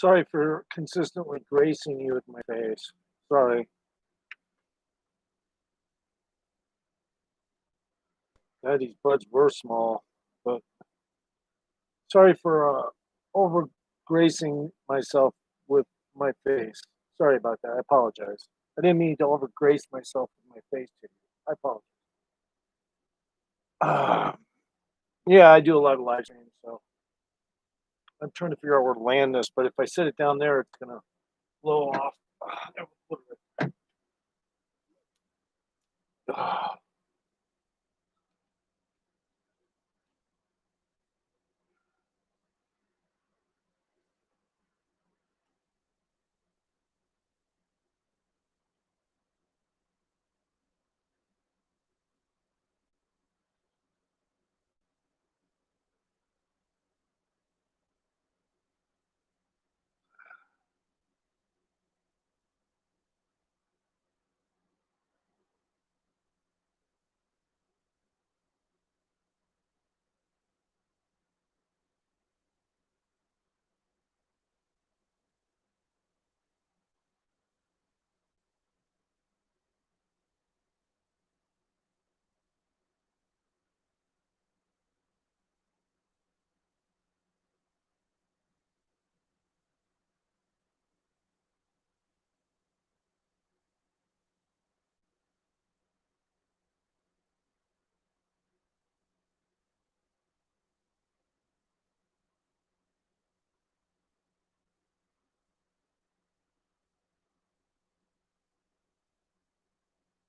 Sorry for consistently gracing you with my face. Sorry. These buds were small, but sorry for over gracing myself with my face. Sorry about that. I apologize. I didn't mean to over grace myself with my face to you. I apologize. Yeah, I do a lot of live streams, so I'm trying to figure out where to land this. But if I set it down there, it's gonna blow off.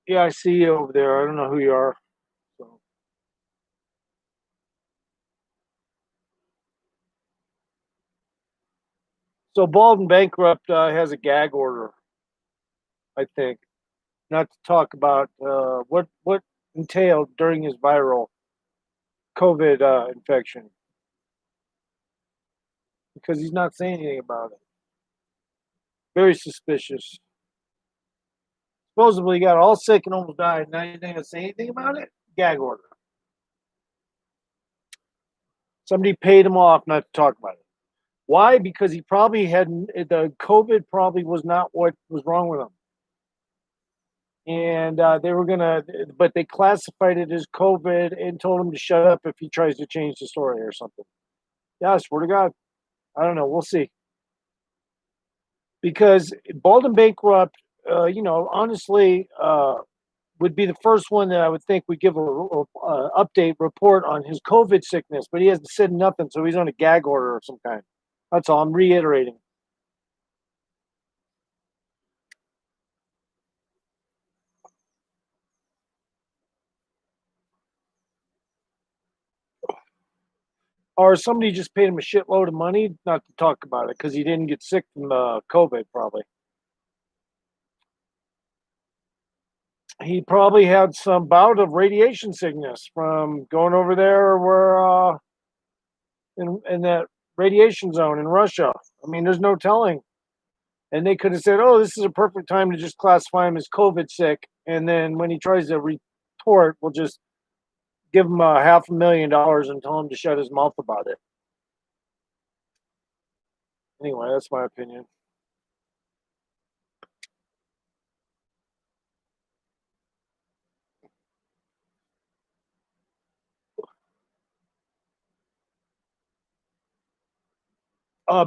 Yeah, I see you over there. I don't know who you are. So, so Bald and Bankrupt has a gag order, I think, not to talk about what entailed during his viral COVID infection because he's not saying anything about it. Very suspicious. Supposedly he got all sick and almost died. Now you ain't gonna say anything about it? Gag order. Somebody paid him off not to talk about it. Why? Because he probably had the COVID. Probably was not what was wrong with him, and they were gonna, but they classified it as COVID and told him to shut up if he tries to change the story or something. Yeah, I swear to God, I don't know. We'll see. Because Bald and Bankrupt, honestly, would be the first one that I would think would give a update report on his COVID sickness, but he hasn't said nothing, so he's on a gag order of some kind. That's all. I'm reiterating. Or somebody just paid him a shitload of money not to talk about it because he didn't get sick from COVID, probably. He probably had some bout of radiation sickness from going over there where in that radiation zone in Russia. I mean, there's no telling. And they could have said, "Oh, this is a perfect time to just classify him as COVID sick." And then when he tries to retort, we'll just give him $500,000 and tell him to shut his mouth about it. Anyway, that's my opinion.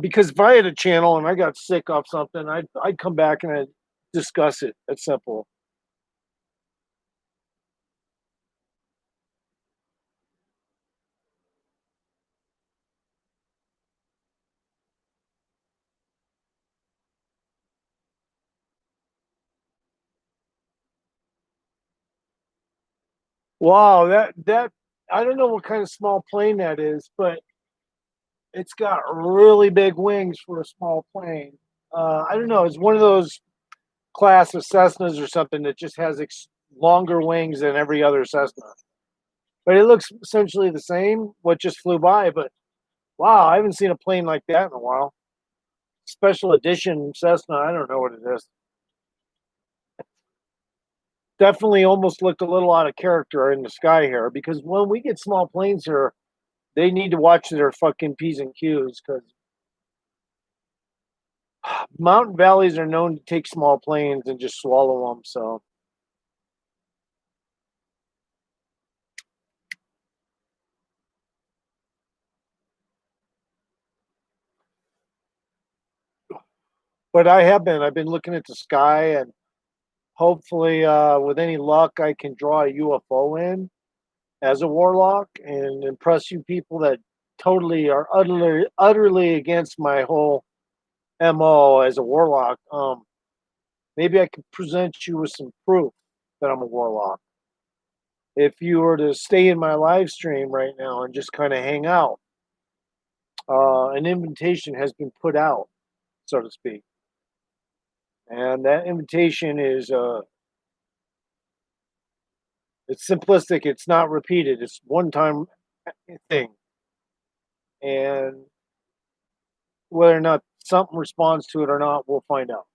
Because if I had a channel and I got sick off something, I'd come back and I'd discuss it. It's simple. Wow, that I don't know what kind of small plane that is, but it's got really big wings for a small plane. I don't know. It's one of those class of Cessnas or something that just has longer wings than every other Cessna. But it looks essentially the same. What just flew by, but wow, I haven't seen a plane like that in a while. Special edition Cessna. I don't know what it is. Definitely almost looked a little out of character in the sky here because when we get small planes here, they need to watch their fucking P's and Q's because Mountain valleys are known to take small planes and just swallow them. So, but I've been looking at the sky, and hopefully, with any luck, I can draw a UFO in as a warlock and impress you people that totally are utterly against my whole MO as a warlock. Maybe I could present you with some proof that I'm a warlock. If you were to stay in my live stream right now and just kind of hang out, an invitation has been put out, so to speak. And that invitation is it's simplistic, it's not repeated, it's one time thing. And whether or not something responds to it or not, we'll find out.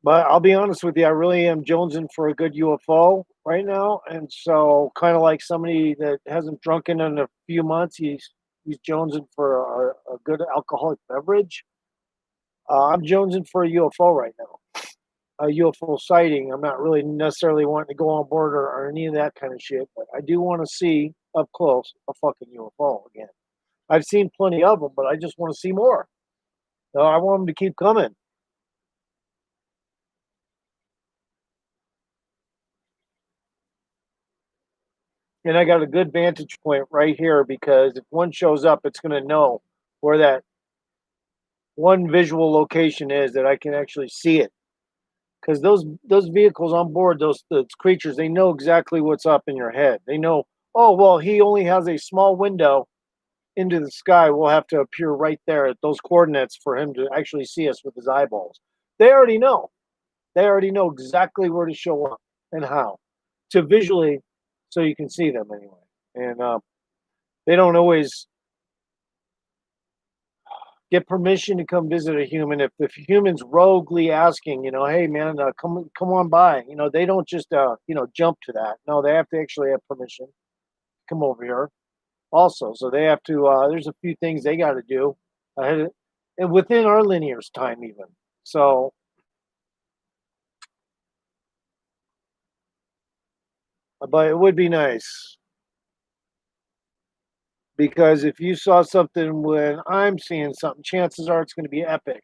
But I'll be honest with you, I really am jonesing for a good UFO right now, and so kind of like somebody that hasn't drunken in a few months, he's jonesing for a good alcoholic beverage. I'm jonesing for a UFO right now, a UFO sighting. I'm not really necessarily wanting to go on board or any of that kind of shit, but I do want to see up close a fucking UFO again. I've seen plenty of them, but I just want to see more. So I want them to keep coming. And I got a good vantage point right here because if one shows up, it's going to know where that one visual location is that I can actually see it. Because those vehicles on board, those creatures, they know exactly what's up in your head. They know, oh well, he only has a small window into the sky. We'll have to appear right there at those coordinates for him to actually see us with his eyeballs. They already know. They already know exactly where to show up and how to visually, so you can see them anyway. And they don't always get permission to come visit a human. If the human's roguely asking, hey man, come on by. They don't just jump to that. No, they have to actually have permission to come over here. Also, so they have to. There's a few things they got to do ahead of, and within our linear time even. So, but it would be nice because if you saw something when I'm seeing something, chances are it's going to be epic.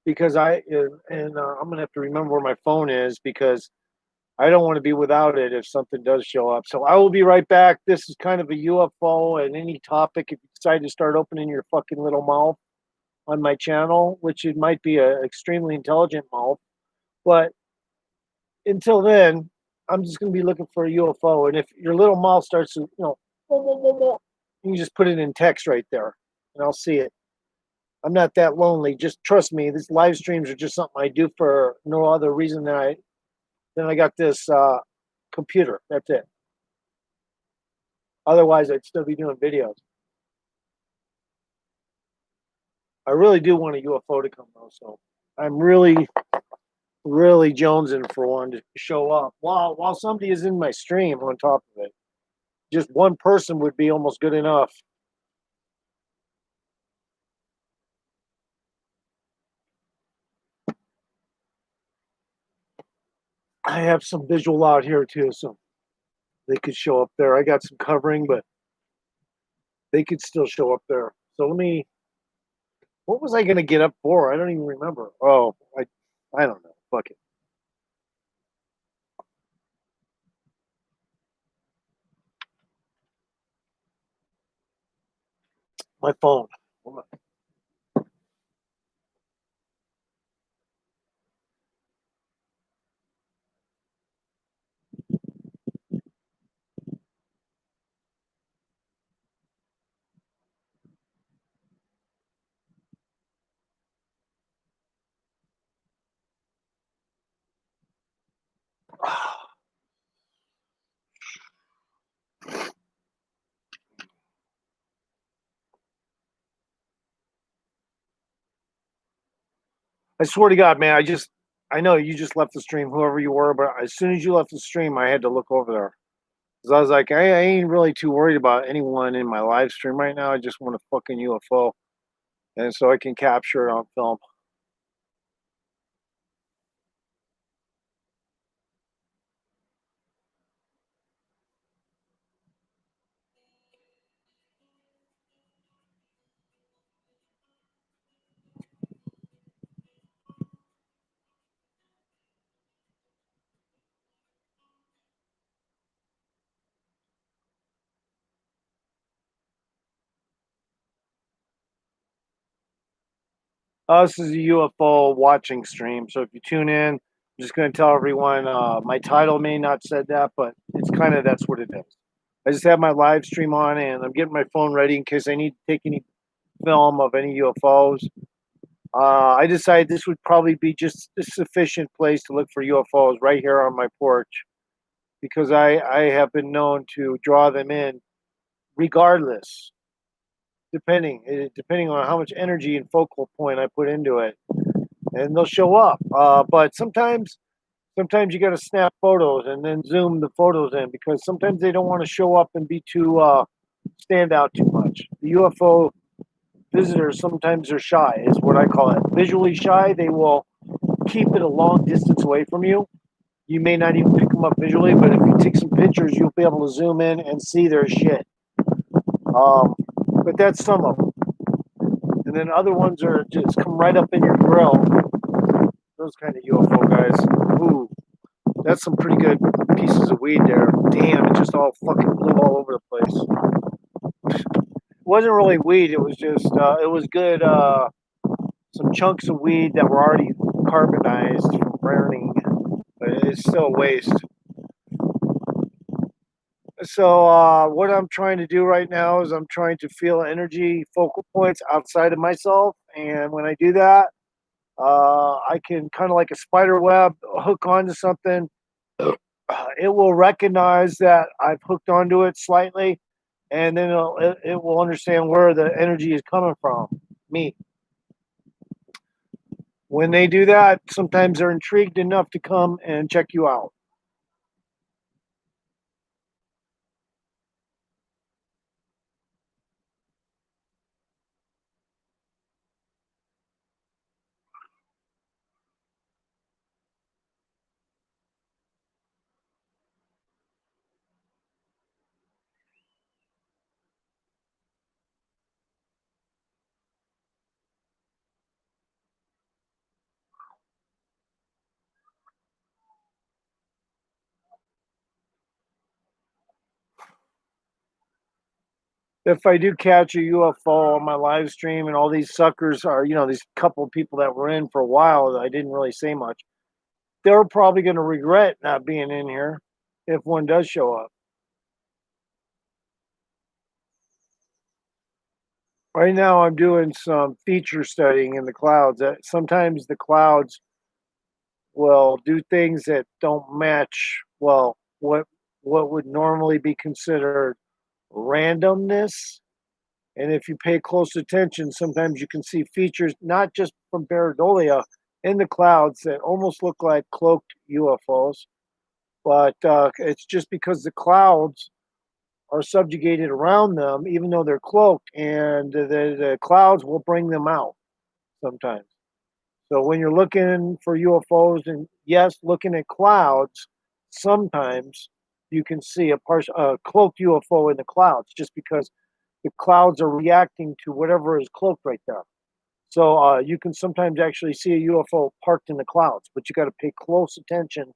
Because I'm going to have to remember where my phone is because I don't want to be without it if something does show up. So I will be right back. This is kind of a UFO and any topic. If you decide to start opening your fucking little mouth on my channel, which it might be an extremely intelligent mouth, but until then, I'm just going to be looking for a UFO. And if your little mouth starts to, you can just put it in text right there, and I'll see it. I'm not that lonely. Just trust me. These live streams are just something I do for no other reason than I got this computer. That's it. Otherwise, I'd still be doing videos. I really do want a UFO to come though, so I'm really, really jonesing for one to show up while somebody is in my stream on top of it. Just one person would be almost good enough. I have some visual out here too, so they could show up there. I got some covering, but they could still show up there. So let me. What was I going to get up for? I don't even remember. Oh, I don't know. Fuck it. My phone. I swear to God, man, I know you just left the stream, whoever you were, but as soon as you left the stream, I had to look over there. Because I was like, I ain't really too worried about anyone in my live stream right now. I just want a fucking UFO. and so I can capture it on film. This is a UFO watching stream, so if you tune in, I'm just going to tell everyone my title may not said that, but it's kind of that's what it is. I just have my live stream on, and I'm getting my phone ready in case I need to take any film of any UFOs. I decided this would probably be just a sufficient place to look for UFOs right here on my porch because I have been known to draw them in regardless, depending on how much energy and focal point I put into it, and they'll show up. But sometimes you got to snap photos and then zoom the photos in because sometimes they don't want to show up and be too stand out too much. The UFO visitors sometimes are shy, is what I call it. Visually shy, they will keep it a long distance away from you. You may not even pick them up visually, but if you take some pictures, you'll be able to zoom in and see their shit. But that's some of them. And then other ones are just come right up in your grill. Those kind of UFO guys. Ooh, that's some pretty good pieces of weed there. Damn, it just all fucking blew all over the place. It wasn't really weed. It was just it was good. Some chunks of weed that were already carbonized from burning, but it's still waste. So what I'm trying to do right now is I'm trying to feel energy focal points outside of myself, and when I do that, I can kind of like a spider web hook onto something. It will recognize that I've hooked onto it slightly, and then it will understand where the energy is coming from. Me. When they do that, sometimes they're intrigued enough to come and check you out. If I do catch a UFO on my live stream and all these suckers are, these couple of people that were in for a while, I didn't really say much. They're probably going to regret not being in here if one does show up. Right now, I'm doing some feature studying in the clouds. Sometimes the clouds will do things that don't match, well, what would normally be considered randomness. And if you pay close attention, sometimes you can see features not just from pareidolia in the clouds that almost look like cloaked UFOs, but it's just because the clouds are subjugated around them, even though they're cloaked, and the clouds will bring them out sometimes. So when you're looking for UFOs, and yes, looking at clouds, sometimes you can see a cloaked UFO in the clouds just because the clouds are reacting to whatever is cloaked right there. So you can sometimes actually see a UFO parked in the clouds, but you got to pay close attention.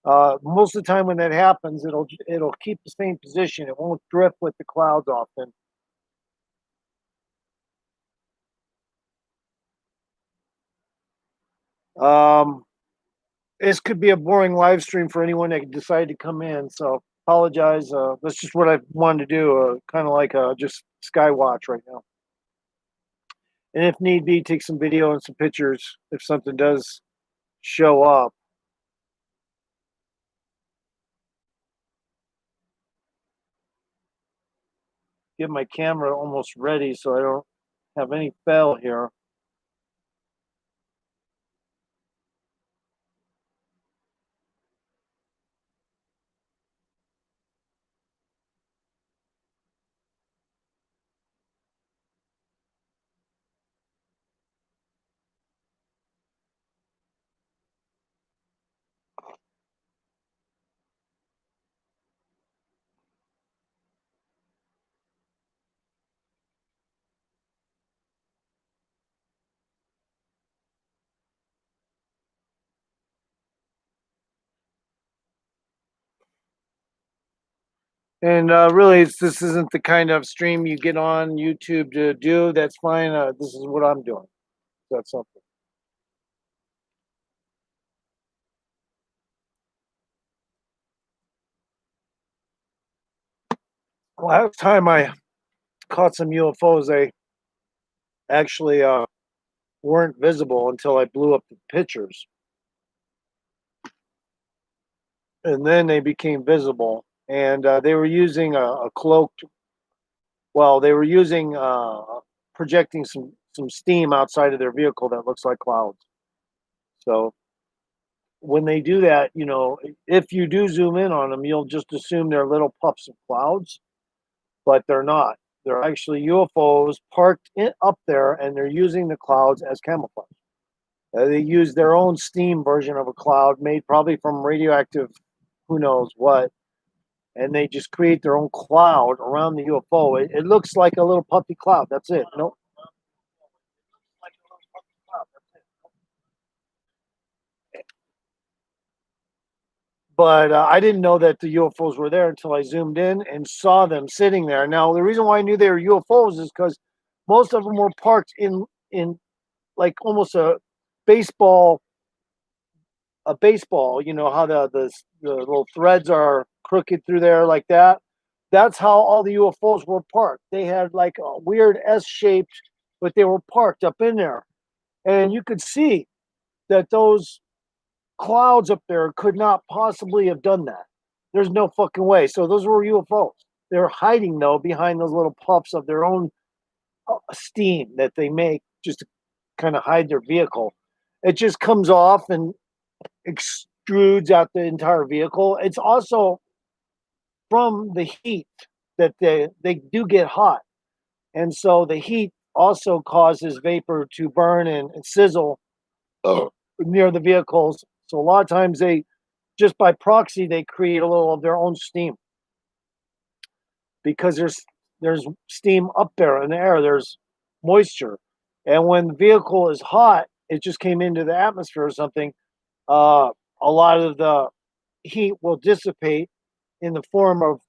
Most of the time when that happens, it'll keep the same position. It won't drift with the clouds often. Um, this could be a boring live stream for anyone that decided to come in. So apologize. That's just what I wanted to do. Kind of like just sky watch right now. And if need be, take some video and some pictures if something does show up. Get my camera almost ready so I don't have any fail here. And really, this isn't the kind of stream you get on YouTube to do. That's fine. This is what I'm doing. That's something. Last time I caught some UFOs, they actually weren't visible until I blew up the pictures, and then they became visible. And they were using a cloaked. Well, they were using projecting some steam outside of their vehicle that looks like clouds. So when they do that, if you do zoom in on them, you'll just assume they're little puffs of clouds, but they're not. They're actually UFOs parked up there, and they're using the clouds as camouflage. They use their own steam version of a cloud made probably from radioactive, who knows what, and they just create their own cloud around the UFO. It looks like a little puffy cloud. That's it. No, but I didn't know that the UFOs were there until I zoomed in and saw them sitting there. Now, the reason why I knew they were UFOs is because most of them were parked in like almost baseball baseball. You know how the little threads are crooked through there like that. That's how all the UFOs were parked. They had like a weird S shaped, but they were parked up in there, and you could see that those clouds up there could not possibly have done that. There's no fucking way. So those were UFOs. They're hiding though behind those little puffs of their own steam that they make just to kind of hide their vehicle. It just comes off and extrudes out the entire vehicle. It's also from the heat that they do get hot, and so the heat also causes vapor to burn and sizzle near the vehicles. So a lot of times they just by proxy they create a little of their own steam because there's steam up there in the air. There's moisture, and when the vehicle is hot, it just came into the atmosphere or something. Uh, a lot of the heat will dissipate in the form of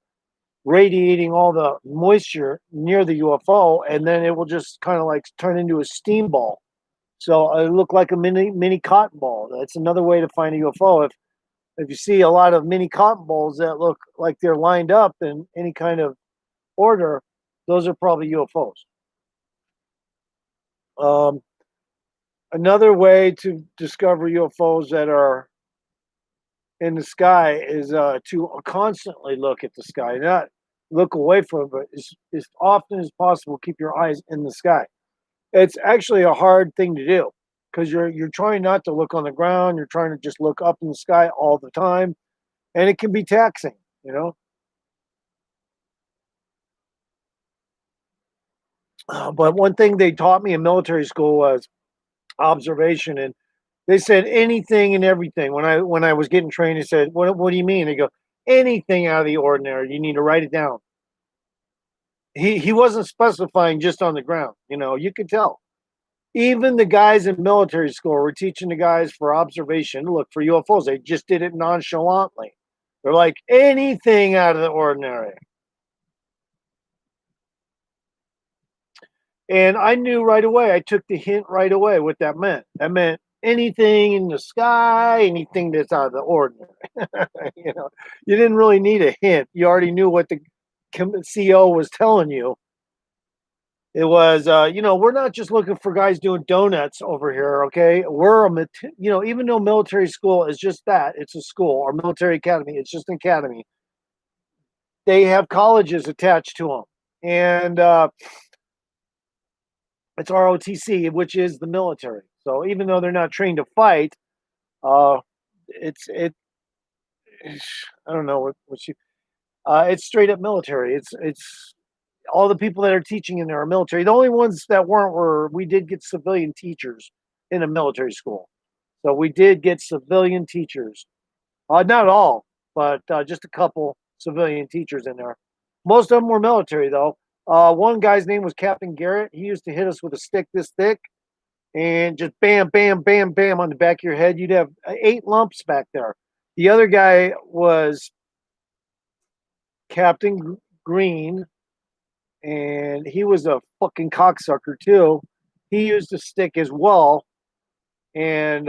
radiating all the moisture near the UFO, and then it will just kind of like turn into a steam ball. So it looked like a mini cotton ball. That's another way to find a UFO. If you see a lot of mini cotton balls that look like they're lined up in any kind of order, those are probably UFOs. Um, Another way to discover UFOs that are in the sky is to constantly look at the sky, not look away from it, but as often as possible, keep your eyes in the sky. It's actually a hard thing to do because you're trying not to look on the ground. You're trying to just look up in the sky all the time, and it can be taxing. You know, but one thing they taught me in military school was observation, and they said anything and everything. When I was getting trained, they said, "What do you mean?" They go, "Anything out of the ordinary. You need to write it down." He wasn't specifying just on the ground. You could tell. Even the guys in military school were teaching the guys for observation, look for UFOs. They just did it nonchalantly. They're like anything out of the ordinary. And I knew right away, I took the hint right away what that meant. That meant anything in the sky, anything that's out of the ordinary. you know, you didn't really need a hint. You already knew what the CO was telling you. It was, we're not just looking for guys doing donuts over here. Okay, even though military school is just that, it's a school, or military academy, it's just an academy. They have colleges attached to them, and it's ROTC, which is the military. So even though they're not trained to fight, uh, it's it. I don't know what you. It's straight up military. It's all the people that are teaching in there are military. The only ones that weren't were we did get civilian teachers in a military school. So we did get civilian teachers. Not all, but just a couple civilian teachers in there. Most of them were military though. One guy's name was Captain Garrett. He used to hit us with a stick this thick and just bam, bam, bam, bam on the back of your head. You'd have 8 lumps back there. The other guy was Captain Green, and he was a fucking cocksucker too. He used a stick as well, and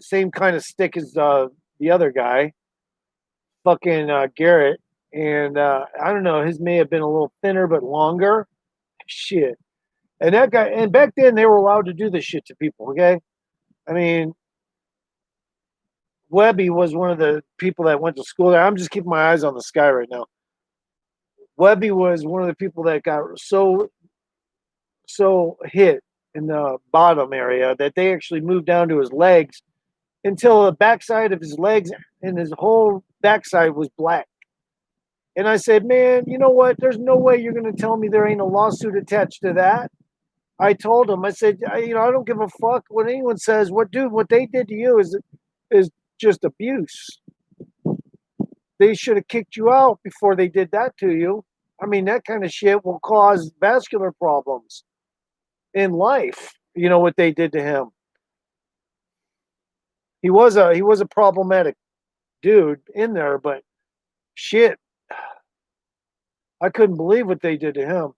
same kind of stick as the other guy, fucking Garrett. And I don't know, his may have been a little thinner but longer. Shit. And that guy, and back then they were allowed to do this shit to people. Okay, I mean, Webby was one of the people that went to school there. I'm just keeping my eyes on the sky right now. Webby was one of the people that got so hit in the bottom area that they actually moved down to his legs until the backside of his legs and his whole backside was black. And I said, man, you know what? There's no way you're going to tell me there ain't a lawsuit attached to that. I told him, I said, I don't give a fuck what anyone says. What they did to you is just abuse. They should have kicked you out before they did that to you. I mean, that kind of shit will cause vascular problems in life. You know what they did to him. He was a problematic dude in there, but shit, I couldn't believe what they did to him.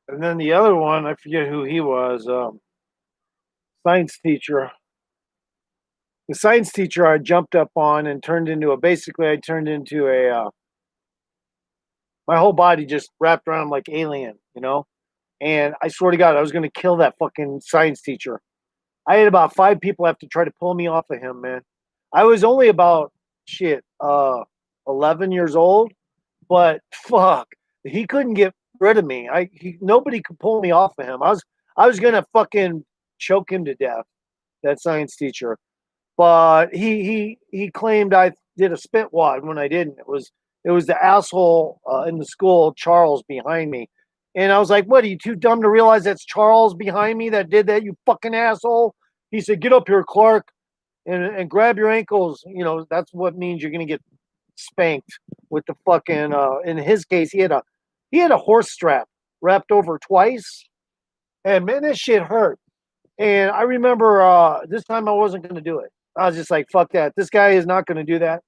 And then the other one, I forget who he was. Science teacher. The science teacher I jumped up on and turned into a basically I turned into a my whole body just wrapped around like alien, you know. And I swear to God, I was going to kill that fucking science teacher. I had about 5 people have to try to pull me off of him, man. I was only about shit 11 years old, but fuck, he couldn't get rid of me. Nobody could pull me off of him. I was gonna fucking choke him to death. That science teacher, but he claimed I did a spit wad when I didn't. It was the asshole in the school, Charles, behind me. And I was like, what, are you too dumb to realize that's Charles behind me that did that, you fucking asshole? He said, get up here, Clark, and grab your ankles. You know, that's what means you're going to get spanked with the fucking, in his case, he had a horse strap wrapped over twice. And man, that shit hurt. And I remember this time I wasn't going to do it. I was just like, fuck that. This guy is not going to do that.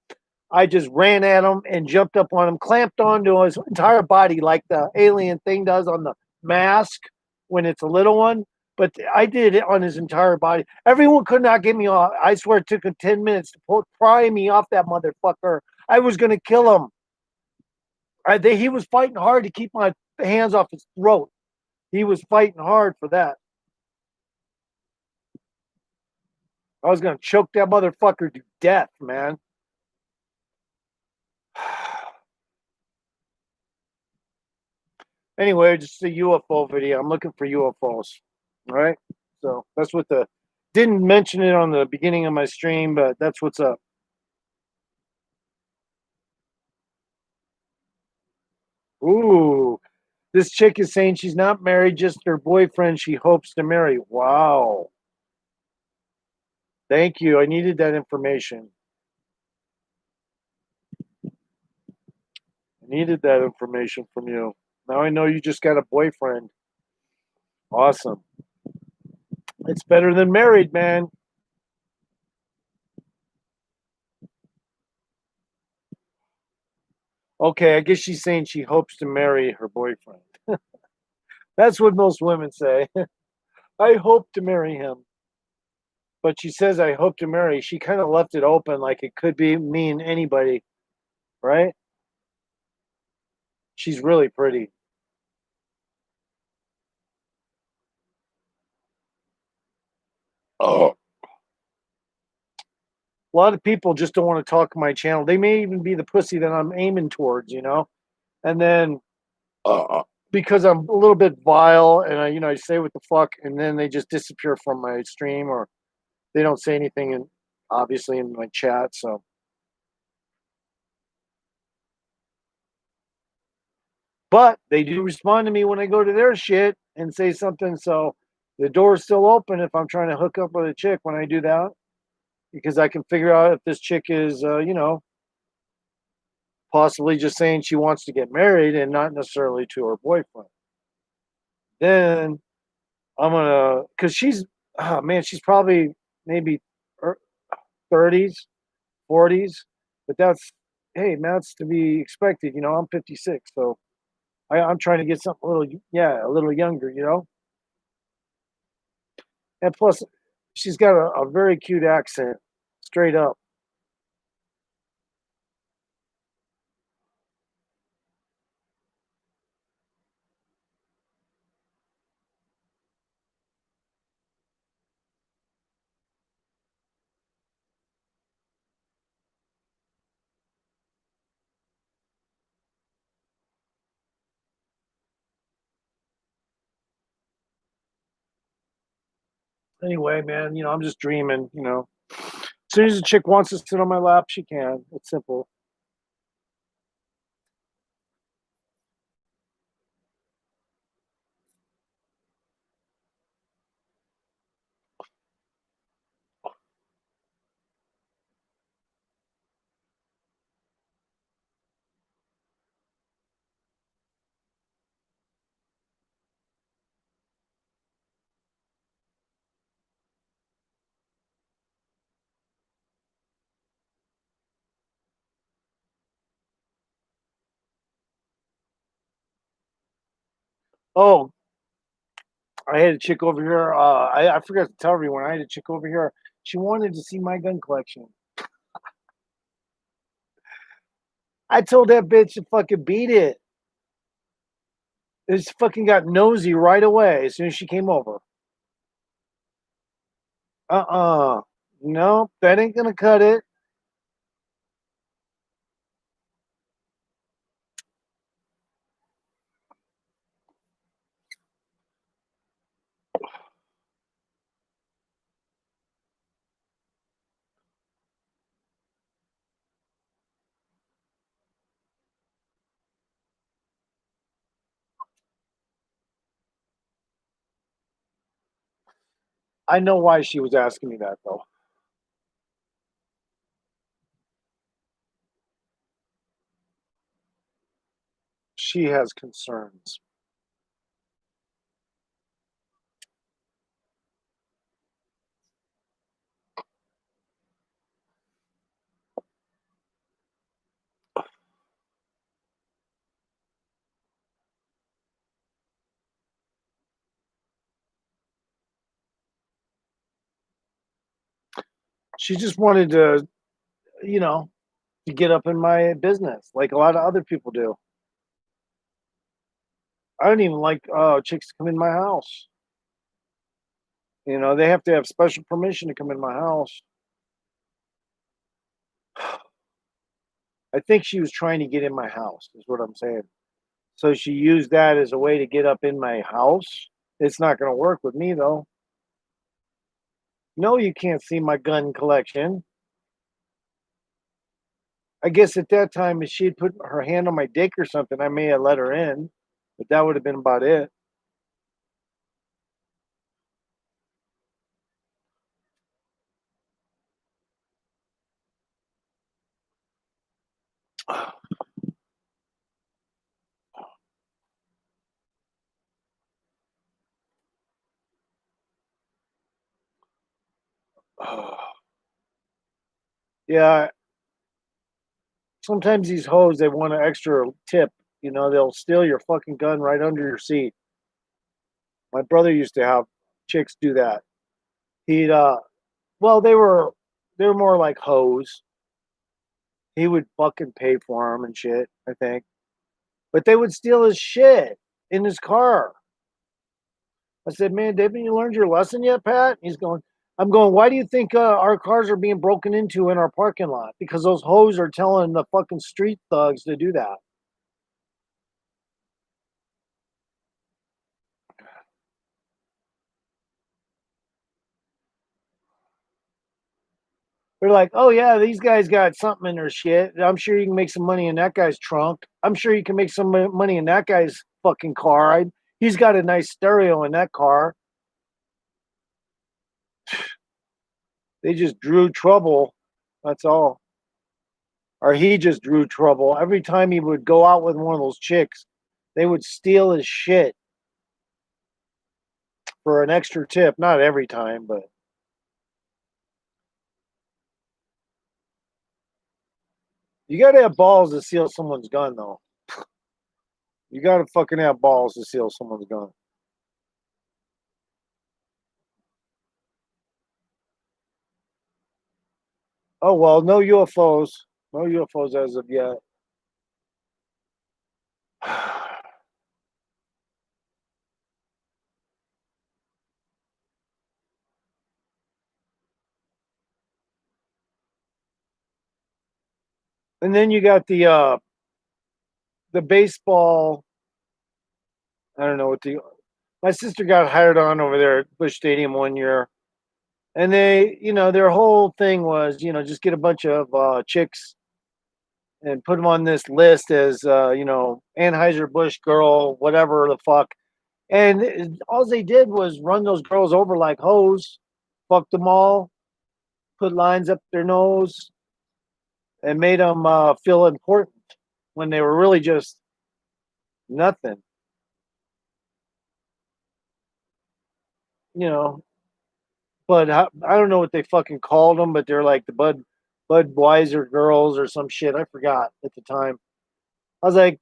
I just ran at him and jumped up on him, clamped onto his entire body like the alien thing does on the mask when it's a little one. But I did it on his entire body. Everyone could not get me off. I swear it took him 10 minutes to pry me off that motherfucker. I was going to kill him. He was fighting hard to keep my hands off his throat. He was fighting hard for that. I was going to choke that motherfucker to death, man. Anyway, just a UFO video. I'm looking for UFOs. All right. So that's what didn't mention it on the beginning of my stream, but that's what's up. Ooh, this chick is saying she's not married, just her boyfriend she hopes to marry. Wow. Thank you. I needed that information. I needed that information from you. Now I know you just got a boyfriend. Awesome. It's better than married, man. Okay, I guess she's saying she hopes to marry her boyfriend. That's what most women say. I hope to marry him. But she says I hope to marry. She kind of left it open like it could be mean anybody, right? She's really pretty. Oh. A lot of people just don't want to talk on my channel. They may even be the pussy that I'm aiming towards, you know? And then because I'm a little bit vile and I say what the fuck, and then they just disappear from my stream or they don't say anything, and obviously in my chat. So But they do respond to me when I go to their shit and say something. So the door's still open if I'm trying to hook up with a chick when I do that, because I can figure out if this chick is, possibly just saying she wants to get married and not necessarily to her boyfriend. Then I'm gonna, cause she's, oh man, she's probably maybe 30s, 40s, but that's, hey man, that's to be expected. I'm 56, so I'm trying to get something a little, yeah, a little younger. And plus, she's got a very cute accent, straight up. Anyway, man, I'm just dreaming. As soon as a chick wants to sit on my lap, she can. It's simple. Oh, I had a chick over here. I forgot to tell everyone. I had a chick over here. She wanted to see my gun collection. I told that bitch to fucking beat it. This fucking got nosy right away as soon as she came over. No, that ain't gonna cut it. I know why she was asking me that though. She has concerns. She just wanted you know, to get up in my business like a lot of other people do. I don't even like chicks to come in my house. They have to have special permission to come in my house. I think she was trying to get in my house, is what I'm saying. So she used that as a way to get up in my house. It's not going to work with me, though. No, you can't see my gun collection. I guess at that time, if she had put her hand on my dick or something, I may have let her in, but that would have been about it. Yeah, sometimes these hoes, they want an extra tip. They'll steal your fucking gun right under your seat. My brother used to have chicks do that. He'd well, they were more like hoes. He would fucking pay for them and shit, I think. But they would steal his shit in his car. I said, "Man, David, you learned your lesson yet, Pat?" He's going, I'm going, "Why do you think our cars are being broken into in our parking lot? Because those hoes are telling the fucking street thugs to do that." They're like, oh yeah, these guys got something in their shit. I'm sure you can make some money in that guy's trunk. I'm sure you can make some money in that guy's fucking car. He's got a nice stereo in that car. They just drew trouble. That's all. Or he just drew trouble. Every time he would go out with one of those chicks, they would steal his shit for an extra tip. Not every time, but you got to have balls to steal someone's gun, though. You got to fucking have balls to steal someone's gun. Oh, well, no UFOs. No UFOs as of yet. And then you got the baseball. I don't know what the my sister got hired on over there at Bush Stadium one year, and their whole thing was, just get a bunch of chicks and put them on this list as Anheuser Busch girl, whatever the fuck. And all they did was run those girls over like hoes, fucked them all, put lines up their nose, and made them feel important when they were really just nothing. You know, but I don't know what they fucking called them, but they're like the Budweiser girls or some shit. I forgot at the time. I was like,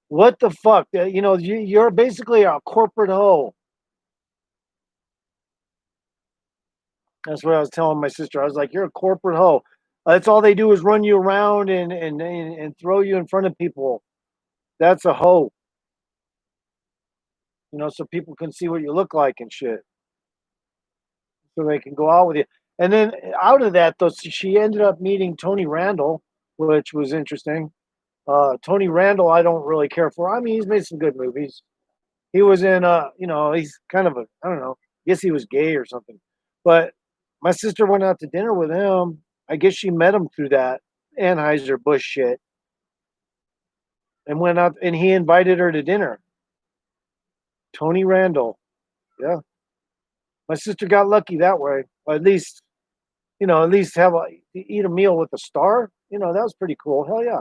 what the fuck? You're basically a corporate hoe. That's what I was telling my sister. I was like, you're a corporate hoe. That's all they do is run you around and throw you in front of people. That's a hoe. So people can see what you look like and shit. So they can go out with you. And then out of that, though, she ended up meeting Tony Randall, which was interesting. Tony Randall, I don't really care for. I mean, he's made some good movies. He was in, he's kind of I don't know, I guess he was gay or something. But my sister went out to dinner with him. I guess she met him through that Anheuser Busch shit, and went out, and he invited her to dinner. Tony Randall, yeah. My sister got lucky that way. At least, at least eat a meal with a star. That was pretty cool. Hell yeah.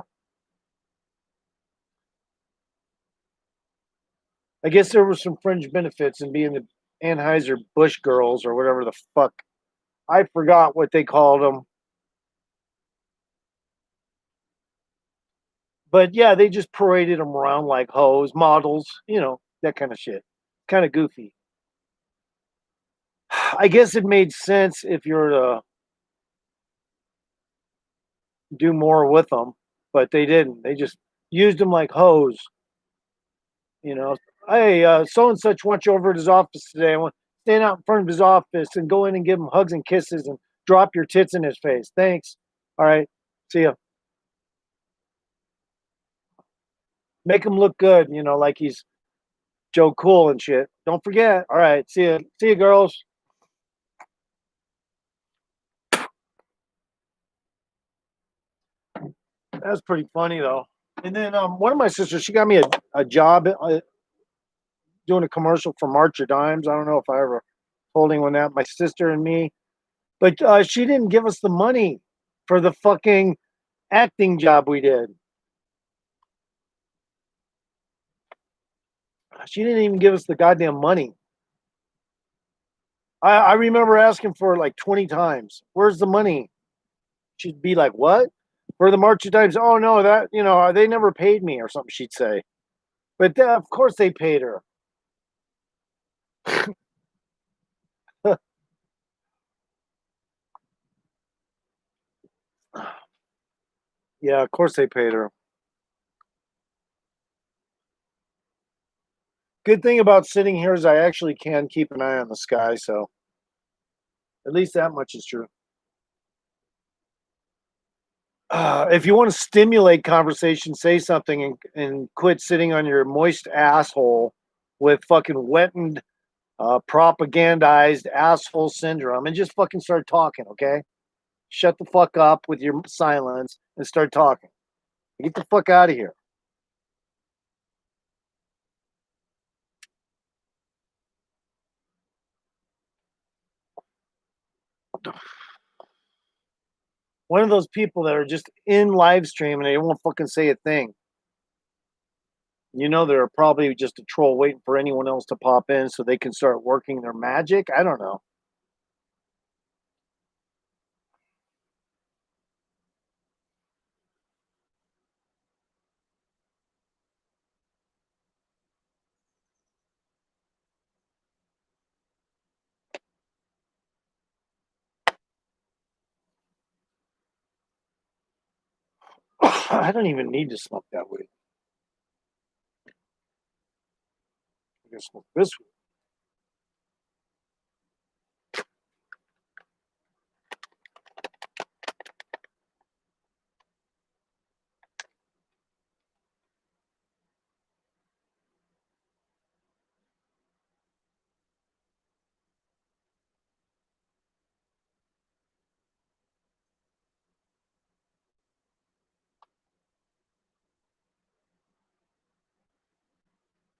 I guess there were some fringe benefits in being the Anheuser Busch girls or whatever the fuck. I forgot what they called them. But yeah, they just paraded them around like hoes, models, that kind of shit. Kind of goofy. I guess it made sense if you're to do more with them, but they didn't. They just used them like hoes. Hey, so and such wants you over at his office today. I want to stand out in front of his office and go in and give him hugs and kisses and drop your tits in his face. Thanks. All right. See ya. Make him look good, like he's Joe Cool and shit. Don't forget. All right. See ya. See you, girls. That's pretty funny though. And then one of my sisters, she got me a job doing a commercial for March of Dimes. I don't know if I ever told anyone that. My sister and me, but she didn't give us the money for the fucking acting job we did. She didn't even give us the goddamn money. I remember asking for it like 20 times. Where's the money? She'd be like, what? For the March of Dimes? Oh, no, that, they never paid me or something, she'd say. But of course they paid her. Yeah, of course they paid her. Good thing about sitting here is I actually can keep an eye on the sky, so at least that much is true. If you want to stimulate conversation, say something and quit sitting on your moist asshole with fucking wettened propagandized asshole syndrome, and just fucking start talking, okay? Shut the fuck up with your silence and start talking. Get the fuck out of here. One of those people that are just in live stream and they won't fucking say a thing. You know, they're probably just a troll waiting for anyone else to pop in so they can start working their magic. I don't know. I don't even need to smoke that weed. I can smoke this weed.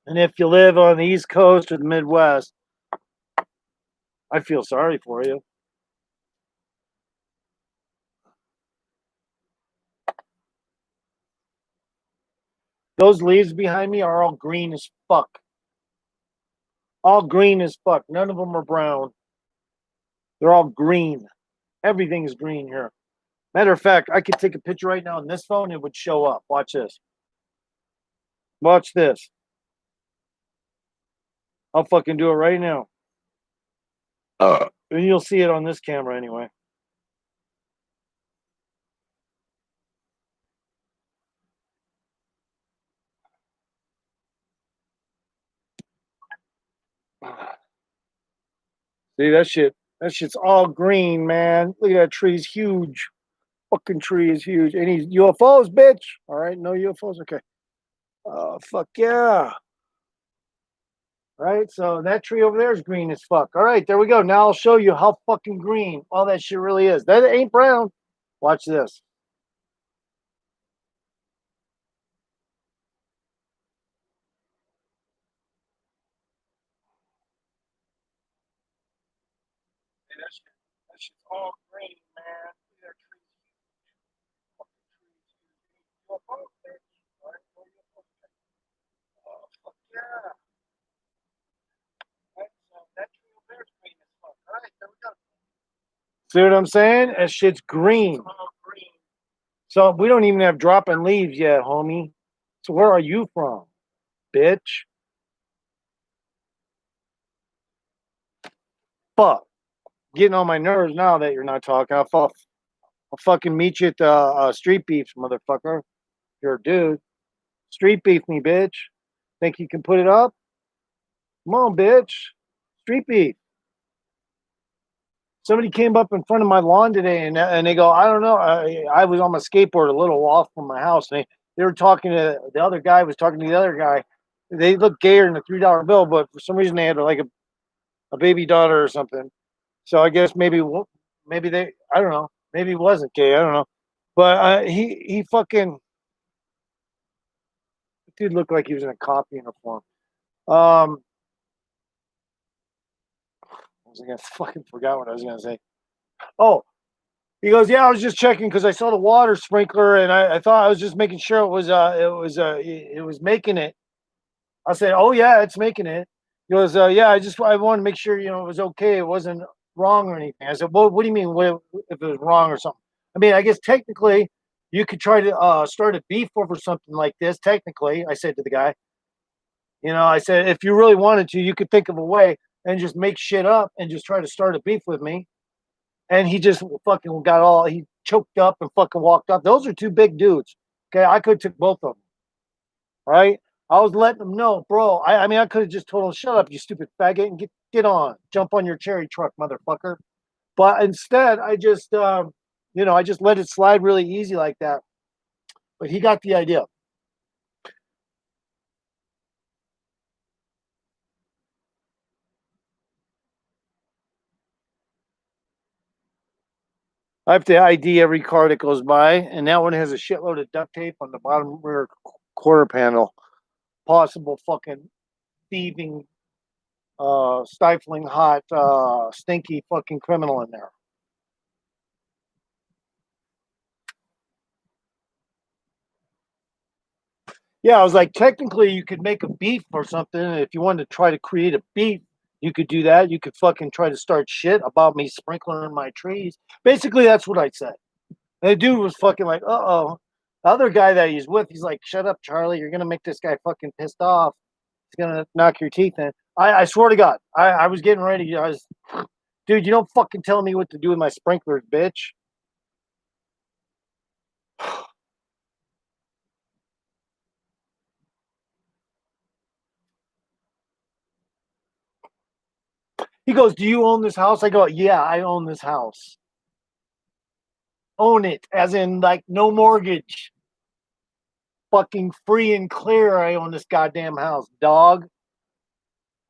And if you live on the East Coast or the Midwest, I feel sorry for you. Those leaves behind me are all green as fuck. All green as fuck. None of them are brown. They're all green. Everything is green here. Matter of fact, I could take a picture right now on this phone. It would show up. Watch this. Watch this. I'll fucking do it right now. And you'll see it on this camera anyway. See that shit? That shit's all green, man. Look at that tree's huge. Fucking tree is huge. Any UFOs, bitch? All right, no UFOs. Okay. Oh fuck yeah! Right, so that tree over there is green as fuck. All right, there we go. Now I'll show you how fucking green all that shit really is. That ain't brown. Watch this. Hey, that shit's all green, man. Look at that tree. Fucking trees. UFOs, bitch. All right, no UFOs. Oh fuck yeah! Right, so that tree over there is green as fuck. All right, there we go. See what I'm saying? That shit's green. It's all green. So we don't even have dropping leaves yet, homie. So where are you from, bitch? Fuck. Getting on my nerves now that you're not talking. I'll fucking meet you at the street beefs, motherfucker. You're a dude. Street beef me, bitch. Think you can put it up? Come on, bitch. Street beef. Somebody came up in front of my lawn today and they go, I don't know. I was on my skateboard a little off from my house. And they were talking to the other guy, was talking to the other guy. They looked gayer than a $3 bill, but for some reason they had like a baby daughter or something. So I guess maybe they, I don't know. Maybe he wasn't gay. I don't know. But he fucking, dude looked like he was in a cop uniform. I was gonna fucking forgot what I was gonna say. Oh, he goes, yeah, I was just checking because I saw the water sprinkler and I thought I was just making sure it was making it. I said, oh yeah, it's making it. He goes, yeah, I wanted to make sure it was okay. It wasn't wrong or anything. I said, well, what do you mean if it was wrong or something? I mean, I guess technically you could try to start a beef over something like this. Technically, I said to the guy, I said, if you really wanted to, you could think of a way and just make shit up and just try to start a beef with me. And he just fucking he choked up and fucking walked up. Those are two big dudes. Okay, I could have took both of them. Right? I was letting them know, bro. I mean, I could have just told him, shut up, you stupid faggot, and get on, jump on your cherry truck, motherfucker. But instead, I just let it slide really easy like that. But he got the idea. I have to ID every car that goes by, and that one has a shitload of duct tape on the bottom rear quarter panel. Possible fucking thieving, stifling hot, stinky fucking criminal in there. Yeah, I was like, technically, you could make a beef or something. If you wanted to try to create a beef, you could do that. You could fucking try to start shit about me sprinkling my trees. Basically, that's what I said. And the dude was fucking like, uh-oh. The other guy that he's with, he's like, shut up, Charlie. You're going to make this guy fucking pissed off. He's going to knock your teeth in. I swear to God, I was getting ready. Dude, you don't fucking tell me what to do with my sprinklers, bitch. He goes, do you own this house? I go, yeah, I own this house. Own it, as in like no mortgage. Fucking free and clear. I own this goddamn house, dog.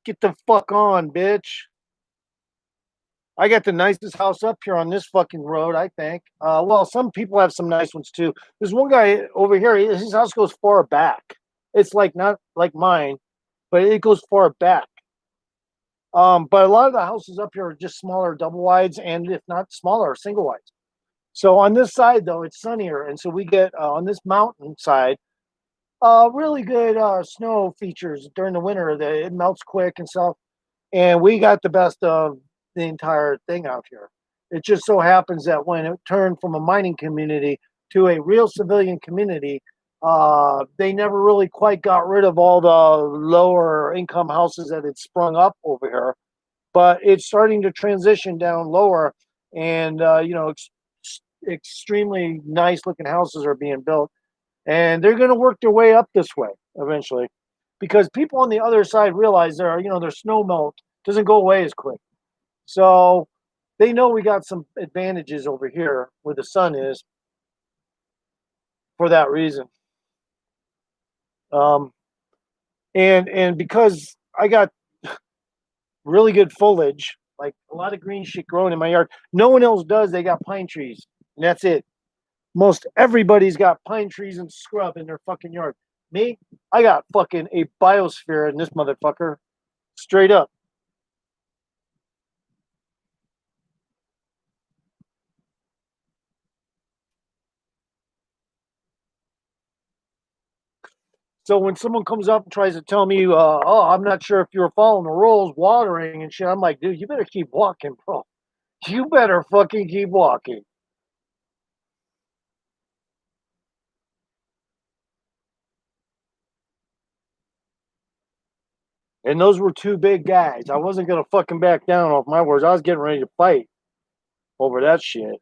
Get the fuck on, bitch. I got the nicest house up here on this fucking road, I think. Well, some people have some nice ones too. There's one guy over here, his house goes far back. It's like not like mine, but it goes far back. But a lot of the houses up here are just smaller double wides, and if not smaller, single wides. So on this side, though, it's sunnier. And so we get on this mountain side, really good snow features during the winter. It melts quick and stuff. And we got the best of the entire thing out here. It just so happens that when it turned from a mining community to a real civilian community, they never really quite got rid of all the lower income houses that had sprung up over here. But it's starting to transition down lower, and extremely nice looking houses are being built, and they're going to work their way up this way eventually, because people on the other side realize their snow melt doesn't go away as quick. So they know we got some advantages over here where the sun is for that reason. Um, and because I got really good foliage, like a lot of green shit growing in my yard. No one else does. They got pine trees, and that's it. Most everybody's got pine trees and scrub in their fucking yard. Me, I got fucking a biosphere in this motherfucker, straight up. So when someone comes up and tries to tell me, "Oh, I'm not sure if you're following the rules, watering and shit," I'm like, "Dude, you better keep walking, bro. You better fucking keep walking." And those were two big guys. I wasn't gonna fucking back down off my words. I was getting ready to fight over that shit.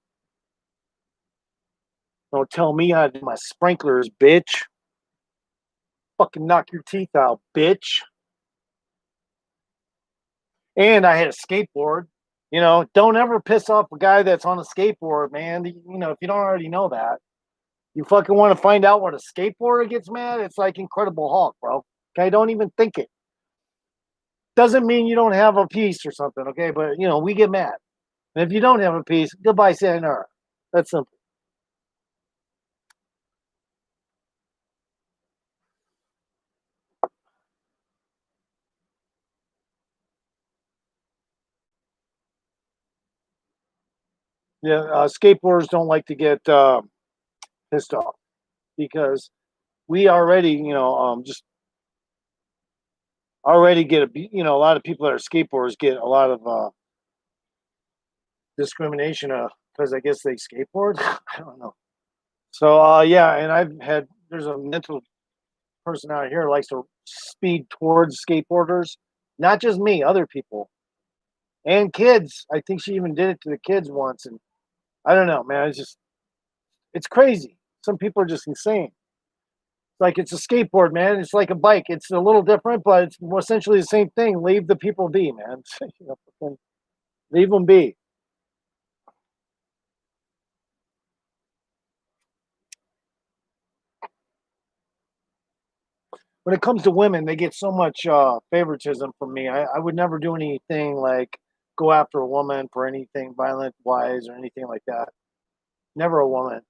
Don't tell me how to do my sprinklers, bitch. Fucking knock your teeth out, bitch. And I had a skateboard. Don't ever piss off a guy that's on a skateboard, man. If you don't already know that, you fucking want to find out what a skateboarder gets mad. It's like Incredible Hulk, bro. Okay, don't even think it. Doesn't mean you don't have a piece or something, okay? But we get mad. And if you don't have a piece, goodbye, sayonara. That's simple. Yeah, skateboarders don't like to get pissed off because we already, just already get a lot of people that are skateboarders get a lot of discrimination because I guess they skateboard. I don't know. So yeah, and there's a mental person out here who likes to speed towards skateboarders, not just me, other people and kids. I think she even did it to the kids once, and I don't know, man. It's crazy. Some people are just insane. Like it's a skateboard, man. It's like a bike. It's a little different, but it's essentially the same thing. Leave the people be, man. Leave them be. When it comes to women, they get so much favoritism from me. I would never do anything like go after a woman for anything violent wise or anything like that. Never a woman.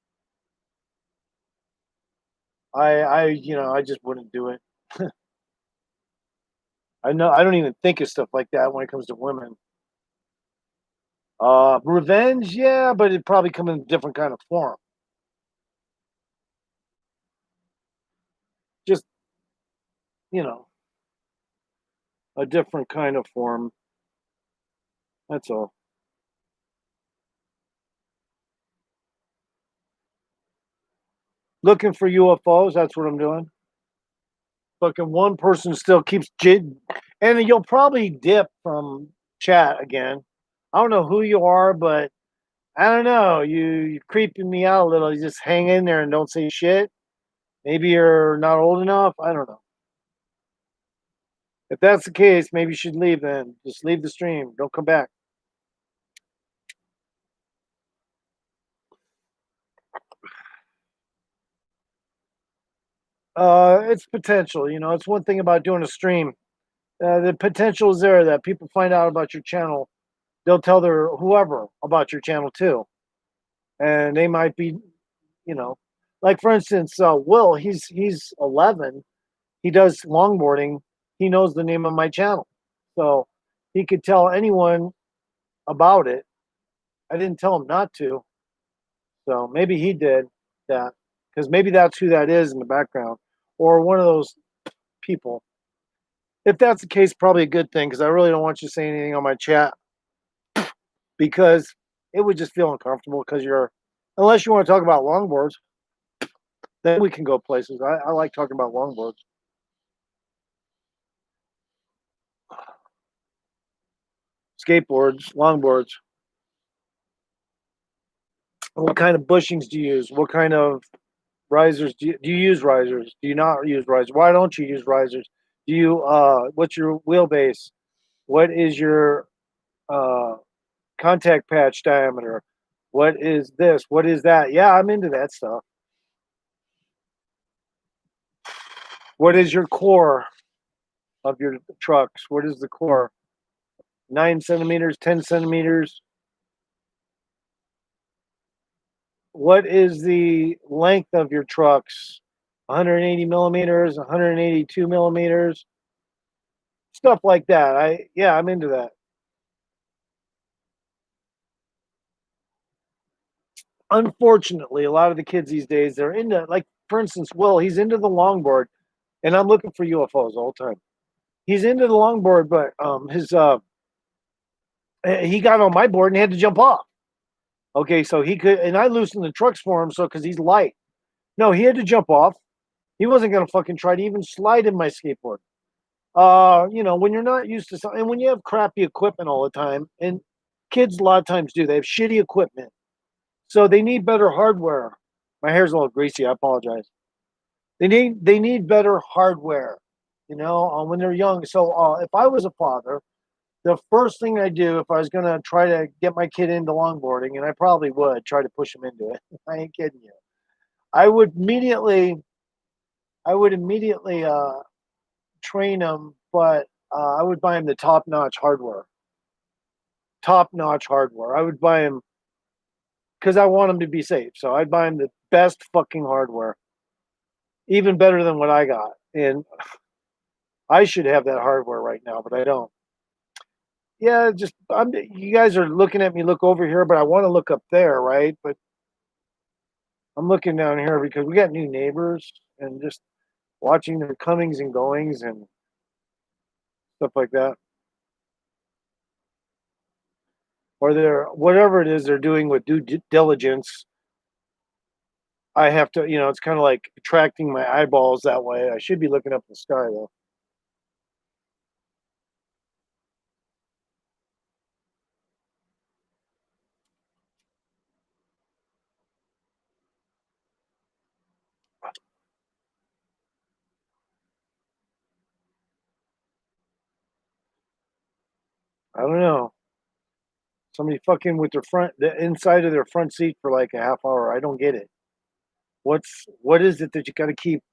I just wouldn't do it. I know I don't even think of stuff like that when it comes to women. Revenge, yeah, but it'd probably come in a different kind of form. Just, you know, a different kind of form. That's all. Looking for UFOs, that's what I'm doing. Fucking one person still keeps and you'll probably dip from chat again. I don't know who you are, but I don't know. You're creeping me out a little. You just hang in there and don't say shit. Maybe you're not old enough. I don't know. If that's the case, maybe you should leave then. Just leave the stream. Don't come back. It's potential. It's one thing about doing a stream. The potential is there that people find out about your channel. They'll tell their whoever about your channel too, and they might be, you know, like for instance, Will. He's 11. He does longboarding. He knows the name of my channel, so he could tell anyone about it. I didn't tell him not to, so maybe he did that because maybe that's who that is in the background, or one of those people. If that's the case, probably a good thing because I really don't want you to say anything on my chat because it would just feel uncomfortable because unless you want to talk about longboards, then we can go places. I like talking about longboards. Skateboards, longboards. What kind of bushings do you use? What kind of risers do you use risers? Do you not use risers? Why don't you use risers? What's your wheelbase? What is your uh contact patch diameter? What is this? What is that? Yeah, I'm into that stuff. What is your core of your trucks? What is the core? 9 centimeters, 10 centimeters. What is the length of your trucks? 180 millimeters, 182 millimeters, stuff like that. I'm into that. Unfortunately, a lot of the kids these days they're into, like for instance, Will, he's into the longboard, and I'm looking for UFOs all the time. He's into the longboard, but his he got on my board and he had to jump off. Okay, so he could, and I loosened the trucks for him, so because he's light. No, he had to jump off. He wasn't gonna fucking try to even slide in my skateboard. When you're not used to something, and when you have crappy equipment all the time, and kids a lot of times do, they have shitty equipment, so they need better hardware. My hair's a little greasy. I apologize. They need better hardware, when they're young. So if I was a father, the first thing I do if I was gonna try to get my kid into longboarding, and I probably would try to push him into it. I ain't kidding you. I would immediately, I would immediately train him, but I would buy him the top notch hardware. Top notch hardware. I would buy him because I want him to be safe. So I'd buy him the best fucking hardware, even better than what I got. And I should have that hardware right now, but I don't. Yeah, you guys are looking at me look over here, but I want to look up there, right? But I'm looking down here because we got new neighbors and just watching their comings and goings and stuff like that. Or they're whatever it is they're doing with due diligence. I have to, it's kind of like attracting my eyeballs that way. I should be looking up the sky though. I don't know. Somebody fucking with the inside of their front seat for like a half hour. I don't get it. What is it that you got to keep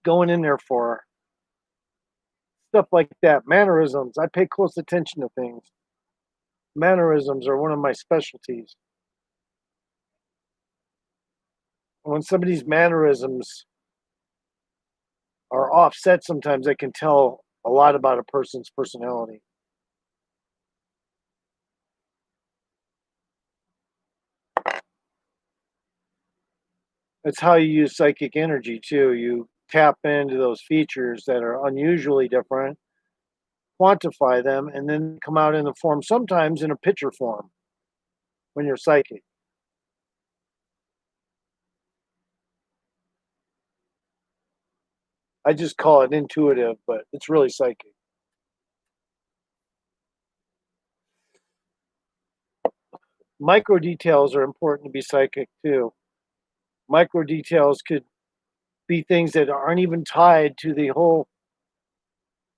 going in there for? Stuff like that. Mannerisms. I pay close attention to things. Mannerisms are one of my specialties. when somebody's mannerisms are offset, sometimes I can tell a lot about a person's personality. That's how you use psychic energy too. You tap into those features that are unusually different, quantify them, and then come out in the form, sometimes in a picture form when you're psychic. I just call it intuitive, but it's really psychic. Micro details are important to be psychic too. Micro details could be things that aren't even tied to the whole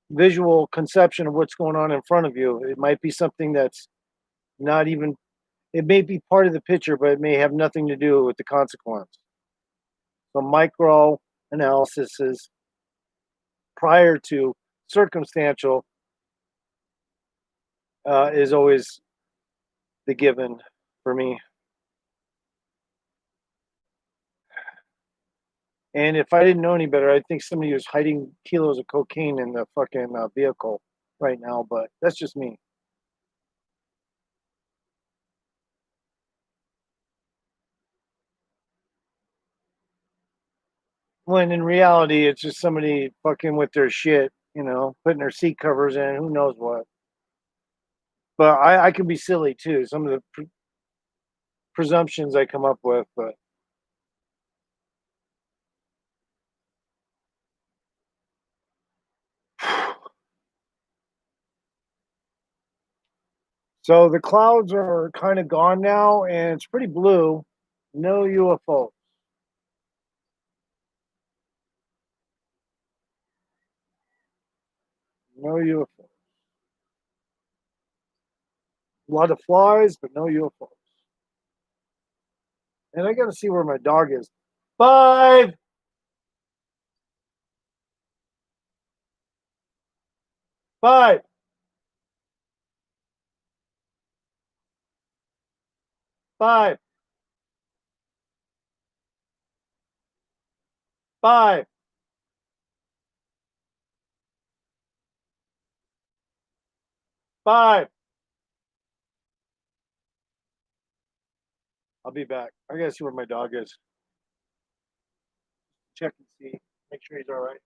visual conception of what's going on in front of you. It might be something that's not even, it may be part of the picture, but it may have nothing to do with the consequence. So micro analysis is prior to circumstantial is always the given for me. And if I didn't know any better, I think somebody was hiding kilos of cocaine in the fucking vehicle right now. But that's just me. When in reality, it's just somebody fucking with their shit, putting their seat covers in, who knows what. But I can be silly too. Some of the presumptions I come up with, but so the clouds are kind of gone now, and it's pretty blue. No UFO. No UFO. A lot of flies, but no UFOs. And I got to see where my dog is. 5, 5, 5, 5. 5. I'll be back. I got to see where my dog is. Check and see. Make sure he's all right.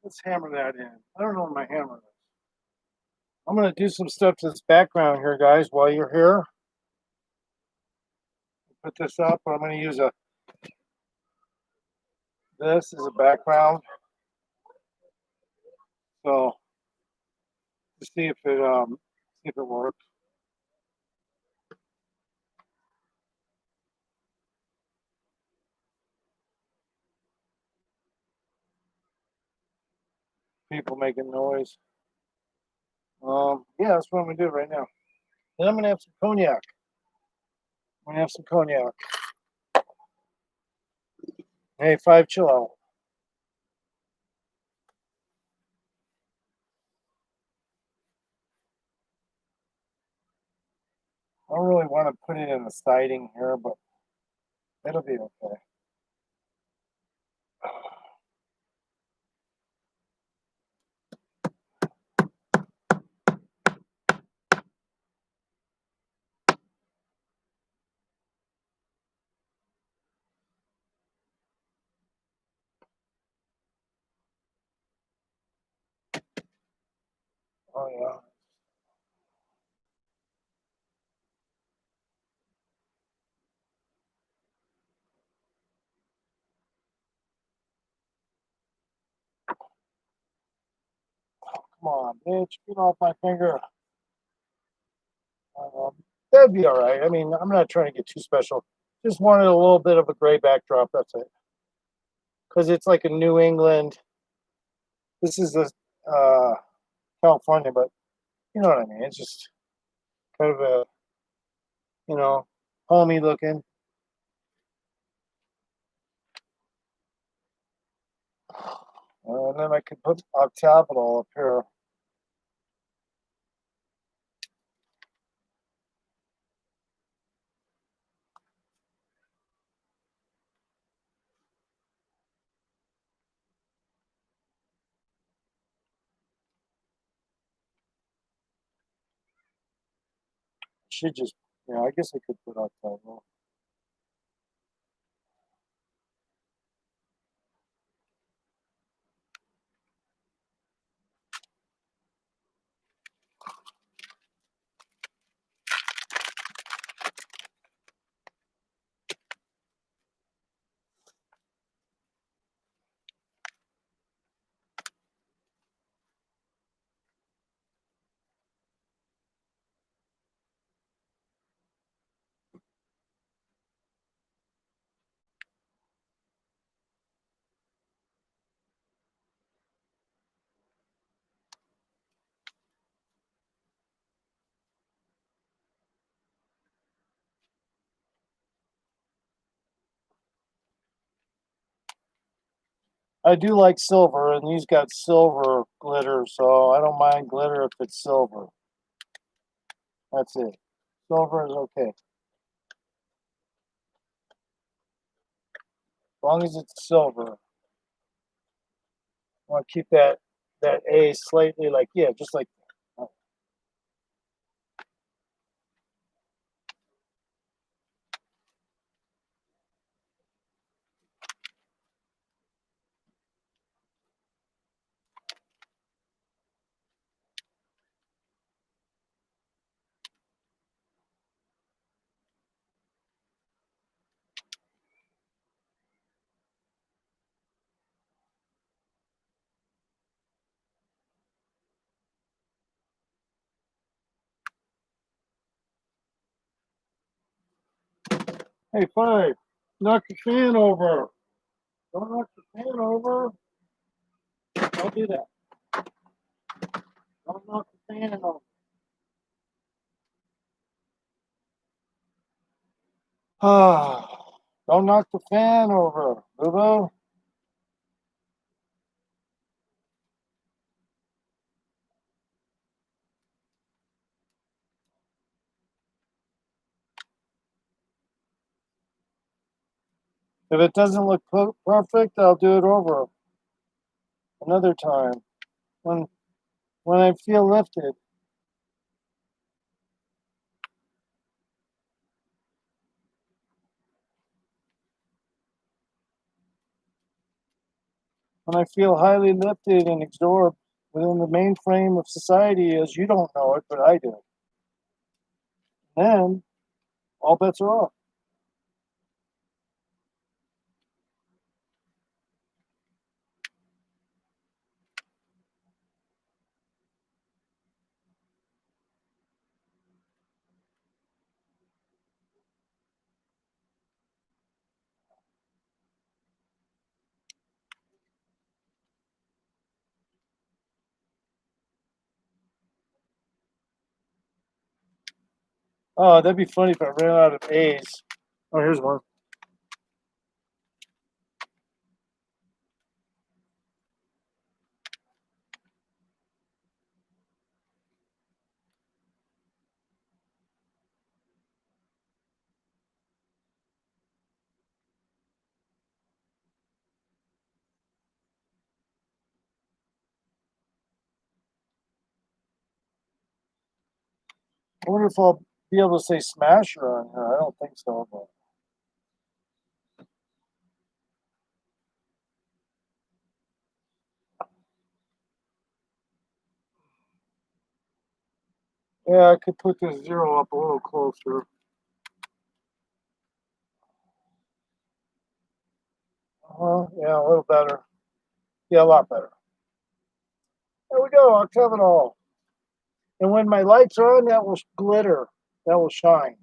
Let's hammer that in. I don't know where my hammer is. I'm going to do some stuff to this background here, guys, while you're here. Put this up, but I'm going to use this as a background. So, to see if it works. People making noise. Yeah, that's what I'm going to do right now. Then I'm going to have some cognac. I'm going to have some cognac. Hey, 5, chill out. I don't really want to put it in the siding here, but it'll be okay. Oh, yeah. Come on, bitch. Get off my finger. That'd be all right. I mean, I'm not trying to get too special. Just wanted a little bit of a gray backdrop. That's it. Because it's like a New England. This is a California, but you know what I mean. It's just kind of a, homey looking. And then I could put octagonal up here. Should just, I guess I could put octagonal. I do like silver, and these got silver glitter, so I don't mind glitter if it's silver. That's it. Silver is okay. As long as it's silver. I want to keep that A slightly like, just like that. Hey, 5, knock the fan over. Don't knock the fan over. Don't do that. Don't knock the fan over. Don't knock the fan over, boo-boo. If it doesn't look perfect, I'll do it over another time when I feel lifted. when I feel highly lifted and absorbed within the mainframe of society as you don't know it, but I do. Then all bets are off. Oh, that'd be funny if I ran out of A's. Oh, here's one. I wonder if I'll be able to say Smasher on here. I don't think so, but yeah, I could put this zero up a little closer. Yeah, a little better. Yeah, a lot better. There we go. I'll have it all. And when my lights are on, that will glitter. That will shine.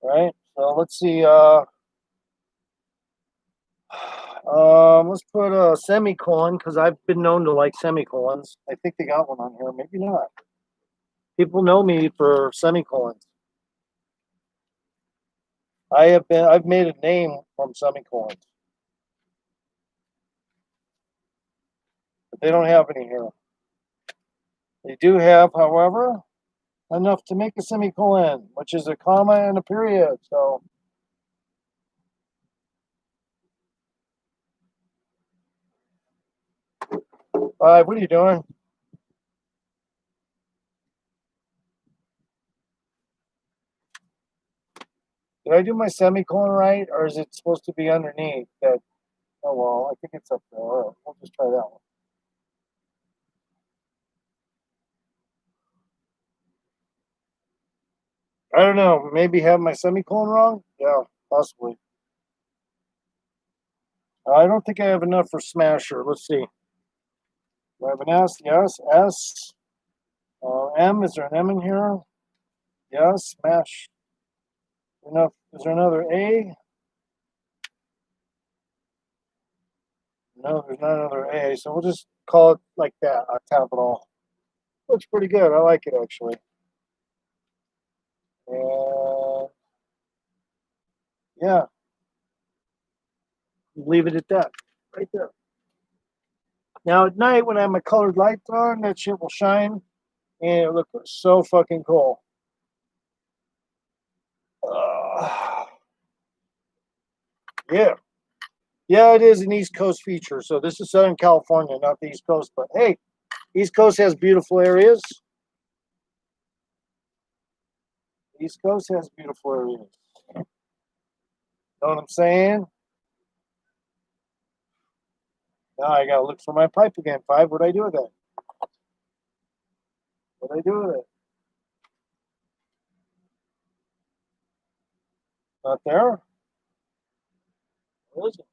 Right? So let's see. Let's put a semicolon because I've been known to like semicolons. I think they got one on here. Maybe not. People know me for semicolons. I've made a name from semicolons. But they don't have any here. They do have, however, enough to make a semicolon, which is a comma and a period. So, what are you doing? Did I do my semicolon right, or is it supposed to be underneath? That oh well, I think it's up there. All right, we'll just try that one. I don't know. Maybe have my semicolon wrong? Yeah, possibly. I don't think I have enough for Smasher. Let's see. Do I have an S? Yes. S. M. Is there an M in here? Yes. Smash. Enough. Is there another A? No, there's not another A. So we'll just call it like that. I'll tap it all. Looks pretty good. I like it actually. And yeah, leave it at that. Right there. Now at night when I have my colored lights on, that shit will shine and it looks so fucking cool. Yeah. Yeah, it is an East Coast feature. So this is Southern California, not the East Coast. But hey, East Coast has beautiful areas. East Coast has beautiful areas. Know what I'm saying? Now I gotta look for my pipe again. Five. What'd I do with it? What'd I do with it? Not there? Where is it?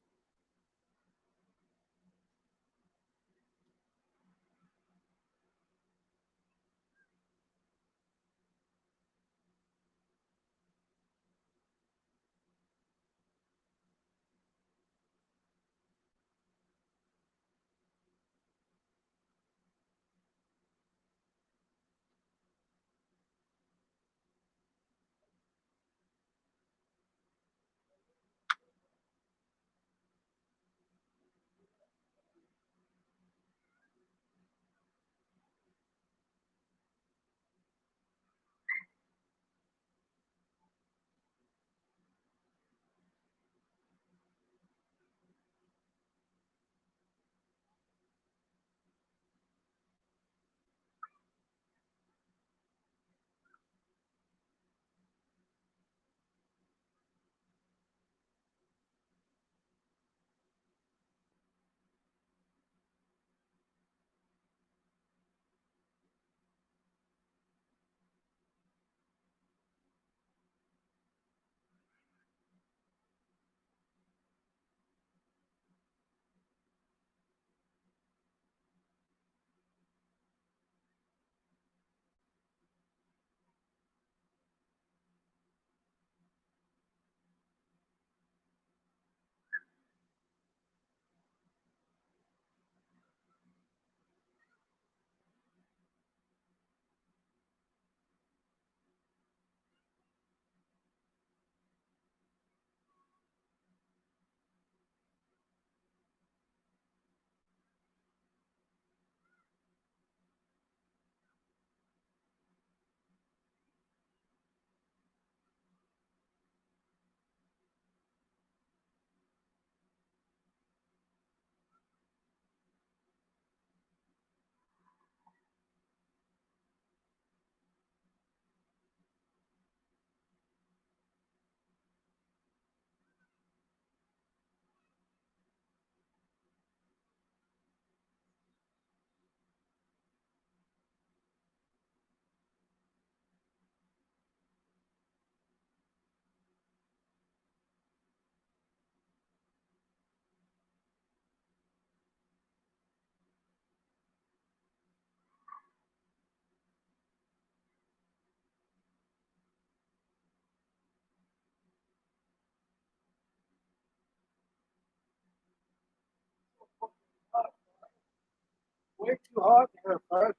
get too hot in here, Five?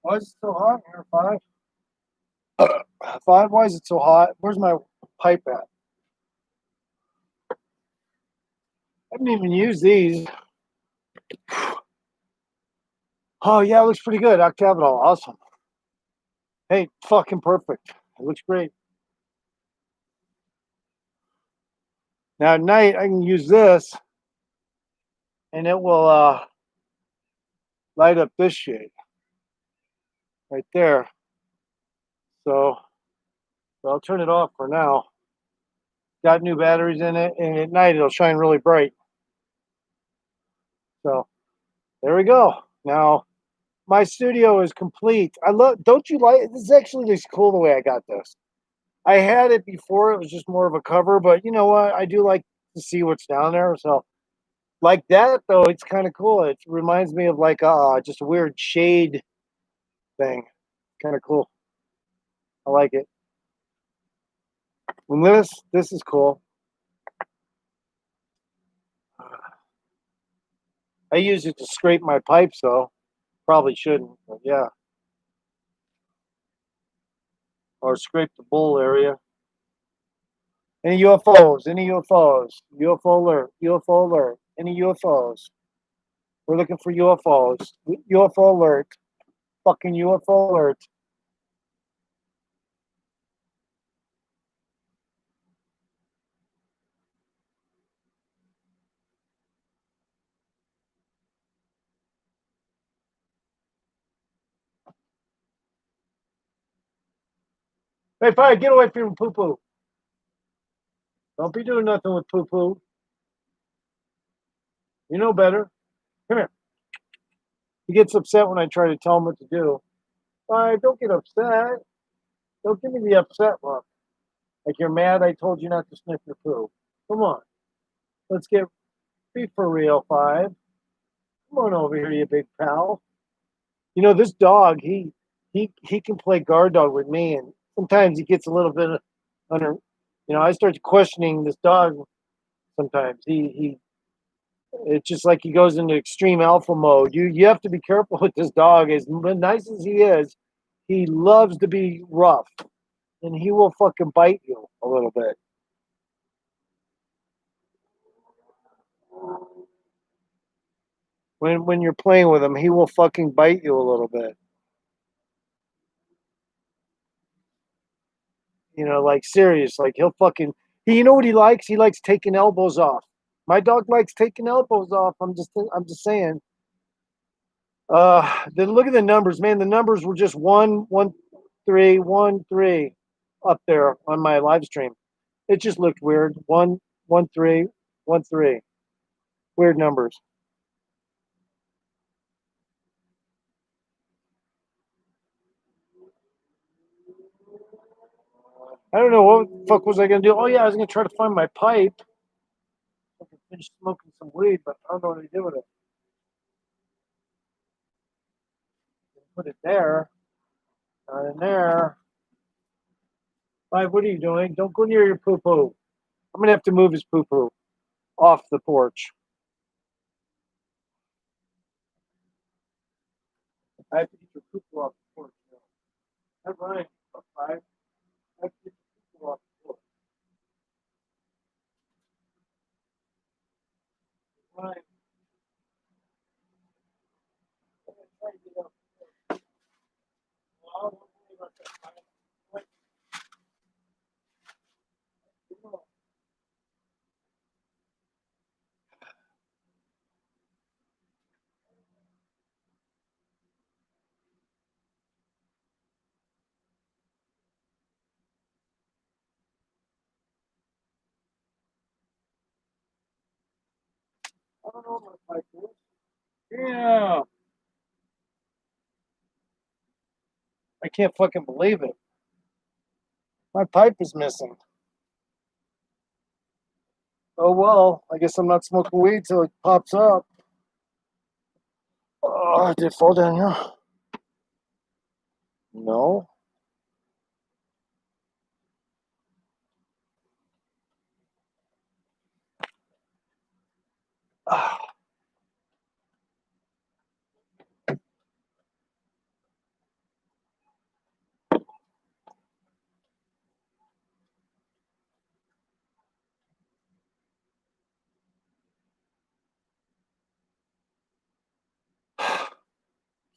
Why is it so hot in here, Five? Five, why is it so hot? Where's my pipe at? I didn't even use these. Oh, yeah, it looks pretty good. Octavital, awesome. Hey, fucking perfect. It looks great. Now at night, I can use this, and it will light up this shade right there. So I'll turn it off for now. Got new batteries in it, and at night it'll shine really bright. So there we go. Now my studio is complete. I love. Don't you like? This actually looks cool the way I got this. I had it before; it was just more of a cover. But you know what? I do like to see what's down there. So like that though, it's kind of cool. It reminds me of like just a weird shade thing. Kind of cool. I like it. And this is cool. I use it to scrape my pipes though. Probably shouldn't, but yeah. Or scrape the bowl area. Any UFOs? Any UFOs? UFO alert! UFO alert! Any UFOs? We're looking for UFOs. UFO alert! Fucking UFO alert! Hey, fire! Get away from poo poo! Don't be doing nothing with poo poo. You know better. Come here. He gets upset when I try to tell him what to do. Fire! Don't get upset. Don't give me the upset look. Like you're mad I told you not to sniff your poo. Come on. Let's be for real, Five. Come on over here, you big pal. You know, this dog, he can play guard dog with me, and sometimes he gets a little bit under. You know, I start questioning this dog. Sometimes he it's just like he goes into extreme alpha mode. You have to be careful with this dog. As nice as he loves to be rough, and he will fucking bite you a little bit. When you're playing with him, he will fucking bite you a little bit. You know, like serious. Like he'll fucking. You know what he likes? He likes taking elbows off. My dog likes taking elbows off. I'm just saying. Then look at the numbers, man. The numbers were just 1 1 3 1 3 up there on my live stream. It just looked weird. 1 1 3 1 3. Weird numbers. I don't know what the fuck was I gonna do. Oh yeah, I was gonna try to find my pipe. I can finish smoking some weed, but I don't know what to do with it. Put it there, not in there. Five, what are you doing? Don't go near your poo poo. I'm gonna have to move his poo poo off the porch. I have to get your poo poo off the porch now. That's right, Five. I have to get your poo poo off the porch. Right. I'm gonna try to get up. Well, I don't worry about that, Five. Wait, you know, I don't know what my pipe is. Yeah, I can't fucking believe it. My pipe is missing. Oh well, I guess I'm not smoking weed till it pops up. Oh, I did fall down here. No. Ah,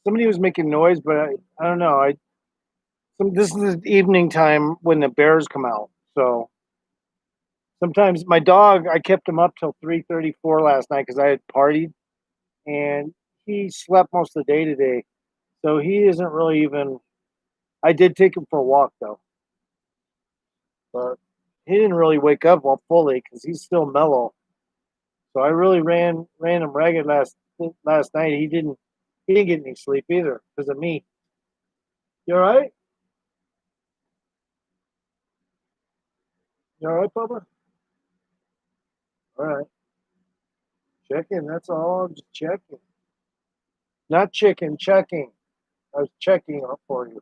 Somebody was making noise, but I don't know. This is the evening time when the bears come out. So sometimes my dog, I kept him up till 3:34 last night because I had partied, and he slept most of the day today. So he isn't really even. I did take him for a walk though, but he didn't really wake up well fully because he's still mellow. So I really ran him ragged last night. He didn't get any sleep either because of me. You all right? You all right, Bubba? All right. Checking. That's all. I'm just checking. Not chicken. Checking. I was checking up for you.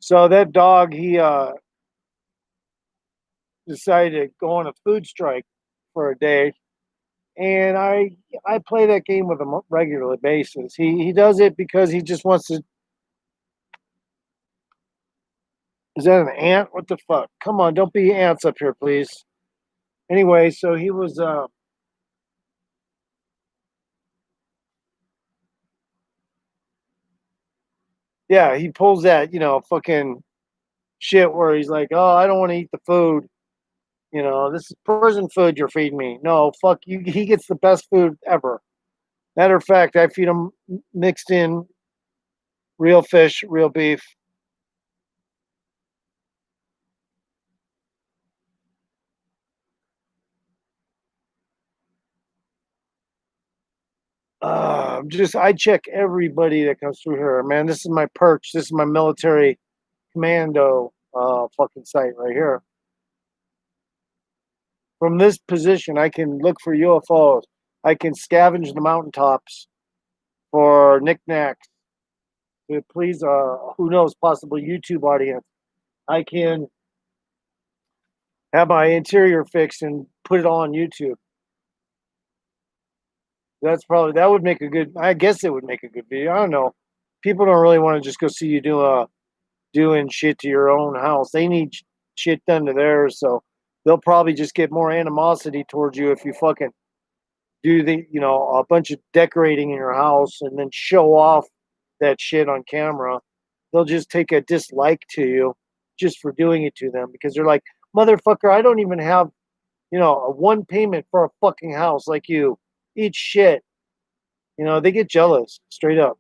So that dog, he decided to go on a food strike for a day, and I play that game with him on a regular basis. He does it because he just wants to. Is that an ant? What the fuck? Come on, don't be ants up here, please. Anyway, so he was yeah, he pulls that, fucking shit where he's like, "Oh, I don't want to eat the food. This is prison food you're feeding me." No, fuck you. He gets the best food ever. Matter of fact, I feed him mixed in real fish, real beef. I check everybody that comes through here, man. This is my perch. This is my military commando fucking site right here. From this position, I can look for UFOs. I can scavenge the mountaintops for knickknacks to please, who knows, possible YouTube audience. I can have my interior fixed and put it all on YouTube. That would make a good. I guess it would make a good video. I don't know. People don't really want to just go see you doing shit to your own house. They need shit done to theirs, so they'll probably just get more animosity towards you if you fucking do a bunch of decorating in your house and then show off that shit on camera. They'll just take a dislike to you just for doing it to them because they're like, motherfucker, I don't even have, a one payment for a fucking house like you. Eat shit. They get jealous straight up.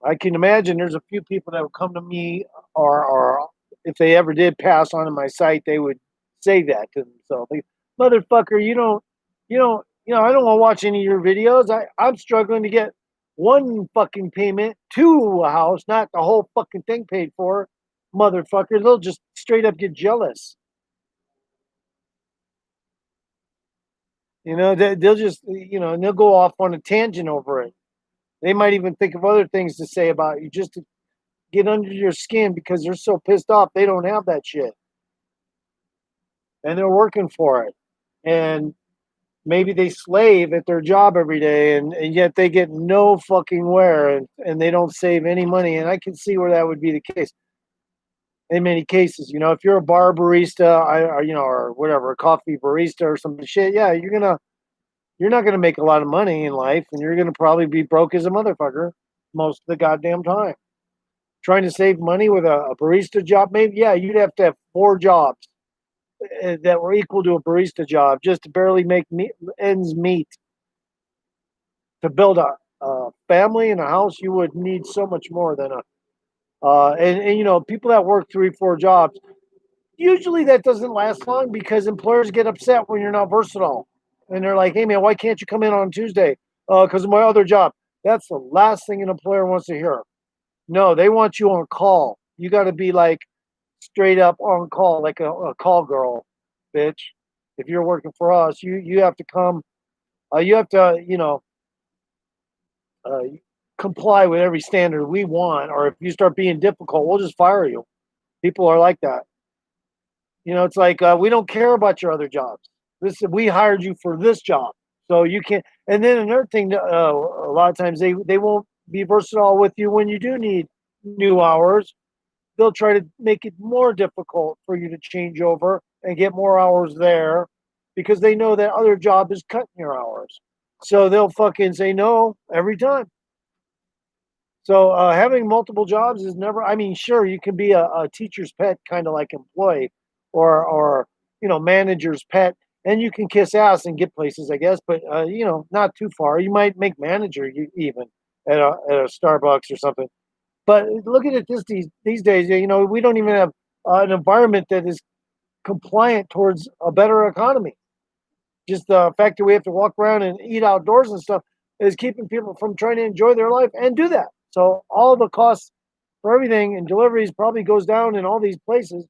I can imagine there's a few people that would come to me, or if they ever did pass onto my site, they would say that to themselves. Like, motherfucker, I don't want to watch any of your videos. I'm struggling to get one fucking payment to a house, not the whole fucking thing paid for. Motherfucker, they'll just straight up get jealous. They'll just, and they'll go off on a tangent over it. They might even think of other things to say about you just to get under your skin because they're so pissed off they don't have that shit and they're working for it. And maybe they slave at their job every day and yet they get no fucking wear and they don't save any money. And I can see where that would be the case in many cases. If you're a bar barista, or whatever, a coffee barista or some shit, yeah, you're not gonna make a lot of money in life and you're gonna probably be broke as a motherfucker most of the goddamn time. Trying to save money with a barista job, maybe, yeah, you'd have to have four jobs that were equal to a barista job just to barely make ends meet. To build a family and a house, you would need so much more than and people that work three, four jobs, usually that doesn't last long because employers get upset when you're not versatile. And they're like, hey, man, why can't you come in on Tuesday? Because of my other job. That's the last thing an employer wants to hear. No, they want you on call. You got to be like straight up on call, like a call girl, bitch. If you're working for us, you have to come. You have to, uh, comply with every standard we want. Or if you start being difficult, we'll just fire you. People are like that. It's like we don't care about your other jobs. We hired you for this job, so you can't. And then another thing, a lot of times they won't be versatile with you when you do need new hours. They'll try to make it more difficult for you to change over and get more hours there because they know that other job is cutting your hours. So they'll fucking say no every time. So having multiple jobs is never. I mean, sure, you can be a teacher's pet, kind of like employee, or manager's pet, and you can kiss ass and get places, I guess. But not too far. You might make manager even at a Starbucks or something. But look at it these days. We don't even have an environment that is compliant towards a better economy. Just the fact that we have to walk around and eat outdoors and stuff is keeping people from trying to enjoy their life and do that. So all the costs for everything and deliveries probably goes down in all these places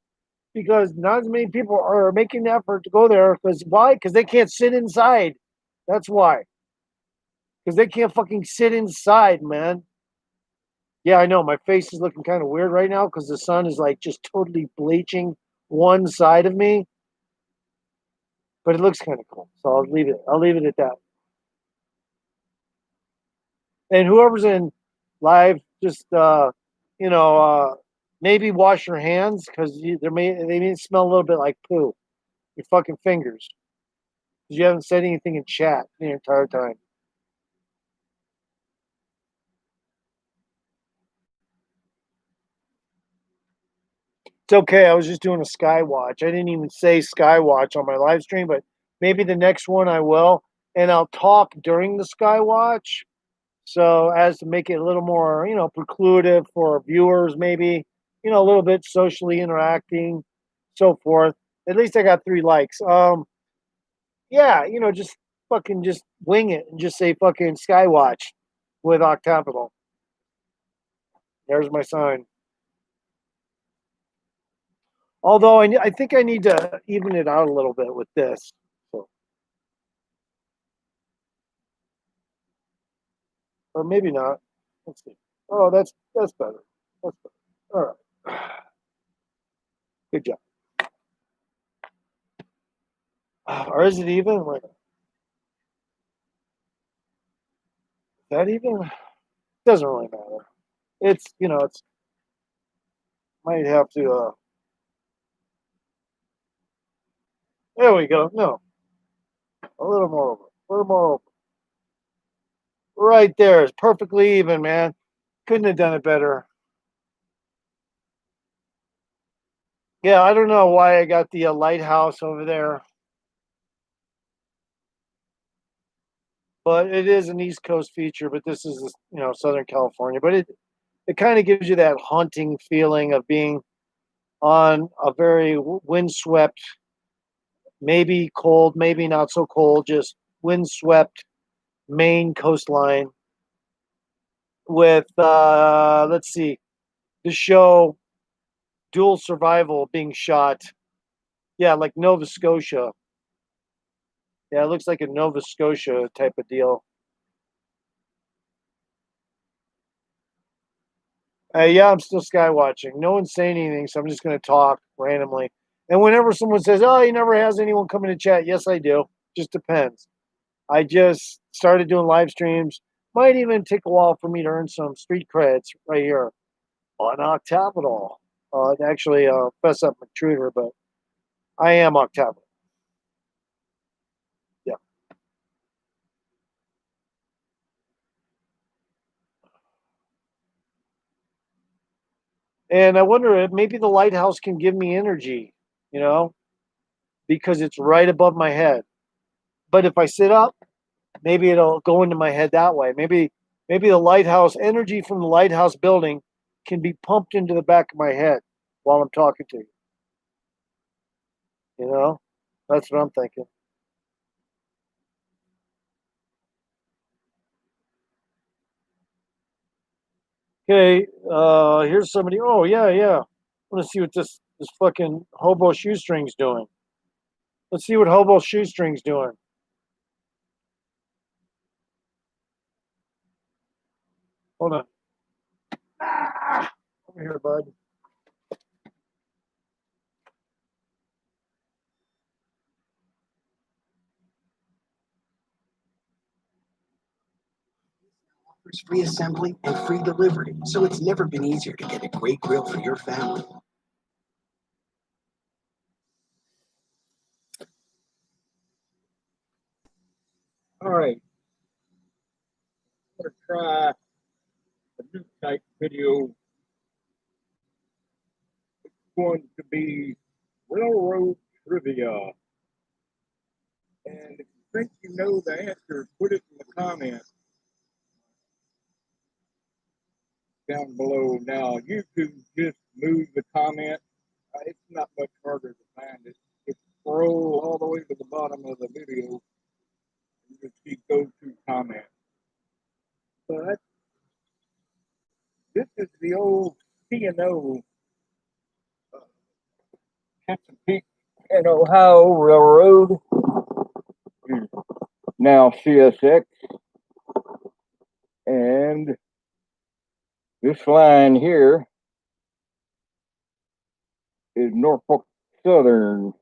because not as many people are making the effort to go there. Because why? Because they can't sit inside. That's why. Because they can't fucking sit inside, man. Yeah, I know. My face is looking kind of weird right now because the sun is like just totally bleaching one side of me, but it looks kind of cool. So I'll leave it. I'll leave it at that. And whoever's in live, just you know, uh, maybe wash your hands because they may smell a little bit like poo. Your fucking fingers because you haven't said anything in chat the entire time. It's okay. I was just doing a sky watch. I didn't even say sky watch on my live stream, but maybe the next one I will, and I'll talk during the sky watch. So as to make it a little more, preclusive for viewers, maybe, a little bit socially interacting, so forth. At least I got 3 likes. Yeah, just fucking just wing it and just say fucking Skywatch with Octapital. There's my sign. Although I think I need to even it out a little bit with this. So, or maybe not. Let's see. Oh, that's better. That's better. All right. Good job. Or is it even? Wait, is that even? Doesn't really matter. It's might have to. There we go. No, a little more over. A little more over. Right there. It's perfectly even, man. Couldn't have done it better. Yeah, I don't know why I got the lighthouse over there, but it is an East Coast feature. But this is Southern California. But it kind of gives you that haunting feeling of being on a very windswept, maybe cold, maybe not so cold, just windswept Maine coastline with let's see, the show Dual Survival being shot. Yeah, like Nova Scotia. Yeah, it looks like a Nova Scotia type of deal. Yeah, I'm still sky watching. No one's saying anything, so I'm just going to talk randomly. And whenever someone says, "Oh, he never has anyone coming to chat," yes, I do. Just depends. I just started doing live streams. Might even take a while for me to earn some street creds right here on Octapital. Actually, fess up intruder, but I am Octapital. Yeah. And I wonder if maybe the lighthouse can give me energy, you know, because it's right above my head. But if I sit up, maybe it'll go into my head that way. Maybe the lighthouse energy from the lighthouse building can be pumped into the back of my head while I'm talking to you. You know, that's what I'm thinking. Okay, here's somebody. Oh yeah, yeah. I want to see what this fucking hobo shoestring's doing. Let's see what hobo shoestring's doing. Hold on. Ah, over here, bud. free assembly, and free delivery, so it's never been easier to get a great grill for your family. All right, I'm going to try a new type video. It's going to be railroad trivia. And if you think you know the answer, put it in the comments down below. Now, you can just move the comment. It's not much harder to find it. Just scroll all the way to the bottom of the video and you see go-to comments. But this is the old C&O Chesapeake and Ohio Railroad. Now CSX. And this line here is Norfolk Southern.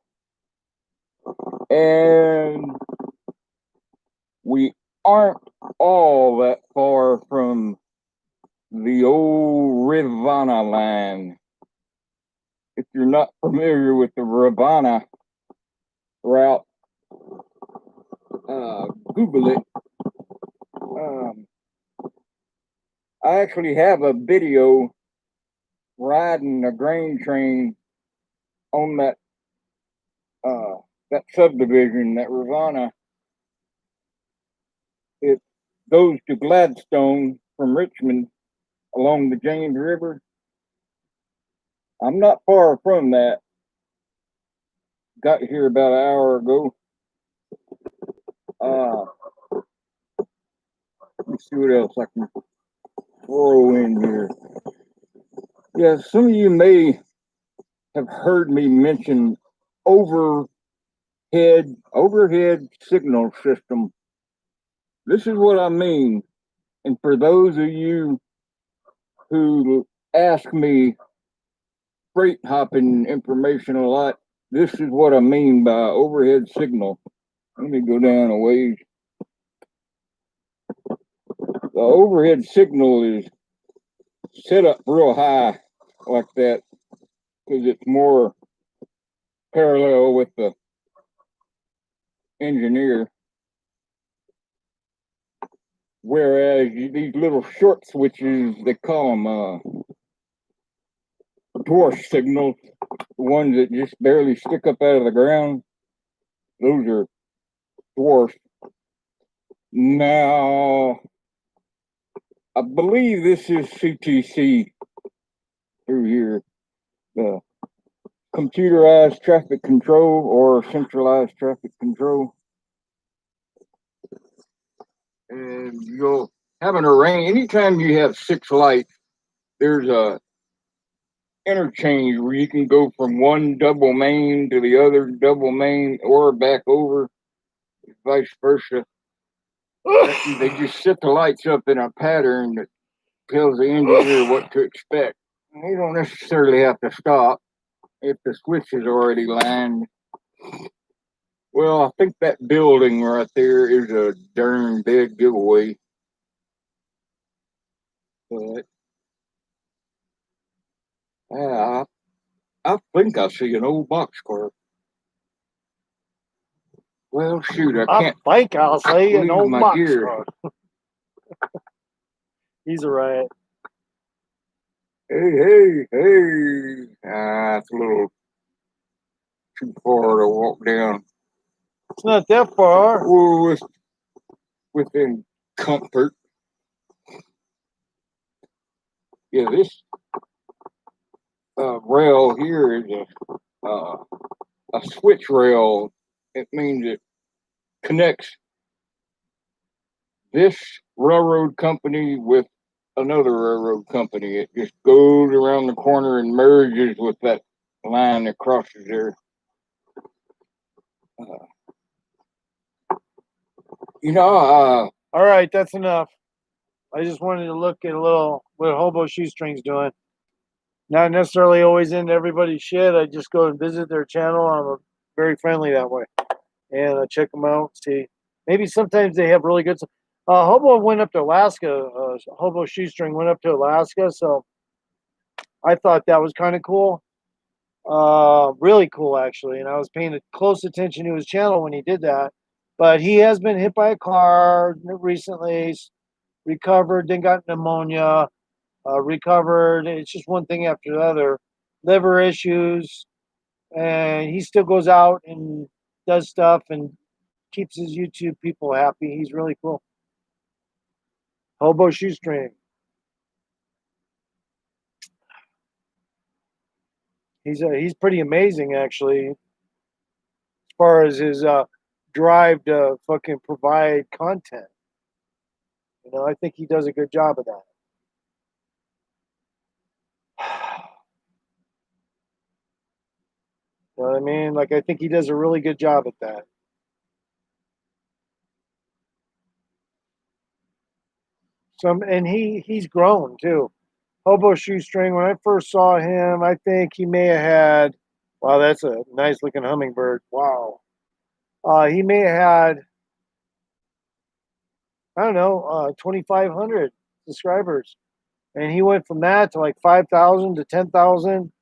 And we aren't all that far from the old Rivanna line. If you're not familiar with the Rivanna route, Google it. I actually have a video riding a grain train on that subdivision, that Rivanna. It goes to Gladstone from Richmond along the James River. I'm not far from that. Got here about an hour ago. Let me see what else I can throw in here. Yeah, some of you may have heard me mention overhead signal system. This is what I mean. And for those of you who ask me freight hopping information a lot, this is what I mean by overhead signal. Let me go down a ways. The overhead signal is set up real high like that because it's more parallel with the engineer. Whereas these little short switches, they call them dwarf signals, the ones that just barely stick up out of the ground, those are dwarf. Now, I believe this is CTC through here, the computerized traffic control or centralized traffic control. And you'll have an array. Anytime you have 6 lights, there's a interchange where you can go from one double main to the other double main or back over, vice versa. They just set the lights up in a pattern that tells the engineer what to expect. You don't necessarily have to stop if the switch is already lined. Well, I think that building right there is a darn big giveaway. But I think I see an old boxcar. Well, shoot, I can't. I think I'll see an old boxcar. He's a riot. Hey. It's a little too far to walk down. It's not that far. Well, within comfort. Yeah, this rail here is a switch rail. It means it connects this railroad company with another railroad company. It just goes around the corner and merges with that line that crosses there. All right, that's enough. I just wanted to look at what Hobo Shoestrings doing. Not necessarily always into everybody's shit. I just go and visit their channel. I'm very friendly that way. And I check them out, see. Maybe sometimes they have really good stuff. Hobo went up to Alaska. Hobo Shoestring went up to Alaska, so I thought that was kind of cool. Really cool, actually. And I was paying close attention to his channel when he did that. But he has been hit by a car recently, recovered, then got pneumonia, recovered. It's just one thing after the other. Liver issues, and he still goes out and does stuff and keeps his YouTube people happy. He's really cool. Hobo Shoestring. He's pretty amazing, actually, as far as his drive to fucking provide content. You know, I think he does a good job of that. You know what I mean? Like, I think he does a really good job at that. And he's grown too. Hobo Shoestring, when I first saw him, I think he may have had, wow, that's a nice looking hummingbird. Wow. He may have had, I don't know, 2,500 subscribers. And he went from that to like 5,000 to 10,000.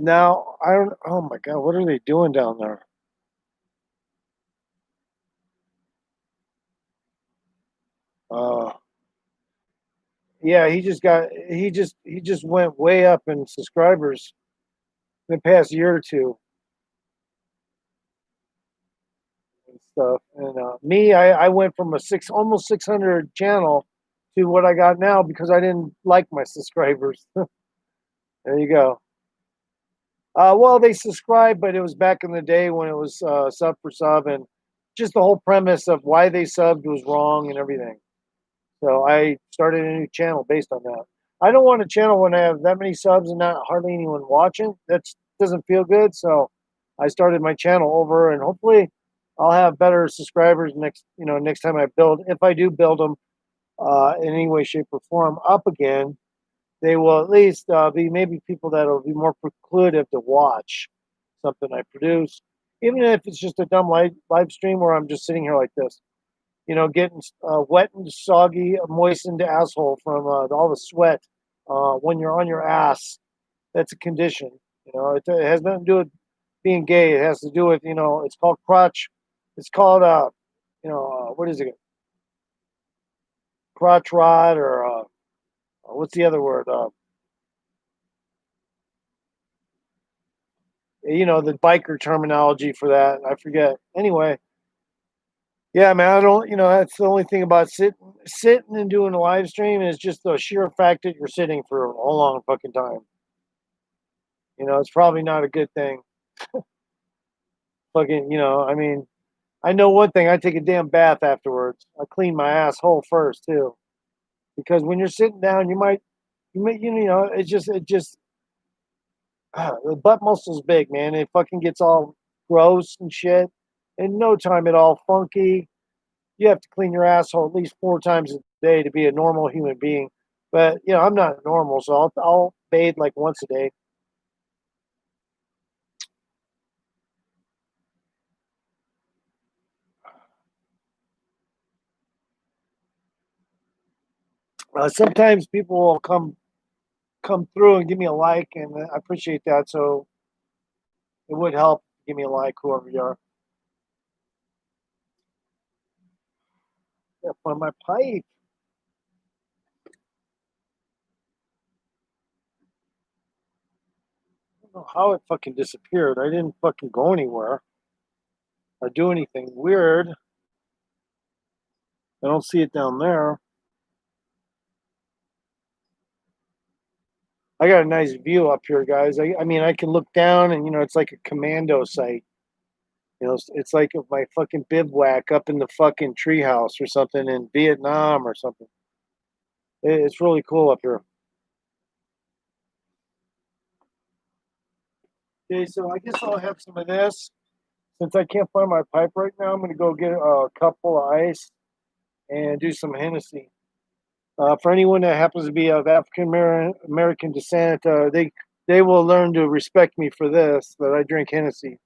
Now, I don't, oh my God, what are they doing down there? Uh, yeah, he just went way up in subscribers in the past year or two and stuff. And me, I went from a almost 600 channel to what I got now because I didn't like my subscribers. There you go. Well, they subscribed, but it was back in the day when it was sub for sub, and just the whole premise of why they subbed was wrong and everything. So I started a new channel based on that. I don't want a channel when I have that many subs and not hardly anyone watching. That doesn't feel good. So I started my channel over, and hopefully I'll have better subscribers next time I build, if I do build them in any way, shape, or form up again. They will at least be maybe people that will be more preclusive to watch something I produce, even if it's just a dumb live stream where I'm just sitting here like this, getting wet and soggy, moistened asshole from all the sweat when you're on your ass. That's a condition. It has nothing to do with being gay. It has to do with, it's called crotch. It's called, what is it? Crotch rot or what's the other word? The biker terminology for that. I forget. Anyway, yeah, man, I don't, that's the only thing about sitting and doing a live stream is just the sheer fact that you're sitting for a long fucking time. It's probably not a good thing. Fucking, I mean, I know one thing. I take a damn bath afterwards. I clean my asshole first too, because when you're sitting down, it just the butt muscle's big, man. It fucking gets all gross and shit. In no time at all funky. You have to clean your asshole at least 4 times a day to be a normal human being. But I'm not normal, so I'll bathe like once a day. Sometimes people will come through and give me a like, and I appreciate that. So it would help. Give me a like, whoever you are. Yeah, find my pipe. I don't know how it fucking disappeared. I didn't fucking go anywhere or do anything weird. I don't see it down there. I got a nice view up here, guys. I mean, I can look down, and it's like a commando site. It's like my fucking bivouac up in the fucking treehouse or something in Vietnam or something. It's really cool up here. Okay, so I guess I'll have some of this. Since I can't find my pipe right now, I'm going to go get a cup full of ice and do some Hennessy. For anyone that happens to be of African American descent, they will learn to respect me for this, that I drink Hennessy.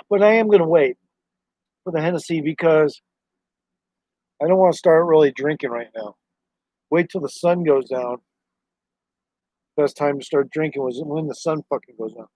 But I am going to wait for the Hennessy because I don't want to start really drinking right now. Wait till the sun goes down. Best time to start drinking was when the sun fucking goes down.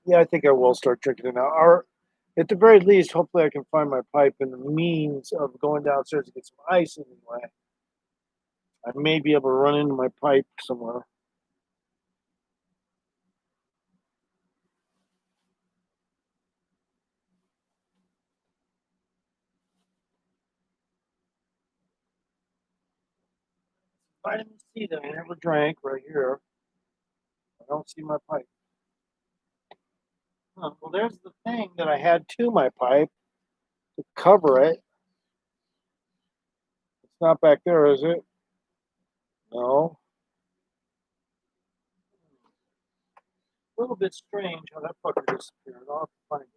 Yeah, I think I will start drinking it now. Or at the very least, hopefully I can find my pipe and the means of going downstairs to get some ice anyway. I may be able to run into my pipe somewhere. Vitamin C that I never drank right here. I don't see my pipe. Huh, well, there's the thing that I had to my pipe to cover it. It's not back there, is it? No. A little bit strange how that fucker disappeared. I'll have to find it.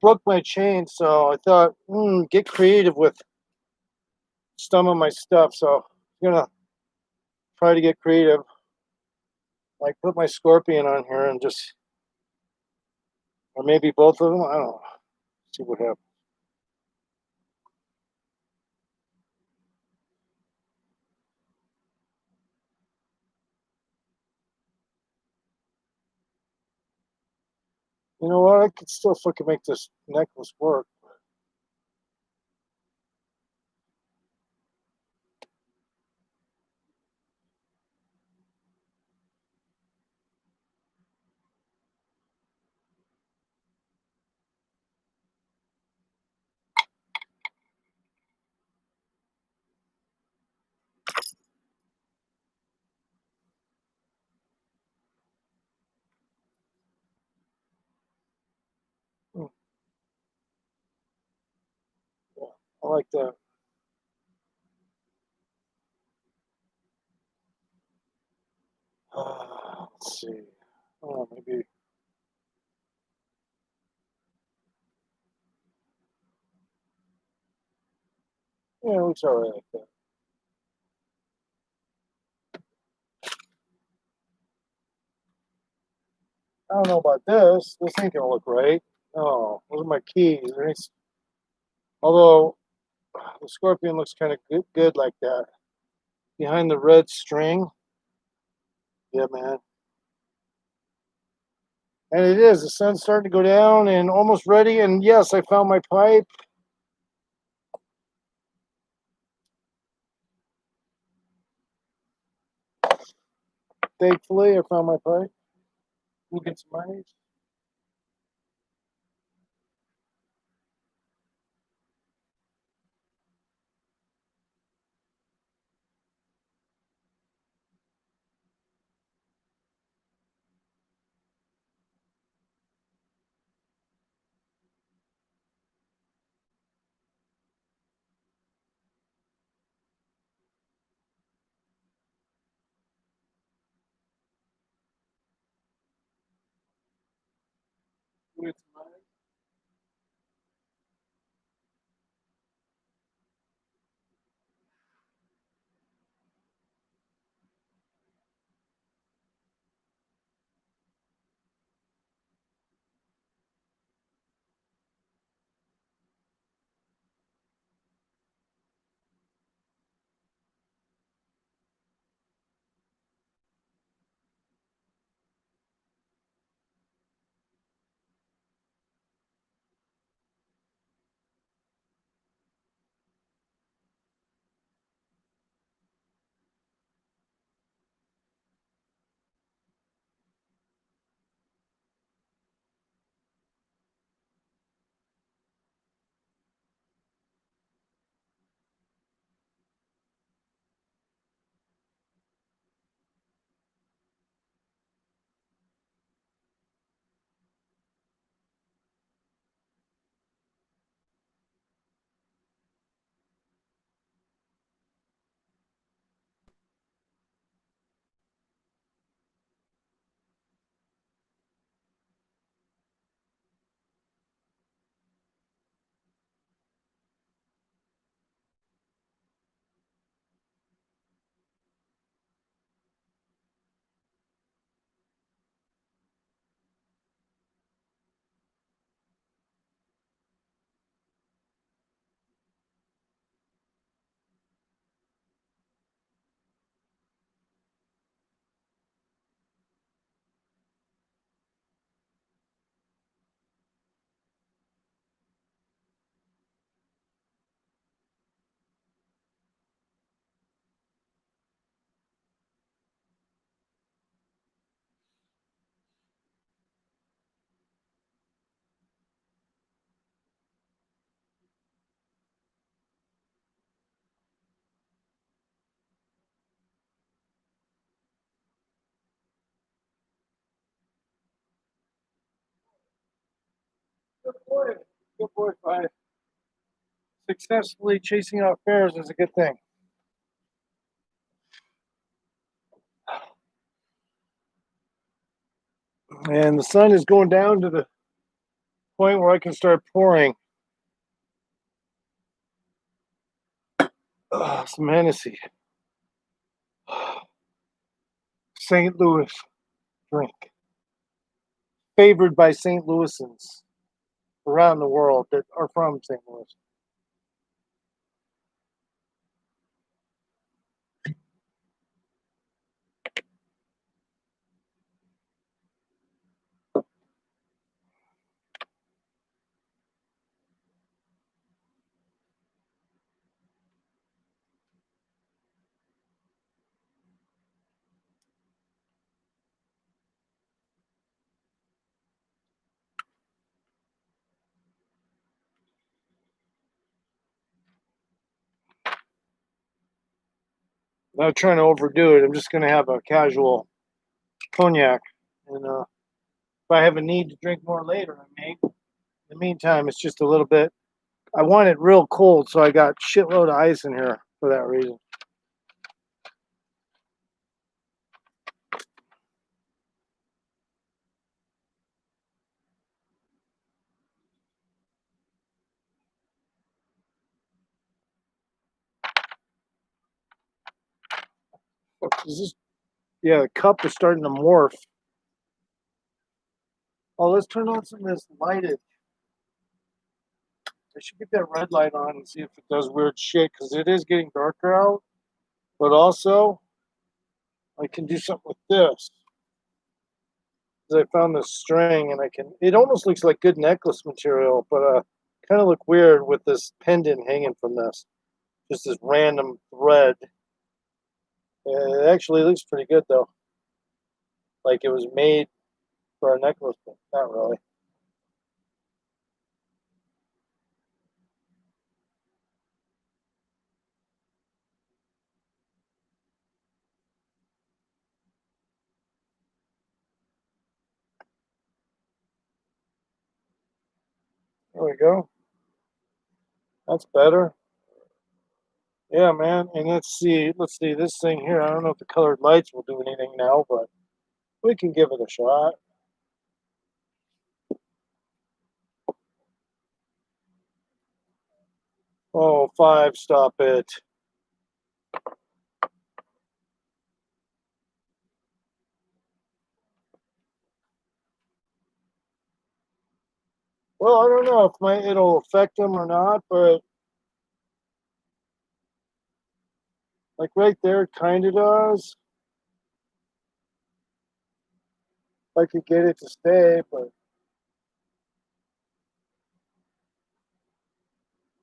Broke my chain, so I thought, get creative with some of my stuff, so I'm gonna try to get creative. Like put my scorpion on here and just, or maybe both of them. I don't know. See what happens. You know what? I could still fucking make this necklace work. Hmm, yeah, I like that. Let's see. Oh, maybe. Yeah, it looks alright like that. I don't know about this. This ain't gonna look right. Oh, those are my keys. Although the scorpion looks kind of good like that. Behind the red string. Yeah, man. And it is. The sun's starting to go down and almost ready. And yes, I found my pipe. Thankfully, I found my pipe. We'll get some money. We'll get some money. Good boy. Good boy. By successfully chasing out bears is a good thing. And the sun is going down to the point where I can start pouring. Some Hennessy. St. Louis drink. Favored by St. Louisans around the world that are from St. Louis. Not trying to overdo it. I'm just going to have a casual cognac. And if I have a need to drink more later, I may. In the meantime, it's just a little bit. I want it real cold, so I got shitload of ice in here for that reason. Is this, yeah, the cup is starting to morph. Oh, let's turn on some of this lighted. I should get that red light on and see if it does weird shit, because it is getting darker out. But also, I can do something with this. I found this string, and I can. It almost looks like good necklace material, but kind of look weird with this pendant hanging from this. Just this random thread. It actually looks pretty good though. Like it was made for a necklace, but not really. There we go. That's better. Yeah, man. And let's see this thing here. I don't know if the colored lights will do anything now, but we can give it a shot. Oh, 5, stop it. Well, I don't know if it'll affect them or not, but like right there, it kind of does. If I could get it to stay, but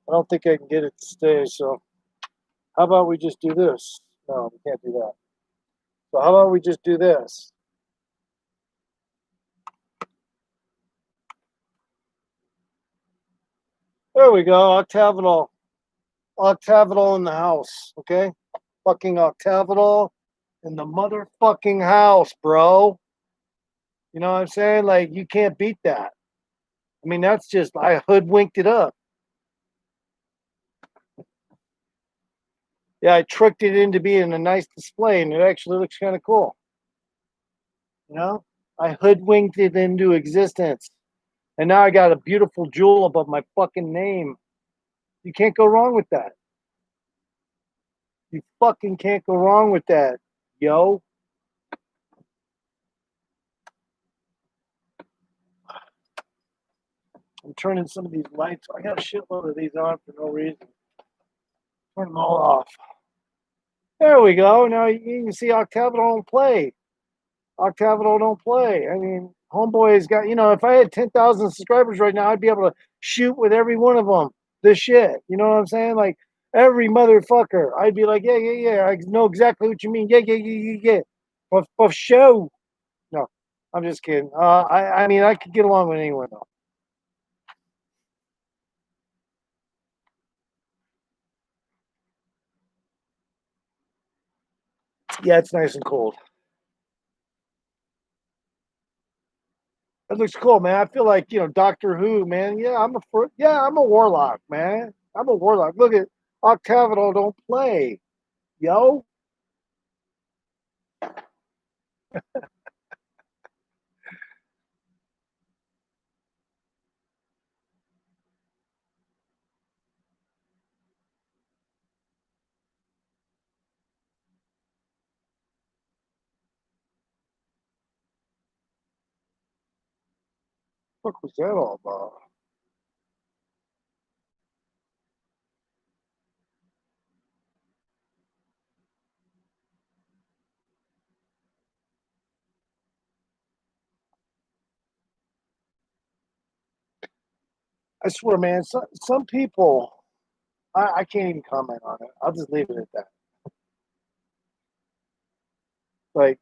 I don't think I can get it to stay. So how about we just do this? No, we can't do that. So how about we just do this? There we go. Octavital. Octavital in the house. Okay? Fucking Octavital in the motherfucking house, bro. You know what I'm saying? Like, you can't beat that. I mean, that's just, I hoodwinked it up. Yeah, I tricked it into being a nice display, and it actually looks kind of cool. You know? I hoodwinked it into existence. And now I got a beautiful jewel above my fucking name. You can't go wrong with that. You fucking can't go wrong with that, yo. I'm turning some of these lights. I got a shitload of these on for no reason. Turn them all off. There we go. Now you can see Octavital don't play. Octavital don't play. I mean, Homeboy's got, if I had 10,000 subscribers right now, I'd be able to shoot with every one of them. This shit. You know what I'm saying? Like, every motherfucker. I'd be like, yeah. I know exactly what you mean. Yeah. For show. No, I'm just kidding. I mean, I could get along with anyone, though. Yeah, it's nice and cold. It looks cool, man. I feel like Doctor Who, man. Yeah, I'm a warlock, man. I'm a warlock. Look at Octavital don't play, yo. fuck was that all about? I swear, man, some people, I can't even comment on it. I'll just leave it at that. Like,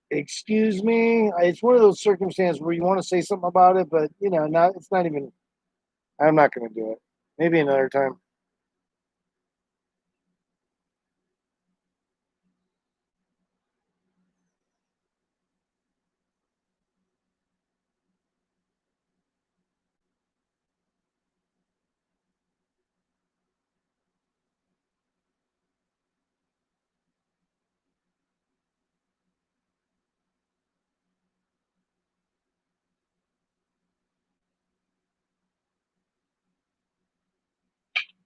excuse me, it's one of those circumstances where you want to say something about it, but not. It's not even. I'm not going to do it. Maybe another time.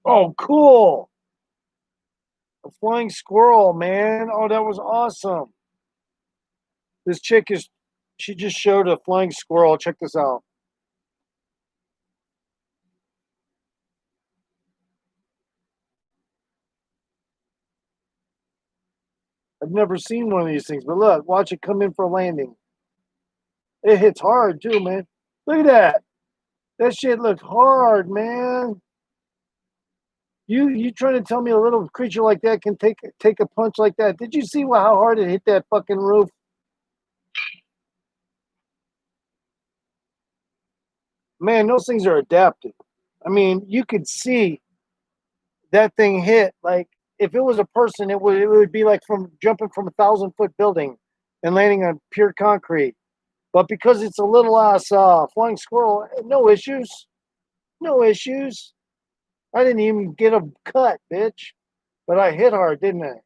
Oh, cool! A flying squirrel, man. Oh, that was awesome. This chick is. She just showed a flying squirrel. Check this out. I've never seen one of these things, but look, watch it come in for a landing. It hits hard too, man. Look at that. That shit looked hard, man. You trying to tell me a little creature like that can take a punch like that? Did you see how hard it hit that fucking roof? Man, those things are adapted. I mean, you could see that thing hit. Like if it was a person, it would be like from jumping from 1,000-foot building and landing on pure concrete. But because it's a little ass flying squirrel, no issues. No issues. I didn't even get a cut, bitch. But I hit hard, didn't I?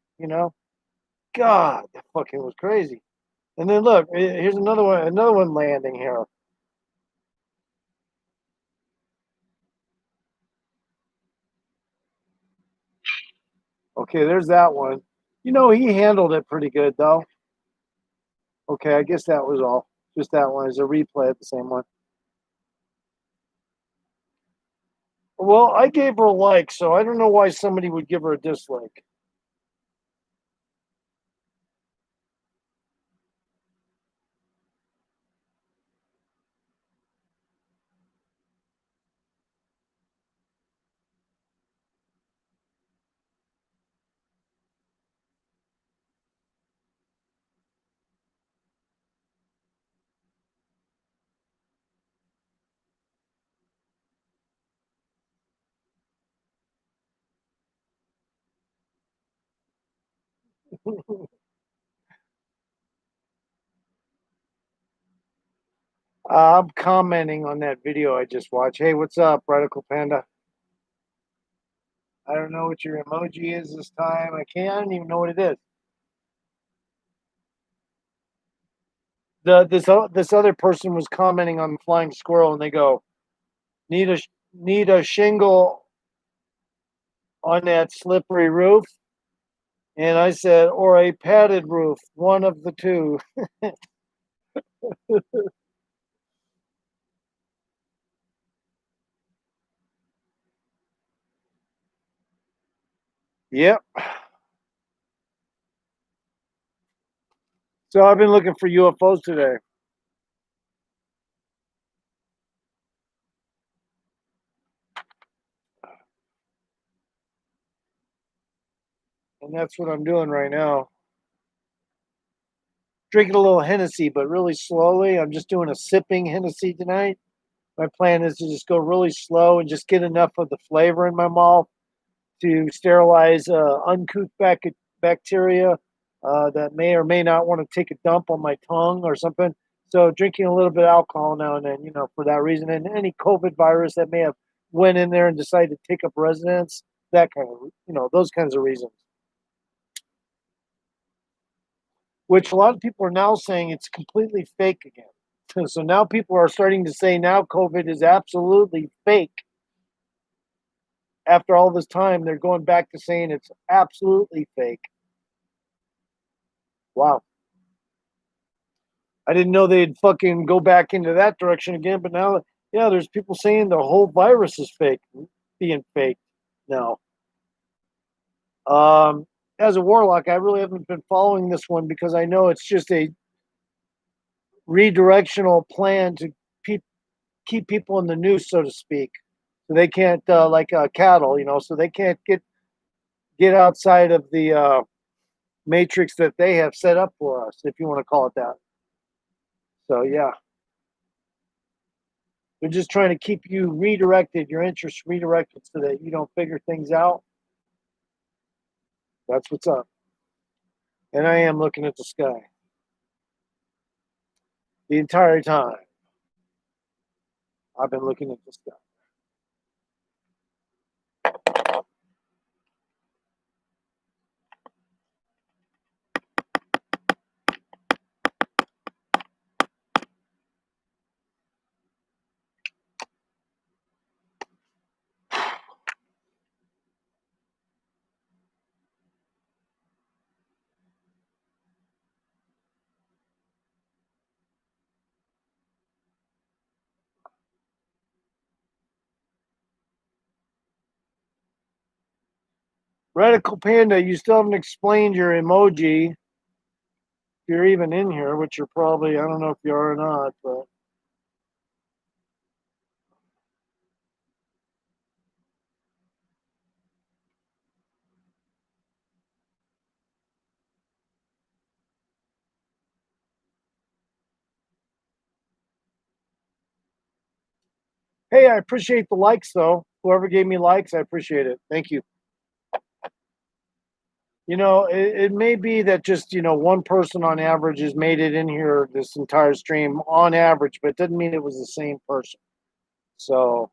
God, that fucking was crazy. And then look, here's another one landing here. Okay, there's that one. He handled it pretty good though. Okay, I guess that was all. Just that one is a replay of the same one. Well, I gave her a like, so I don't know why somebody would give her a dislike. I'm commenting on that video I just watched. Hey, what's up, Radical Panda? I don't know what your emoji is this time. I don't even know what it is. This other person was commenting on the flying squirrel, and they go, need a shingle on that slippery roof, and I said, or a padded roof, one of the two. Yep. So I've been looking for UFOs today. And that's what I'm doing right now. Drinking a little Hennessy, but really slowly. I'm just doing a sipping Hennessy tonight. My plan is to just go really slow and just get enough of the flavor in my mouth to sterilize uncouth bacteria that may or may not want to take a dump on my tongue or something. So drinking a little bit of alcohol now and then, for that reason, and any COVID virus that may have went in there and decided to take up residence, that kind of, those kinds of reasons. Which a lot of people are now saying it's completely fake again. So now people are starting to say now COVID is absolutely fake. After all this time, they're going back to saying it's absolutely fake. Wow. I didn't know they'd fucking go back into that direction again, but now Yeah, there's people saying the whole virus is fake, being fake. No. As a warlock, I really haven't been following this one because I know it's just a redirectional plan to keep people in the news, so to speak. So they can't, like cattle, so they can't get outside of the matrix that they have set up for us, if you want to call it that. So yeah, they're just trying to keep you redirected, your interest redirected, so that you don't figure things out. That's what's up. And I am looking at the sky the entire time. I've been looking at the sky. Radical Panda, you still haven't explained your emoji. If you're even in here, which you're probably, I don't know if you are or not, but hey, I appreciate the likes though. Whoever gave me likes, I appreciate it. Thank you. It may be that just, one person on average has made it in here this entire stream on average, but it doesn't mean it was the same person. So,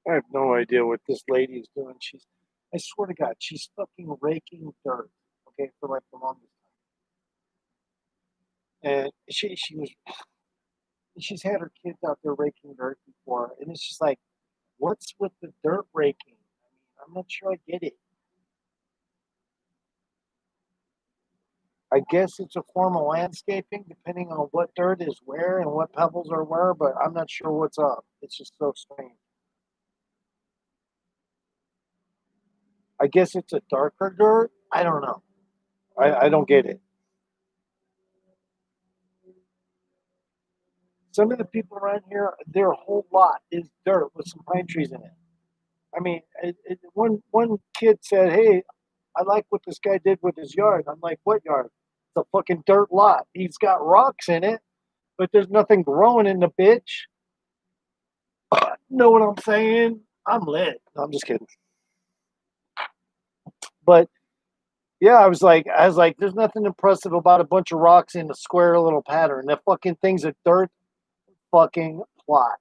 I have no idea what this lady is doing. I swear to God, she's fucking raking dirt, okay, for like the longest time. And she's had her kids out there raking dirt before, and it's just like, what's with the dirt raking? I mean, I'm not sure I get it. I guess it's a form of landscaping, depending on what dirt is where and what pebbles are where, but I'm not sure what's up. It's just so strange. I guess it's a darker dirt. I don't know. I don't get it. Some of the people around here, their whole lot is dirt with some pine trees in it. I mean, one kid said, "Hey, I like what this guy did with his yard." I'm like, "What yard?" It's a fucking dirt lot. He's got rocks in it, but there's nothing growing in the bitch. Know what I'm saying? I'm lit. No, I'm just kidding. But yeah, I was like, there's nothing impressive about a bunch of rocks in a square little pattern. That fucking thing's a dirt fucking plot.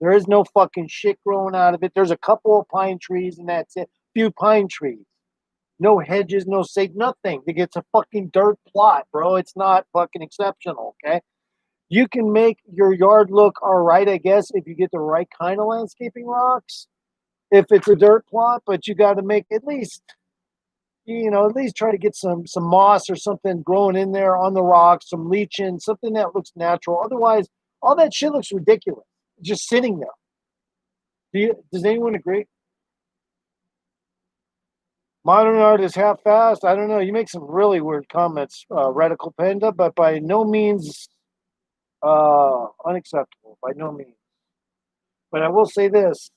There is no fucking shit growing out of it. There's a couple of pine trees and that's it. Few pine trees. No hedges, no sage, nothing. It's a fucking dirt plot, bro. It's not fucking exceptional, okay? You can make your yard look all right, I guess, if you get the right kind of landscaping rocks. If it's a dirt plot, but you got to make at least, at least try to get some moss or something growing in there on the rocks, some leaching, something that looks natural. Otherwise, all that shit looks ridiculous, just sitting there. Does anyone agree? Modern art is half fast. I don't know. You make some really weird comments, Radical Panda, but by no means unacceptable. By no means. But I will say this: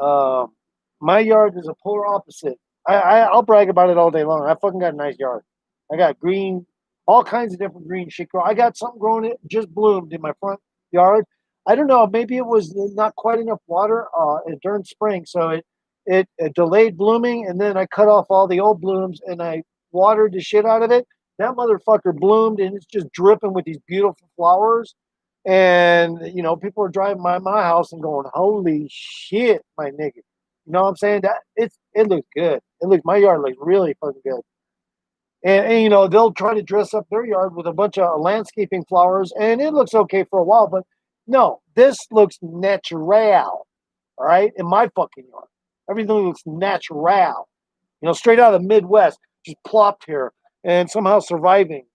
um, my yard is a polar opposite. I'll brag about it all day long. I fucking got a nice yard. I got green, all kinds of different green shit grow. I got something growing it just bloomed in my front yard. I don't know. Maybe it was not quite enough water during spring, so it delayed blooming, and then I cut off all the old blooms and I watered the shit out of it. That motherfucker bloomed and it's just dripping with these beautiful flowers. And people are driving by my house and going, "Holy shit, my nigga!" You know what I'm saying? That it looks good. My yard looks really fucking good. And they'll try to dress up their yard with a bunch of landscaping flowers, and it looks okay for a while. But no, this looks natural. All right, in my fucking yard, everything looks natural. Straight out of the Midwest, just plopped here and somehow surviving.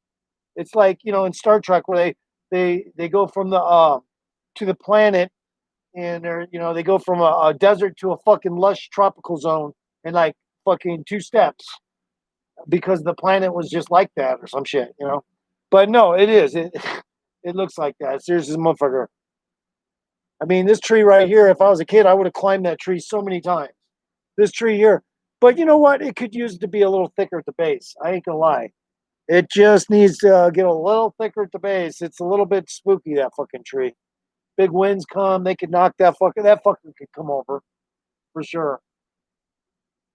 It's like in Star Trek where they go from the to the planet, and they go from a desert to a fucking lush tropical zone in like fucking 2 steps because the planet was just like that or some shit. But no, it is it looks like that. Seriously, motherfucker. I mean, this tree right here, if I was a kid, I would have climbed that tree so many times. This tree here. But you know what? It could use to be a little thicker at the base. I ain't gonna lie. It just needs to get a little thicker at the base. It's a little bit spooky, that fucking tree. Big winds come, they could knock that fucker could come over for sure.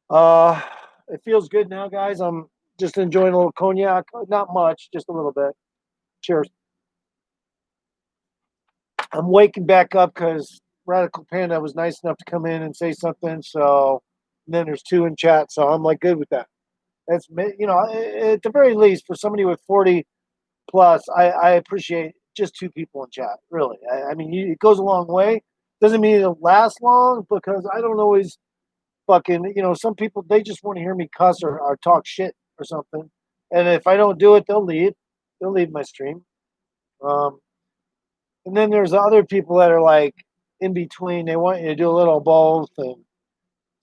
Uh it feels good now, guys. I'm just enjoying a little cognac. Not much, just a little bit. Cheers. I'm waking back up because Radical Panda was nice enough to come in and say something. So and then there's 2 in chat, so I'm like good with that. That's at the very least for somebody with 40 plus, I appreciate just 2 people in chat. Really, I mean, it goes a long way. Doesn't mean it'll last long because I don't always fucking. Some people they just want to hear me cuss or talk shit or something, and if I don't do it, they'll leave. They'll leave my stream. Um, and then there's other people that are like in between. They want you to do a little of both, and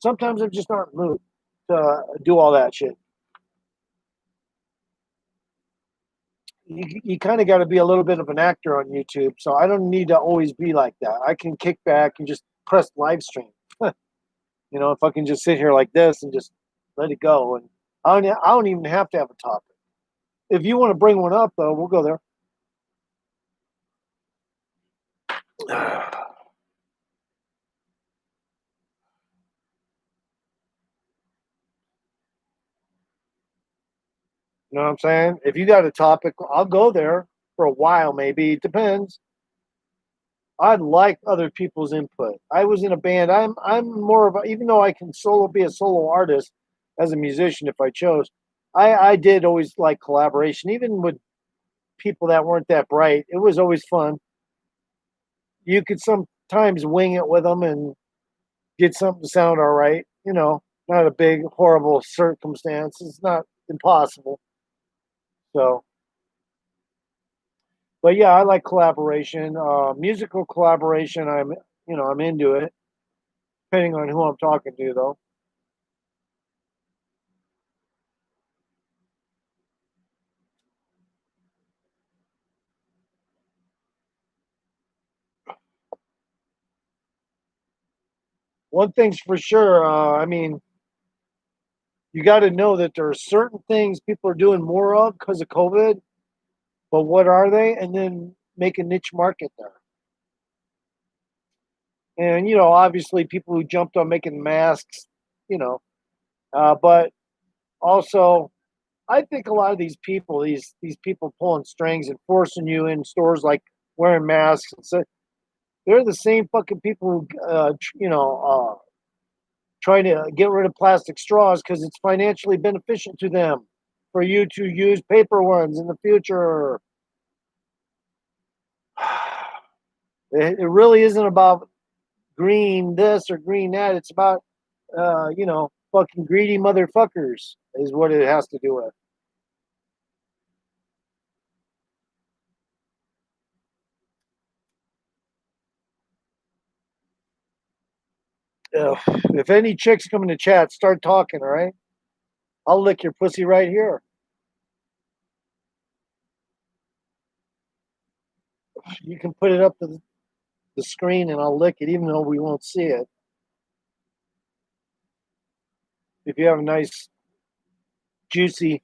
sometimes I'm just not in the mood to do all that shit. You kind of got to be a little bit of an actor on YouTube. So I don't need to always be like that. I can kick back and just press live stream. If I can just sit here like this and just let it go. And I don't even have to have a topic. If you want to bring one up, though, we'll go there. You know what I'm saying? If you got a topic, I'll go there for a while, maybe. It depends. I'd like other people's input. I was in a band. I'm more of a, even though I can be a solo artist as a musician if I chose. I did always like collaboration, even with people that weren't that bright. It was always fun. You could sometimes wing it with them and get something to sound all right. Not a big horrible circumstance. It's not impossible. So, but yeah, I like collaboration, musical collaboration. I'm into it. Depending on who I'm talking to, though. One thing's for sure. I mean, you got to know that there are certain things people are doing more of because of COVID. But what are they? And then make a niche market there. And obviously, people who jumped on making masks. You know, but also, I think a lot of these people, these people pulling strings and forcing you in stores like wearing masks, and so they're the same fucking people who, trying to get rid of plastic straws because it's financially beneficial to them for you to use paper ones in the future. It really isn't about green this or green that. It's about, fucking greedy motherfuckers is what it has to do with. If any chicks come in the chat, start talking, all right? I'll lick your pussy right here. You can put it up to the screen and I'll lick it, even though we won't see it. If you have a nice, juicy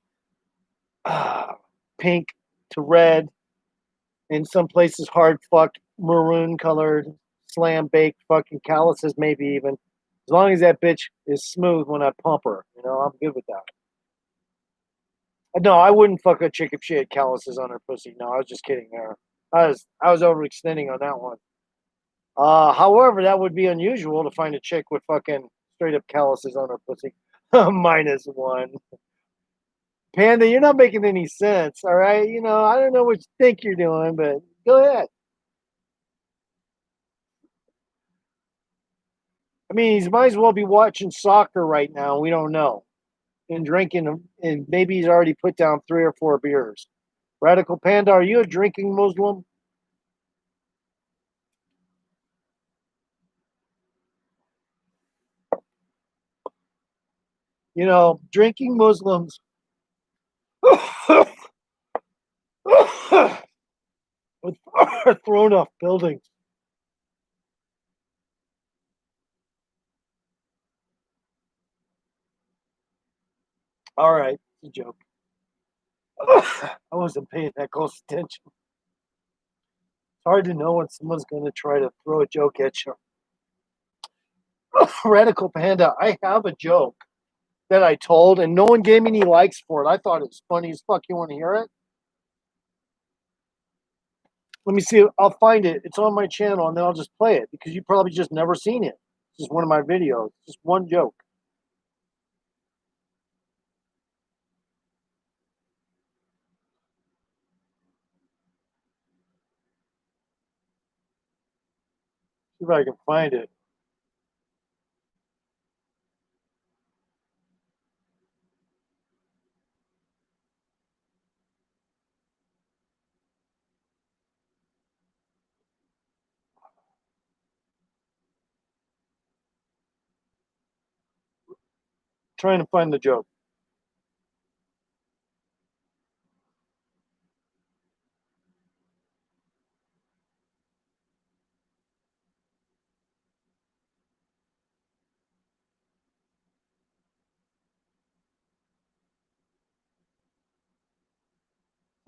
pink to red, in some places hard fuck maroon colored, slam baked fucking calluses, maybe even. As long as that bitch is smooth when I pump her, I'm good with that. No, I wouldn't fuck a chick if she had calluses on her pussy. No, I was just kidding there. I was overextending on that one. However, that would be unusual to find a chick with fucking straight up calluses on her pussy. -1. Panda, you're not making any sense, all right? I don't know what you think you're doing, but go ahead. I mean, he might as well be watching soccer right now. We don't know. And drinking, and maybe he's already put down 3 or 4 beers. Radical Panda, are you a drinking Muslim? Drinking Muslims are thrown off buildings. All right, it's a joke. I wasn't paying that close attention. It's hard to know when someone's going to try to throw a joke at you. Radical Panda, I have a joke that I told, and no one gave me any likes for it. I thought it was funny as fuck. You want to hear it? Let me see. I'll find it. It's on my channel, and then I'll just play it because you probably just never seen it. It's just one of my videos. Just one joke. See if I can find it. Trying to find the joke.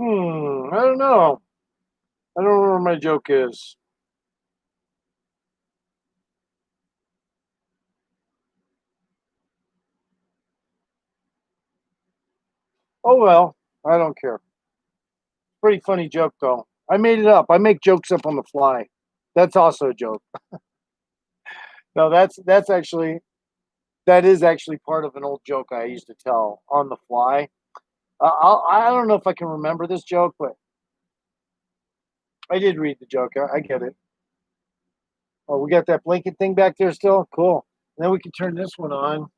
I don't know. I don't know where my joke is. Oh well, I don't care. Pretty funny joke though. I made it up. I make jokes up on the fly. That's also a joke. No, that is actually part of an old joke I used to tell on the fly. I don't know if I can remember this joke, but I did read the joke. I get it. Oh, we got that blanket thing back there still? Cool. And then we can turn this one on.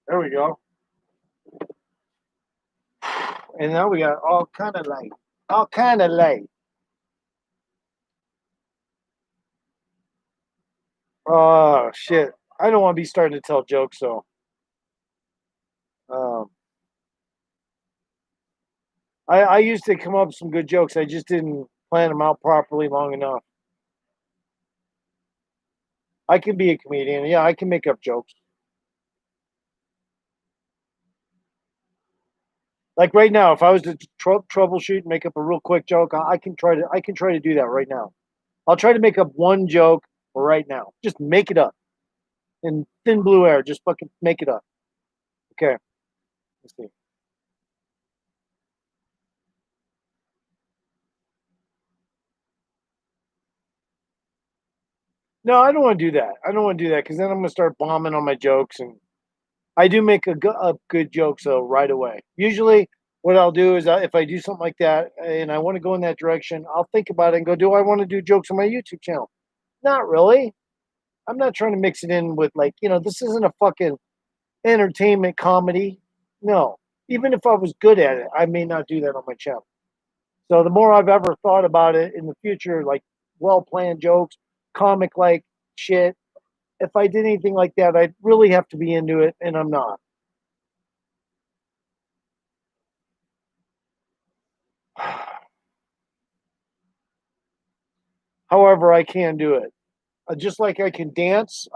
There we go. And now we got all kind of light. All kind of light. Oh, shit. I don't want to be starting to tell jokes, though. I used to come up with some good jokes. I just didn't plan them out properly long enough. I can be a comedian. Yeah, I can make up jokes. Like right now, if I was to troubleshoot and make up a real quick joke, I can try to do that right now. I'll try to make up one joke right now. Just make it up in thin blue air. Just fucking make it up. Okay. Let's see. No, I don't want to do that. I don't want to do that because then I'm gonna start bombing on my jokes, and I do make a good joke though right away. Usually, what I'll do is if I do something like that and I want to go in that direction, I'll think about it and go, do I want to do jokes on my YouTube channel? Not really. I'm not trying to mix it in with like, this isn't a fucking entertainment comedy. No. Even if I was good at it, I may not do that on my channel. So the more I've ever thought about it in the future, like well-planned jokes, comic-like shit, if I did anything like that, I'd really have to be into it, and I'm not. However, I can do it. Just like I can dance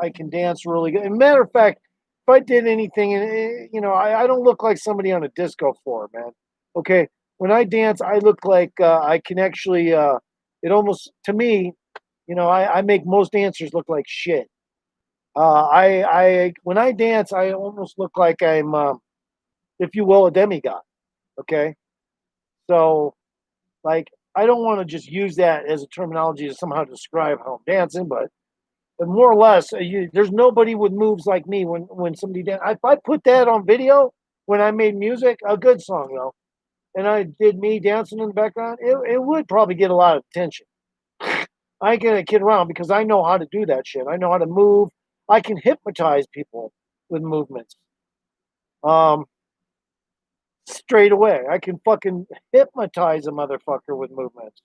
really good. And matter of fact, if I did anything, and I don't look like somebody on a disco floor, man. Okay, when I dance, I look like I can actually. It almost to me, I make most dancers look like shit. I when I dance, I almost look like I'm, if you will, a demigod. Okay, so like I don't want to just use that as a terminology to somehow describe how I'm dancing, but more or less, there's nobody with moves like me when somebody dance. If I put that on video when I made music, a good song though, and I did me dancing in the background, it would probably get a lot of attention. I ain't gonna kid around because I know how to do that shit. I know how to move. I can hypnotize people with movements. Um, Straight away, I can fucking hypnotize a motherfucker with movements.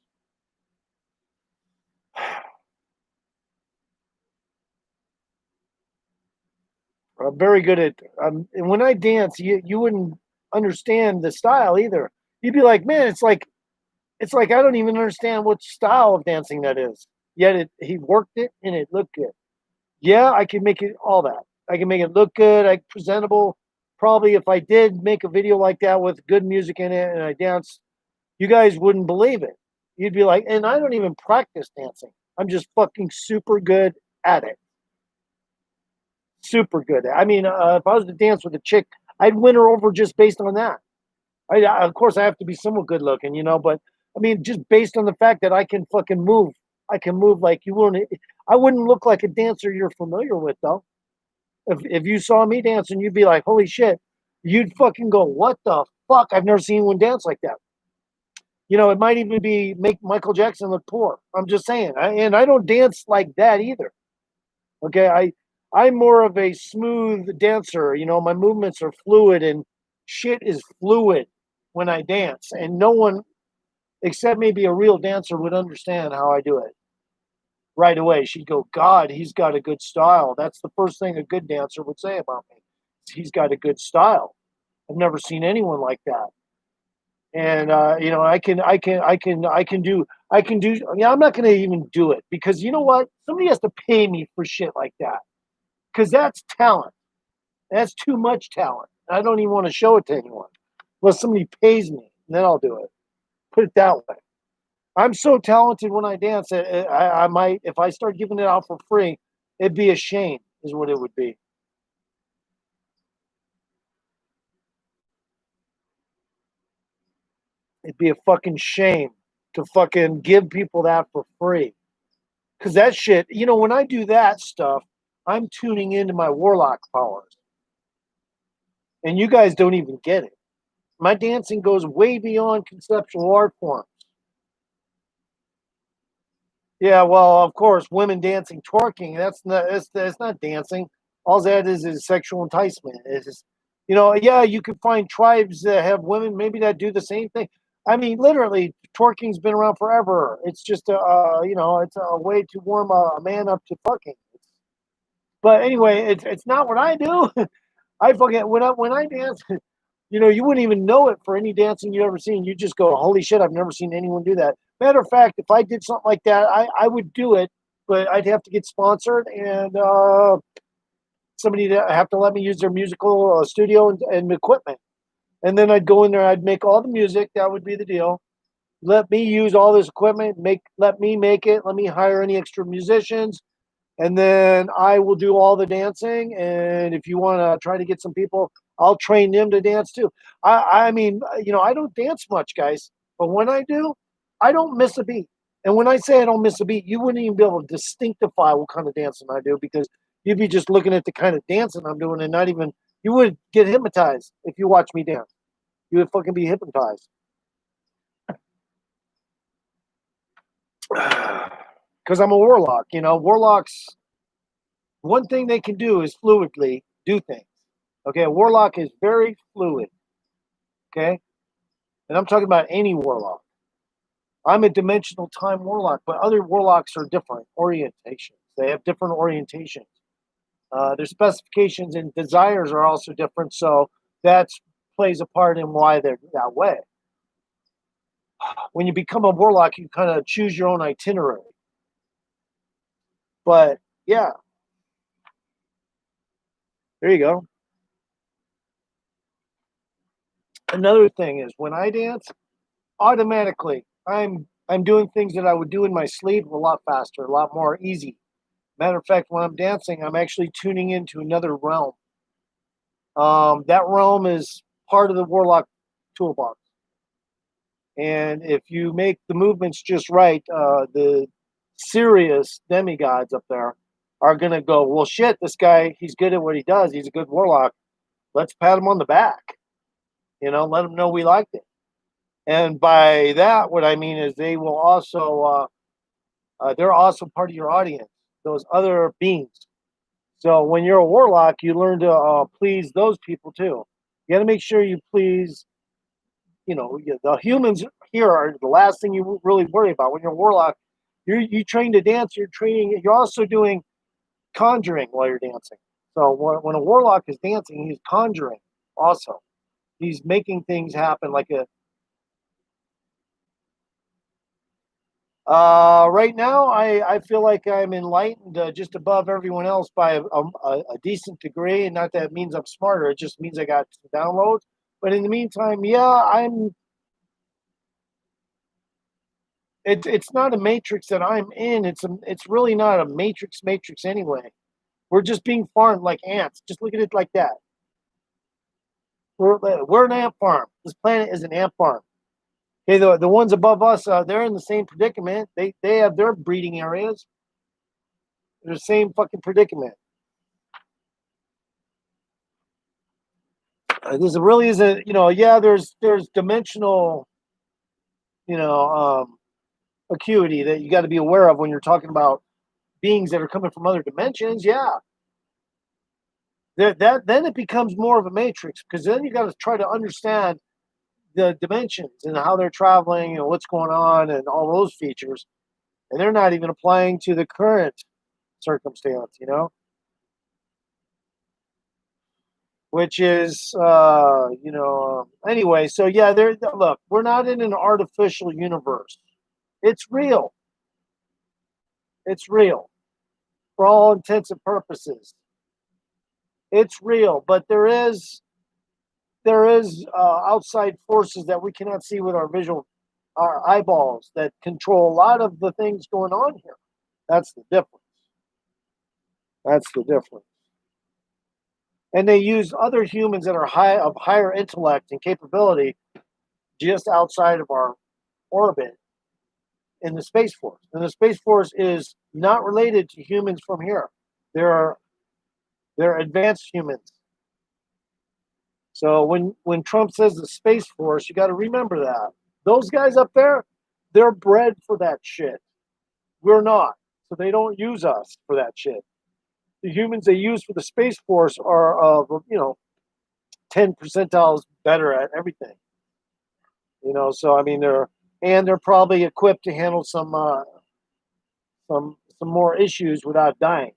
I'm very good at. And when I dance, you wouldn't understand the style either. You'd be like, man, it's like I don't even understand what style of dancing that is. Yet he worked it and it looked good. Yeah, I can make it all that. I can make it look good, presentable. Probably if I did make a video like that with good music in it and I dance, you guys wouldn't believe it. You'd be like, and I don't even practice dancing. I'm just fucking super good at it. Super good. I mean, if I was to dance with a chick, I'd win her over just based on that. Of course, I have to be somewhat good looking, but I mean, just based on the fact that I can fucking move. I can move like you wouldn't. I wouldn't look like a dancer you're familiar with, though. If you saw me dancing, you'd be like, holy shit. You'd fucking go, what the fuck? I've never seen one dance like that. It might even be make Michael Jackson look poor. I'm just saying. And I don't dance like that either. Okay, I'm more of a smooth dancer. My movements are fluid and shit is fluid when I dance, and no one except maybe a real dancer would understand how I do it right away. She'd go, "God, he's got a good style." That's the first thing a good dancer would say about me. He's got a good style. I've never seen anyone like that. And I can do. Yeah, I'm not going to even do it because you know what? Somebody has to pay me for shit like that because that's talent. That's too much talent. I don't even want to show it to anyone unless somebody pays me, and then I'll do it. Put it that way. I'm so talented when I dance. I might, if I start giving it out for free, it'd be a shame, is what it would be. It'd be a fucking shame to fucking give people that for free. Because that shit, when I do that stuff, I'm tuning into my warlock powers. And you guys don't even get it. My dancing goes way beyond conceptual art forms. Yeah, well, of course, women dancing, twerking, that's not dancing. All that is sexual enticement. It's just, yeah, you could find tribes that have women maybe that do the same thing. I mean, literally, twerking's been around forever. It's just it's a way to warm a man up to fucking. But anyway, it's not what I do. I fucking when I dance, you wouldn't even know it for any dancing you ever seen. You just go, holy shit, I've never seen anyone do that. Matter of fact, if I did something like that, I would do it, but I'd have to get sponsored and somebody to have to let me use their musical studio and equipment. And then I'd go in there, I'd make all the music. That would be the deal. Let me use all this equipment, let me make it, let me hire any extra musicians, and then I will do all the dancing. And if you want to try to get some people, I'll train them to dance too. I mean, I don't dance much, guys, but when I do, I don't miss a beat. And when I say I don't miss a beat, you wouldn't even be able to distinctify what kind of dancing I do because you'd be just looking at the kind of dancing I'm doing and not even, you would get hypnotized if you watch me dance. You would fucking be hypnotized. Because I'm a warlock, you know. Warlocks, one thing they can do is fluidly do things. Okay, a warlock is very fluid. Okay, and I'm talking about any warlock. I'm a dimensional time warlock, but other warlocks are different orientations. They have different orientations. Their specifications and desires are also different, so that plays a part in why they're that way. When you become a warlock, you kind of choose your own itinerary. But yeah, there you go. Another thing is when I dance, automatically I'm doing things that I would do in my sleep a lot faster, a lot more easy. Matter of fact, when I'm dancing, I'm actually tuning into another realm. That realm is part of the warlock toolbox. And if you make the movements just right, the serious demigods up there are going to go, well, shit, this guy, he's good at what he does. He's a good warlock. Let's pat him on the back. You know, let him know we liked it. And by that, what I mean is they will also, they're also part of your audience, those other beings. So when you're a warlock, you learn to please those people too. You got to make sure you please, you know, the humans here are the last thing you really worry about. When you're a warlock, you train to dance. You're training. You're also doing conjuring while you're dancing. So when a warlock is dancing, he's conjuring also. He's making things happen like a. Right now, I feel like I'm enlightened just above everyone else by a decent degree, and not that it means I'm smarter. It just means I got some downloads. But in the meantime, yeah, it's not a matrix that I'm in. It's really not a matrix anyway. We're just being farmed like ants. Just look at it like that. We're an ant farm. This planet is an ant farm. Okay, the ones above us, they're in the same predicament. They have their breeding areas. They're the same fucking predicament. This really is a, you know, yeah, there's dimensional, you know, acuity that you got to be aware of when you're talking about beings that are coming from other dimensions. Yeah, that then it becomes more of a matrix, because then you got to try to understand the dimensions and how they're traveling and what's going on and all those features, and they're not even applying to the current circumstance, you know, which is anyway. So yeah, there, look, we're not in an artificial universe. It's real. It's real for all intents and purposes. It's real, but there is outside forces that we cannot see with our eyeballs, that control a lot of the things going on here. That's the difference. That's the difference. And they use other humans that are of higher intellect and capability just outside of our orbit in the Space Force. And the Space Force is not related to humans from here. They're advanced humans. So when Trump says the Space Force, you got to remember that. Those guys up there, they're bred for that shit. We're not. So they don't use us for that shit. The humans they use for the Space Force are, 10 percentiles better at everything. You know, so I mean, they're probably equipped to handle some more issues without dying.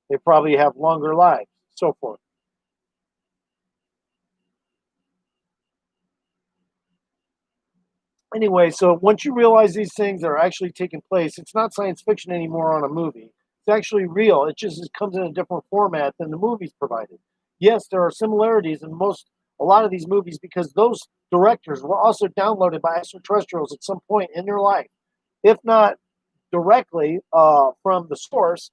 They probably have longer lives, so forth. Anyway, so once you realize these things are actually taking place, it's not science fiction anymore on a movie. It's actually real. It comes in a different format than the movies provided. Yes, there are similarities in a lot of these movies, because those directors were also downloaded by extraterrestrials at some point in their life. If not directly from the source,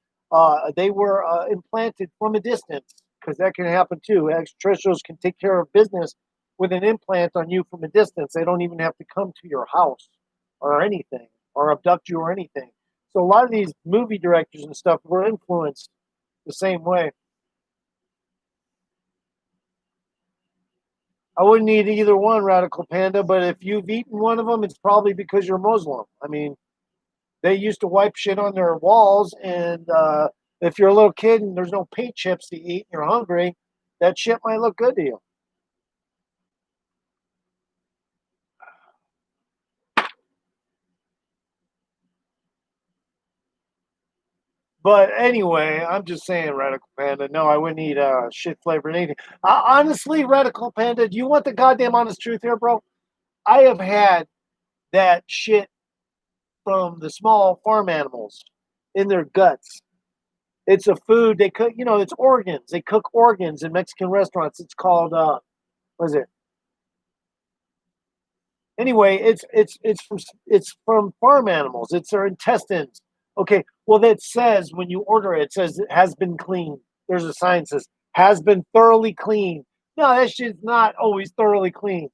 they were implanted from a distance, because that can happen too. Extraterrestrials can take care of business with an implant on you from a distance. They don't even have to come to your house or anything, or abduct you or anything. So a lot of these movie directors and stuff were influenced the same way. I wouldn't eat either one, Radical Panda, but if you've eaten one of them, it's probably because you're Muslim. I mean, they used to wipe shit on their walls, and if you're a little kid and there's no paint chips to eat and you're hungry, that shit might look good to you. But anyway, I'm just saying, Radical Panda. No, I wouldn't eat shit flavored anything. Honestly, Radical Panda, do you want the goddamn honest truth here, bro? I have had that shit from the small farm animals in their guts. It's a food they cook. You know, it's organs. They cook organs in Mexican restaurants. It's called what is it? Anyway, it's from farm animals. It's their intestines. Okay, well that says when you order it, it says it has been cleaned. There's a sign that says has been thoroughly cleaned. No, that shit's not always thoroughly clean.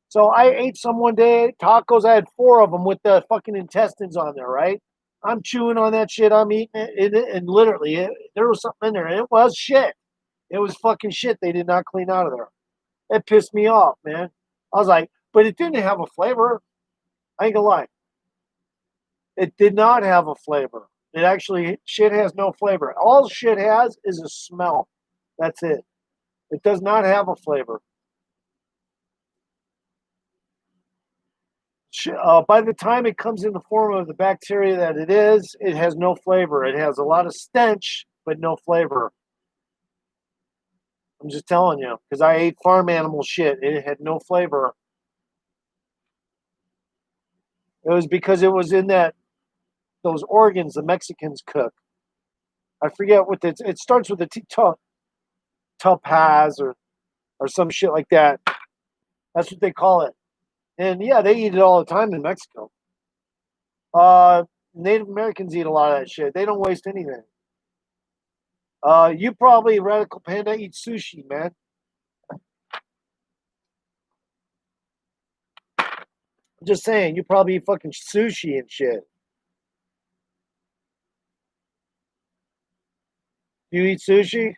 So I ate some one day tacos. I had 4 of them with the fucking intestines on there. Right? I'm chewing on that shit. I'm eating it, and literally, there was something in there, and it was shit. It was fucking shit. They did not clean out of there. It pissed me off, man. I was like, but it didn't have a flavor. I ain't gonna lie. It did not have a flavor. It actually, shit has no flavor. All shit has is a smell. That's it. It does not have a flavor. By the time it comes in the form of the bacteria that it has no flavor. It has a lot of stench, but no flavor. I'm just telling you, because I ate farm animal shit. It had no flavor. It was because it was in those organs the Mexicans cook. I forget what it starts with a topaz or some shit like that. That's what they call it. And yeah, they eat it all the time in Mexico. Uh, Native Americans eat a lot of that shit. They don't waste anything. You probably, Radical Panda, eat sushi, man. I'm just saying, you probably eat fucking sushi and shit. You eat sushi?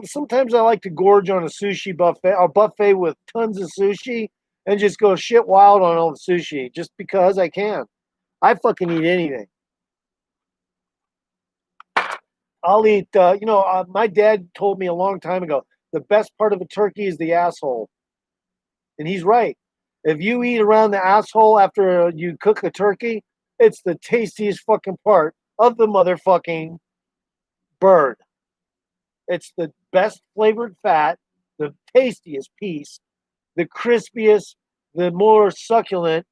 Sometimes I like to gorge on a sushi buffet, a buffet with tons of sushi, and just go shit wild on all the sushi just because I can. I fucking eat anything. I'll eat. My dad told me a long time ago the best part of a turkey is the asshole, and he's right. If you eat around the asshole after you cook a turkey, it's the tastiest fucking part of the motherfucking bird. It's the best flavored fat, the tastiest piece, the crispiest, the more succulent.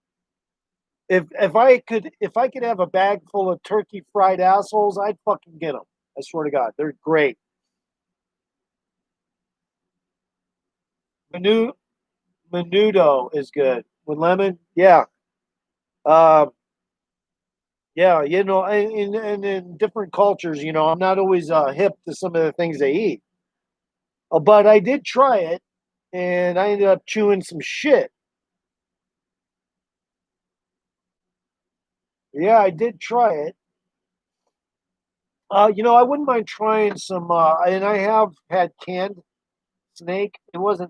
If I could have a bag full of turkey fried assholes, I'd fucking get them. I swear to God, they're great. Menu Menudo is good with lemon. Yeah, uh, yeah. And in different cultures, I'm not always hip to some of the things they eat. But I did try it, and I ended up chewing some shit. Yeah, I did try it. I wouldn't mind trying some, and I have had canned snake. It was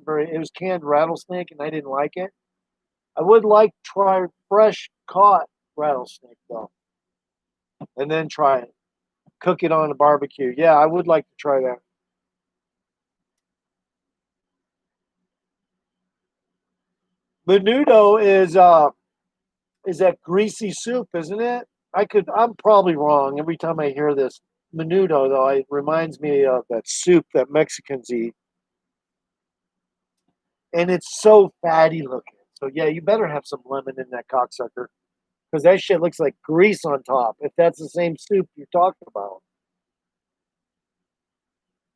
canned rattlesnake, and I didn't like it. I would like to try fresh caught rattlesnake though, and then try it. Cook it on a barbecue. Yeah, I would like to try that. Menudo is that greasy soup, isn't it? I'm probably wrong every time I hear this. Menudo though, it reminds me of that soup that Mexicans eat, and it's so fatty looking. So yeah, you better have some lemon in that cocksucker because that shit looks like grease on top. If that's the same soup you're talking about.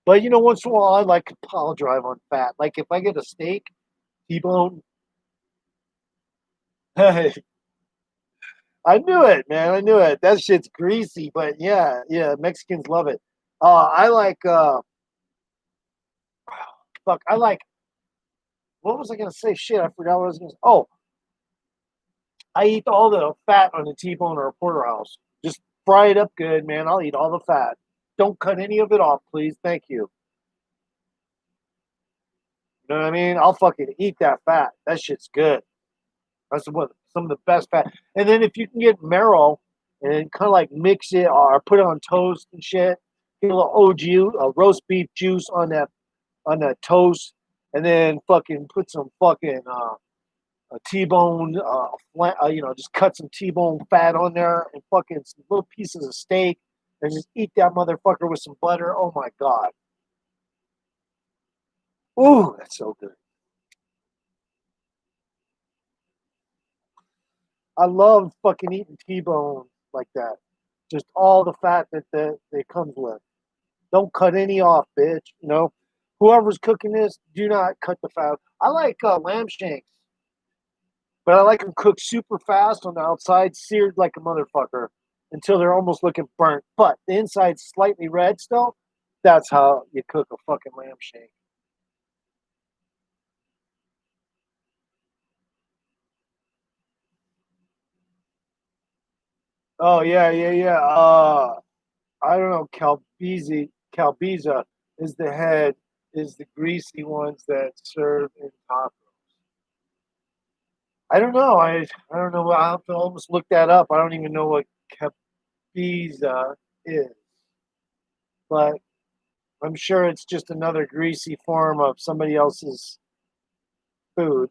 But once in a while, I like to pile drive on fat. Like if I get a steak, T-bone. I knew it, man. I knew it. That shit's greasy, but yeah, yeah, Mexicans love it. I like fuck. I like what was I gonna say? Shit, I forgot what I was gonna say. Oh, I eat all the fat on a T-bone or a porterhouse. Just fry it up good, man. I'll eat all the fat. Don't cut any of it off, please. Thank you. You know what I mean? I'll fucking eat that fat. That shit's good. That's what some of the best fat. And then if you can get marrow and kind of like mix it or put it on toast and shit, get a little OG, a roast beef juice on that toast, and then fucking put some fucking a T-bone, just cut some T-bone fat on there and fucking some little pieces of steak, and just eat that motherfucker with some butter. Oh my god! Ooh, that's so good. I love fucking eating T-bone like that. Just all the fat that it comes with. Don't cut any off, bitch. You know, whoever's cooking this, do not cut the fat. I like lamb shanks, but I like them cooked super fast on the outside, seared like a motherfucker until they're almost looking burnt. But the inside's slightly red still. That's how you cook a fucking lamb shank. Oh yeah, yeah, yeah. I don't know. Calbiza is the head, is the greasy ones that serve in tacos. I don't know. I don't know. I have to almost look that up. I don't even know what Calbiza is, but I'm sure it's just another greasy form of somebody else's food.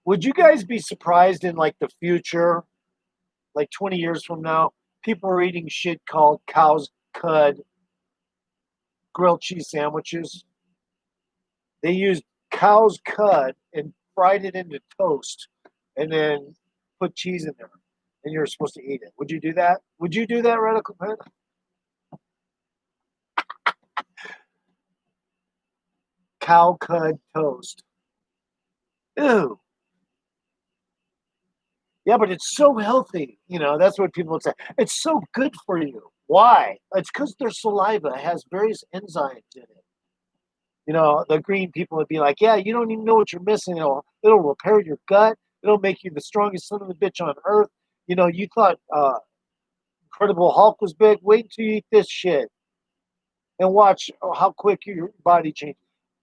Would you guys be surprised in like the future, like 20 years from now, people are eating shit called cow's cud grilled cheese sandwiches? They used cow's cud and fried it into toast and then put cheese in there. And you're supposed to eat it. Would you do that? Would you do that, Radical Pen? Cow cud toast. Ew. Yeah, but it's so healthy. You know, that's what people would say. It's so good for you. Why? It's because their saliva has various enzymes in it. You know, the green people would be like, yeah, you don't even know what you're missing. It'll repair your gut. It'll make you the strongest son of a bitch on earth. You know, you thought Incredible Hulk was big. Wait until you eat this shit and watch how quick your body changes.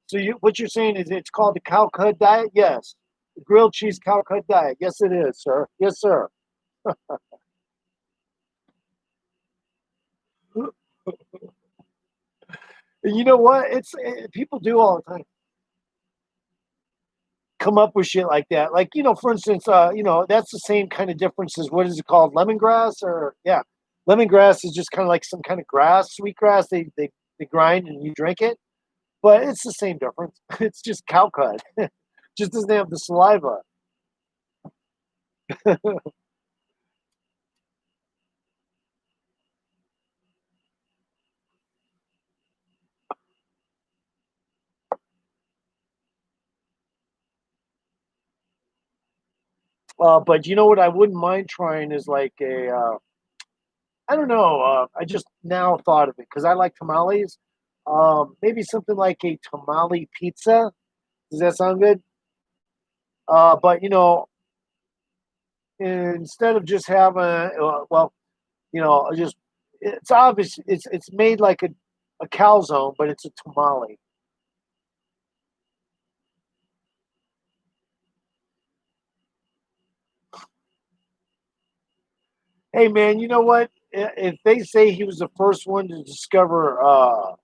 So what you're saying is it's called the cow cud diet? Yes. The grilled cheese cow cud diet. Yes, it is, sir. Yes, sir. You know what? People do all the time come up with shit like that. Like, for instance, that's the same kind of difference as what is it called? Lemongrass or yeah. Lemongrass is just kind of like some kind of grass, sweet grass. They grind and you drink it. But it's the same difference. It's just cow cud. Just doesn't have the saliva. But you know what I wouldn't mind trying is like I don't know. I just now thought of it because I like tamales. Maybe something like a tamale pizza. Does that sound good? But instead of just having, just it's obvious it's made like a calzone, but it's a tamale. Hey man, you know what? If they say he was the first one to discover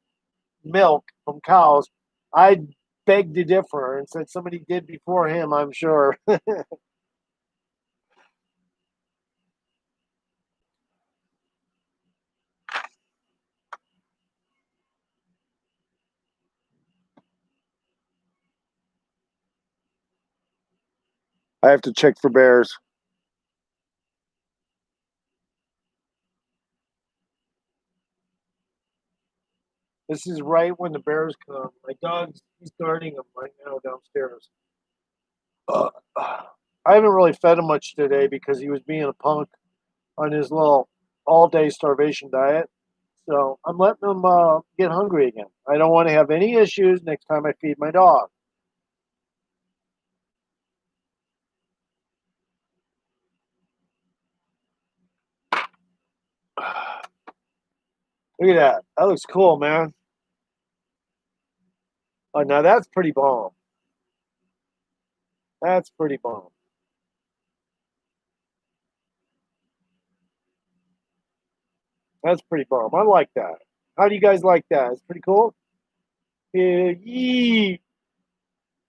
milk from cows, I'd beg to differ and said somebody did before him. I'm sure. I have to check for bears. This is right when the bears come. My he's guarding them right now downstairs. Uh, I haven't really fed him much today because he was being a punk on his little all day starvation diet. So I'm letting them get hungry again. I don't want to have any issues next time I feed my dog. Look at that. That looks cool, man. Oh, now that's pretty bomb. That's pretty bomb. That's pretty bomb. I like that. How do you guys like that? It's pretty cool. Yeah,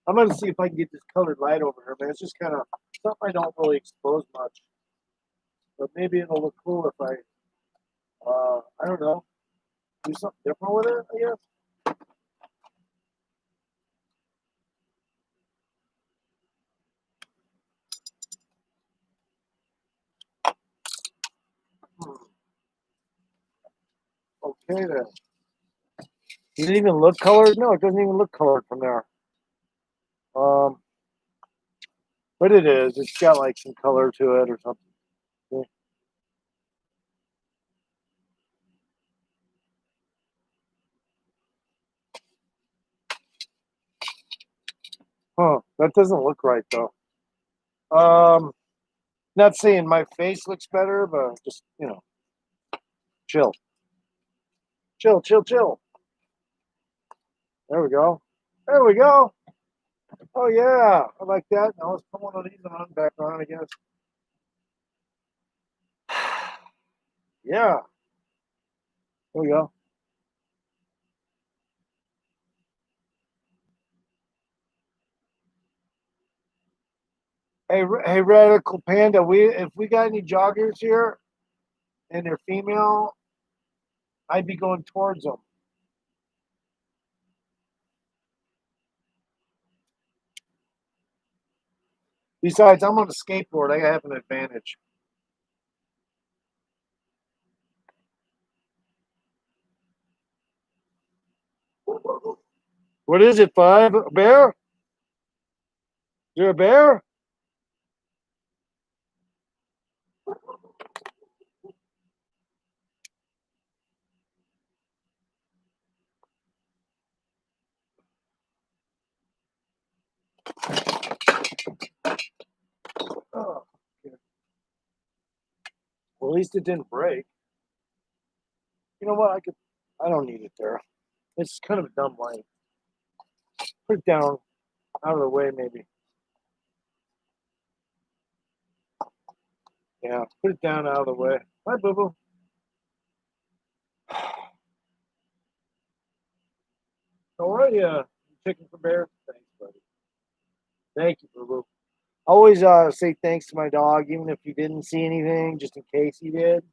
I'm gonna see if I can get this colored light over here, man. It's just kind of something I don't really expose much, but maybe it'll look cool if I don't know, do something different with it. I guess. Okay then. Does it even look colored? No, it doesn't even look colored from there. But it is. It's got like some color to it or something. Yeah. Huh? That doesn't look right though. Not saying my face looks better, but just chill, chill, chill, chill. There we go. There we go. Oh yeah, I like that. Now let's put one of these on back on, I guess. Yeah. There we go. Hey, Radical Panda. If we got any joggers here and they're female, I'd be going towards them. Besides, I'm on a skateboard. I have an advantage. What is it, Five? A bear? Is there a bear? Oh, okay. Well, at least it didn't break. You know what? I don't need it there. It's kind of a dumb light. Put it down out of the way, maybe. Yeah, put it down out of the way. Hi, Boo Boo. How are you? Chicken for bear? Thanks, buddy. Thank you, Boo Boo. Always say thanks to my dog, even if you didn't see anything, just in case he did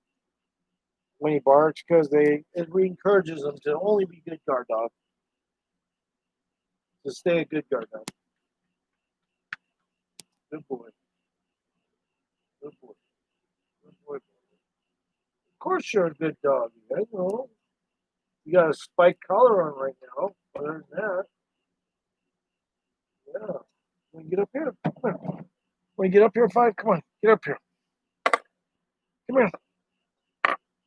when he barks, because it encourages them to only be good guard dogs. To stay a good guard dog. Good boy. Good boy. Good boy. Of course you're a good dog. You guys know. You got a spiked collar on right now. Other than that, yeah. When you get up here, come here. When you get up here, Five, come on, get up here. Come here.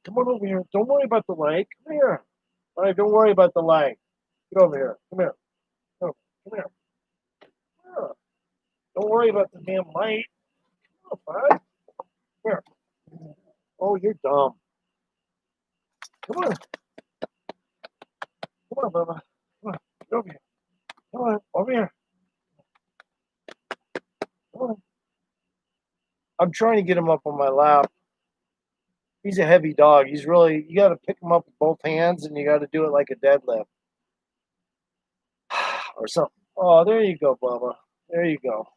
Come on over here. Don't worry about the light. Come here. All right, don't worry about the light. Get over here. Come here. Come here. Yeah. Don't worry about the damn light. Come on, Five. Here. Oh, you're dumb. Come on. Come on, Bubba. Come on. Get over here. Come on. Over here. Come on. I'm trying to get him up on my lap. He's a heavy dog. You got to pick him up with both hands and you got to do it like a deadlift or something. Oh, there you go, Bubba. There you go.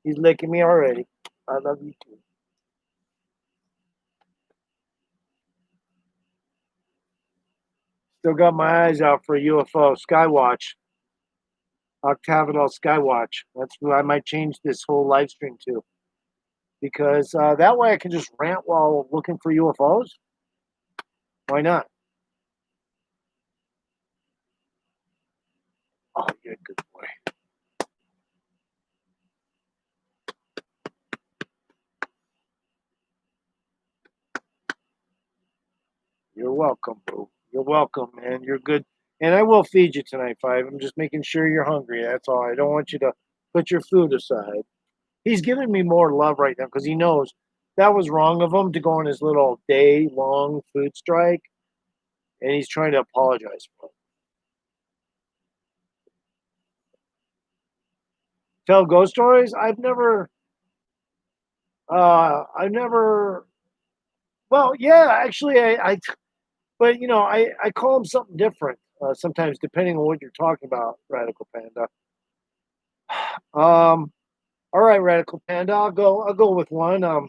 He's licking me already. I love you too. Still got my eyes out for a UFO Skywatch. Octavital Skywatch. That's who I might change this whole live stream to. Because that way I can just rant while looking for UFOs. Why not? Oh, you're a good boy. You're welcome, boo. You're welcome, man. You're good. And I will feed you tonight, Five. I'm just making sure you're hungry. That's all. I don't want you to put your food aside. He's giving me more love right now because he knows that was wrong of him to go on his little day long food strike, and he's trying to apologize for it. Tell ghost stories? I've never. Well, yeah, actually, but I call him something different sometimes depending on what you're talking about, Radical Panda. All right, Radical Panda, I'll go with one.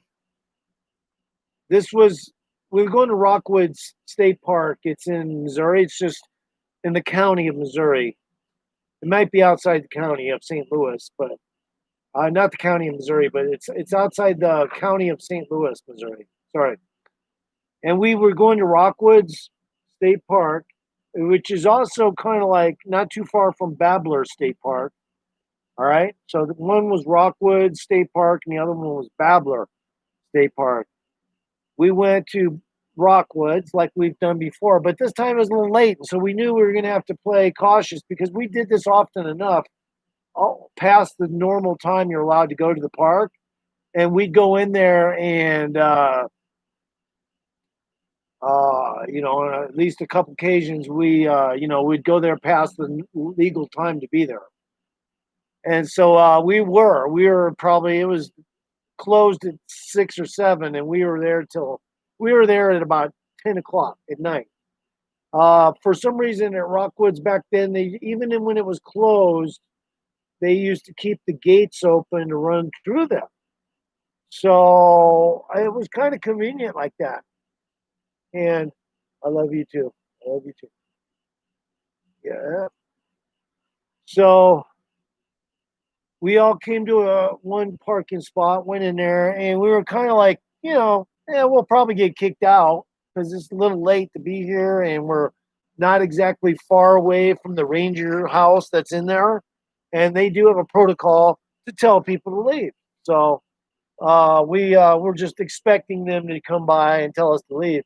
This was we were going to Rockwoods State Park. It's in Missouri. It's just in the county of Missouri. It might be outside the county of St. Louis, but not the county of Missouri, but it's outside the county of St. Louis, Missouri. Sorry. And we were going to Rockwoods State Park, which is also kind of like not too far from Babbler State Park. All right. So the one was Rockwood State Park, and the other one was Babbler State Park. We went to Rockwoods like we've done before, but this time it was a little late, so we knew we were going to have to play cautious because we did this often enough, past the normal time you're allowed to go to the park, and we'd go in there and on at least a couple occasions we'd go there past the legal time to be there, and so we were probably, it was closed at 6 or 7, and we were there at about 10 o'clock at night. For some reason at Rockwoods back then, even when it was closed, they used to keep the gates open to run through them. So it was kind of convenient like that. And I love you too. I love you too. Yeah. So we all came to one parking spot, went in there, and we were kind of like, yeah, we'll probably get kicked out because it's a little late to be here, and we're not exactly far away from the ranger house that's in there, and they do have a protocol to tell people to leave. So we were just expecting them to come by and tell us to leave,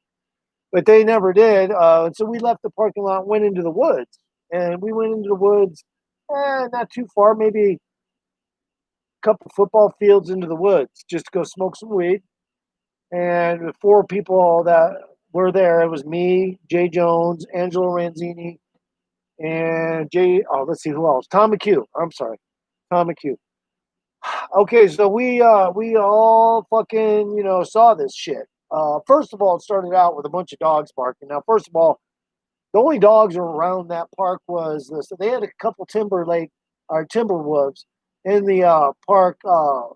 but they never did. And so we left the parking lot, went into the woods, and we went into the woods, not too far, maybe couple football fields into the woods just to go smoke some weed. And the 4 people that were there, it was me, Jay Jones, Angelo Ranzini, and let's see who else. Tom McHugh. I'm sorry. Tom McHugh. Okay, so we all fucking, saw this shit. First of all, it started out with a bunch of dogs barking. Now, first of all, the only dogs around that park was so they had a couple Timberwolves in the park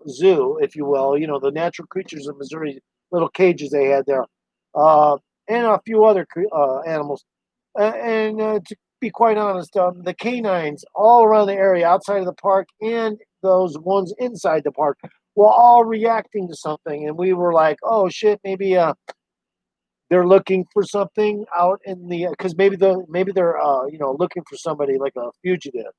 zoo, if you will, the natural creatures of Missouri, little cages they had there, and a few other animals. And to be quite honest, the canines all around the area outside of the park and those ones inside the park were all reacting to something. And we were like, oh shit, maybe they're looking for something out in the, because maybe they're looking for somebody like a fugitive.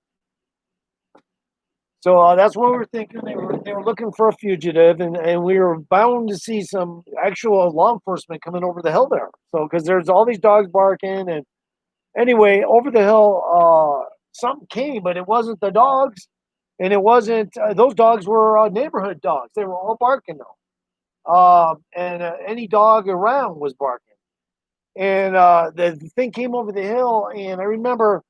So that's what we were thinking. They were looking for a fugitive, and we were bound to see some actual law enforcement coming over the hill there. So because there's all these dogs barking, and anyway, over the hill, something came, but it wasn't the dogs, and it wasn't those dogs were neighborhood dogs. They were all barking though, and any dog around was barking. And the thing came over the hill, and I remember.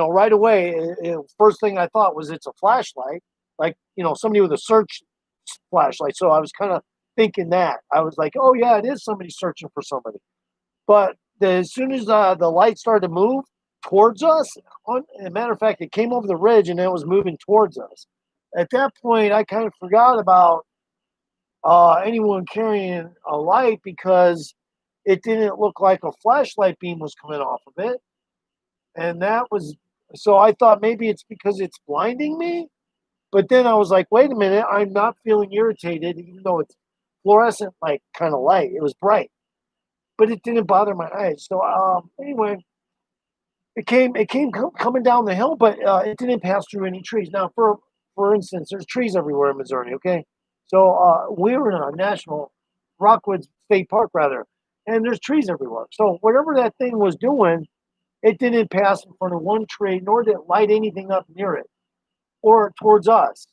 Right away, first thing I thought was it's a flashlight, like, somebody with a search flashlight. So I was kind of thinking that. I was like, oh, yeah, it is somebody searching for somebody. But as soon as the light started to move towards us, as a matter of fact, it came over the ridge and it was moving towards us. At that point, I kind of forgot about anyone carrying a light because it didn't look like a flashlight beam was coming off of it. And that was, so I thought maybe it's because it's blinding me. But then I was like, wait a minute, I'm not feeling irritated, even though it's fluorescent, like kind of light. It was bright, but it didn't bother my eyes. So anyway, it came coming down the hill, but it didn't pass through any trees. Now, for instance, there's trees everywhere in Missouri. Okay, so we were in a national Rockwoods state park rather, and there's trees everywhere. So whatever that thing was doing, it didn't pass in front of one tree, nor did it light anything up near it or towards us.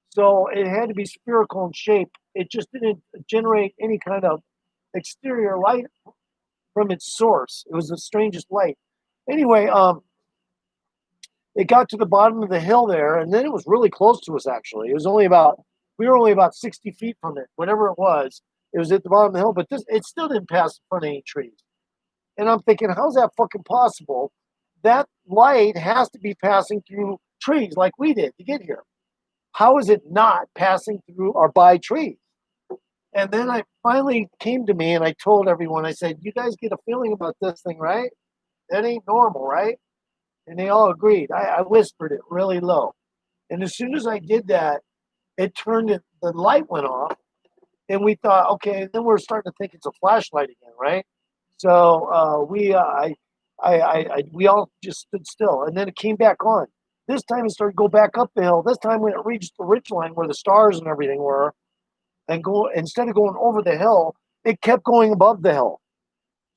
So it had to be spherical in shape. It just didn't generate any kind of exterior light from its source. It was the strangest light. Anyway, it got to the bottom of the hill there, and then it was really close to us. Actually, it was only about we were only about 60 feet from it. Whatever it was at the bottom of the hill. But it still didn't pass in front of any trees. And I'm thinking, how's that fucking possible? That light has to be passing through trees like we did to get here. How is it not passing through or by trees? And then I finally came to me and I told everyone, I said, you guys get a feeling about this thing, right? That ain't normal, right? And they all agreed. I whispered it really low. And as soon as I did that, the light went off. And we thought, okay, then we're starting to think it's a flashlight again, right? So we all just stood still. And then it came back on. This time it started to go back up the hill. This time when it reached the ridge line where the stars and everything were, and instead of going over the hill, it kept going above the hill.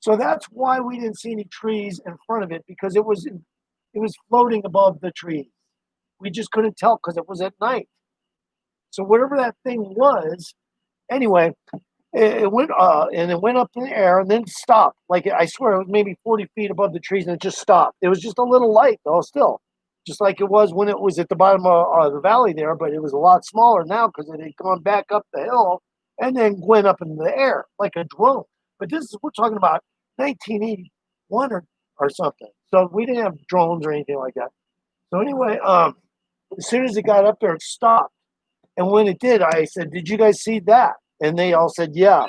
So that's why we didn't see any trees in front of it, because it was floating above the trees. We just couldn't tell because it was at night. So whatever that thing was, anyway, it went and it went up in the air and then stopped. Like I swear, it was maybe 40 feet above the trees and it just stopped. It was just a little light though, still, just like it was when it was at the bottom of the valley there, but it was a lot smaller now because it had gone back up the hill and then went up into the air like a drone. But we're talking about 1981 or something. So we didn't have drones or anything like that. So anyway, as soon as it got up there, it stopped. And when it did, I said, "Did you guys see that?" And they all said, "Yeah."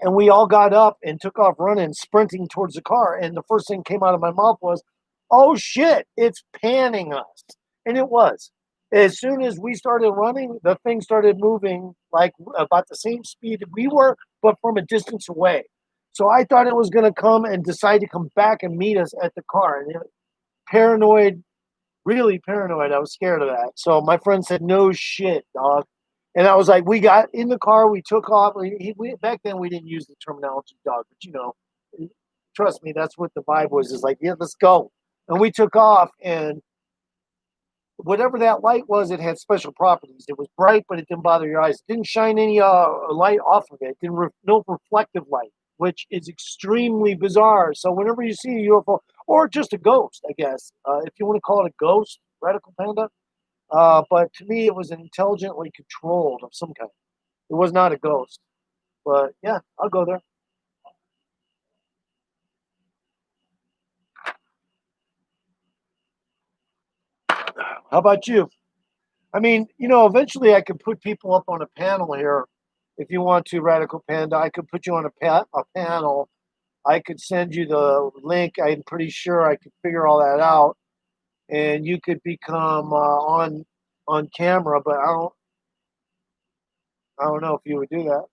And we all got up and took off running, sprinting towards the car. And the first thing came out of my mouth was, "Oh shit, it's panning us." And it was. As soon as we started running, the thing started moving like about the same speed that we were, but from a distance away. So I thought it was going to come and decide to come back and meet us at the car. And paranoid, really paranoid. I was scared of that. So my friend said, "No shit, dog." And I was like, we got in the car, we took off. Back then, we didn't use the terminology dog, but trust me, that's what the vibe was. Is like, yeah, let's go. And we took off, and whatever that light was, it had special properties. It was bright, but it didn't bother your eyes. It didn't shine any light off of it. It didn't no reflective light, which is extremely bizarre. So whenever you see a UFO or just a ghost, I guess, if you want to call it a ghost, Radical Panda, but to me, it was intelligently controlled of some kind. It was not a ghost. But yeah, I'll go there. How about you? I mean, eventually I could put people up on a panel here. If you want to, Radical Panda, I could put you on a panel. I could send you the link. I'm pretty sure I could figure all that out, and you could become on camera. But I don't know if you would do that.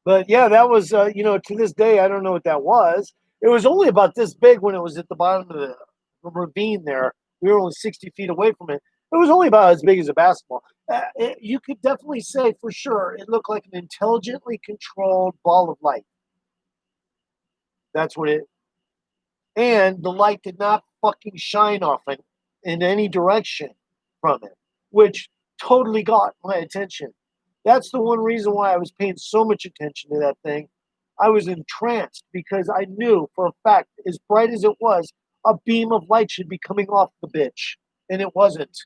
But yeah, that was to this day I don't know what that was. It was only about this big when it was at the bottom of the ravine there. We were only 60 feet away from it. It was only about as big as a basketball. You could definitely say for sure it looked like an intelligently controlled ball of light. That's what it. And the light did not fucking shine off it in any direction from it, which totally got my attention. That's the one reason why I was paying so much attention to that thing. I was entranced because I knew for a fact, as bright as it was, a beam of light should be coming off the bitch. And it wasn't.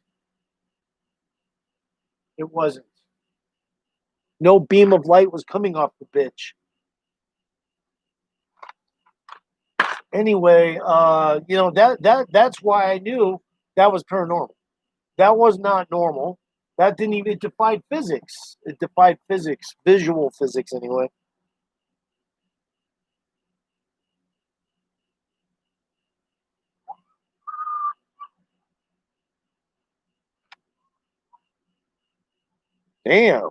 It wasn't. No beam of light was coming off the bitch. Anyway, that's why I knew that was paranormal. That was not normal. That didn't even, it defied physics. It defied physics, visual physics anyway. Damn.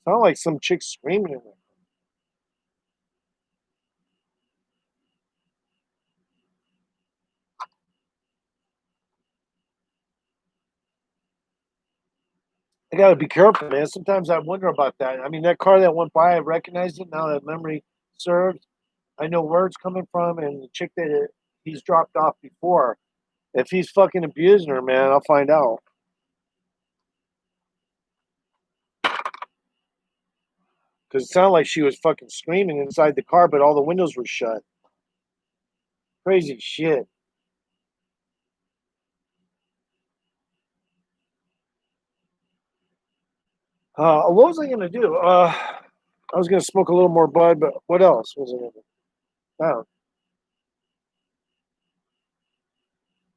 Sound like some chick screaming in there. gotta be careful, man. Sometimes I wonder about that. I mean, that car that went by, I recognized it. Now that memory serves, I know where it's coming from, and the chick that he's dropped off before. If he's fucking abusing her, man, I'll find out. Because it sounded like she was fucking screaming inside the car, but all the windows were shut. Crazy shit. What was I gonna do? I was gonna smoke a little more bud, but what else was I gonna do? Oh.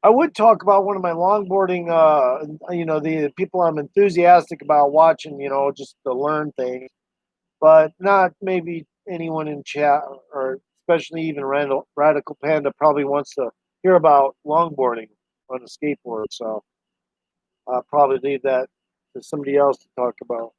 I would talk about one of my longboarding, the people I'm enthusiastic about watching, just to learn things, but not maybe anyone in chat or especially even Radical Panda probably wants to hear about longboarding on a skateboard. So I'll probably leave that to somebody else to talk about.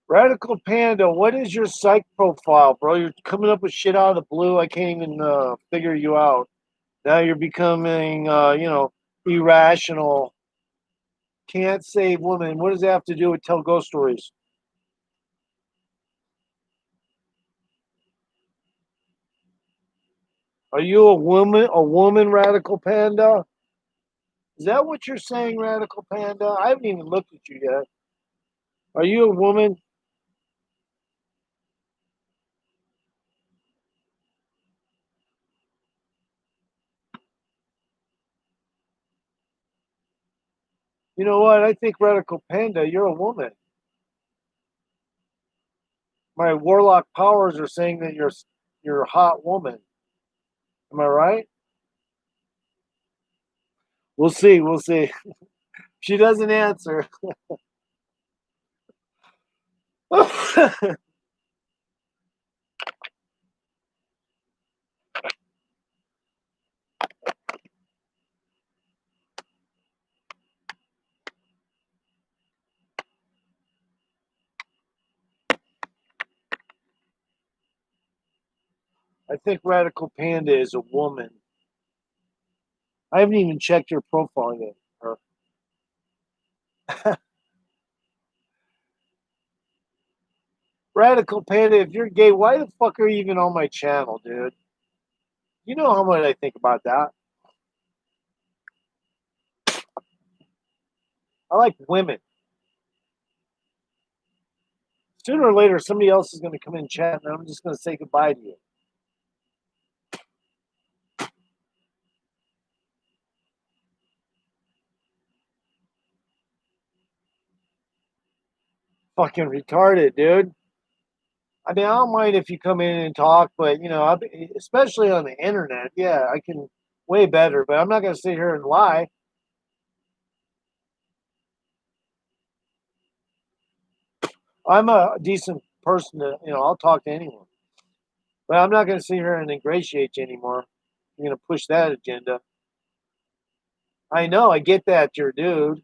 Radical Panda, what is your psych profile, bro? You're coming up with shit out of the blue. I can't even figure you out. Now you're becoming, irrational. Can't save women. What does that have to do with tell ghost stories? Are you a woman? A woman, Radical Panda? Is that what you're saying, Radical Panda? I haven't even looked at you yet. Are you a woman? You know what? I think Radical Panda, you're a woman. My warlock powers are saying that you're a hot woman. Am I right? We'll see. We'll see. She doesn't answer. I think Radical Panda is a woman. I haven't even checked your profile yet. Radical Panda, if you're gay, why the fuck are you even on my channel, dude? You know how much I think about that. I like women. Sooner or later, somebody else is going to come in and chat, and I'm just going to say goodbye to you. Fucking retarded, dude. I mean, I don't mind if you come in and talk, but especially on the internet, yeah, I can way better. But I'm not going to sit here and lie. I'm a decent person to, I'll talk to anyone. But I'm not going to sit here and ingratiate you anymore. I'm going to push that agenda. I know, I get that you're a dude.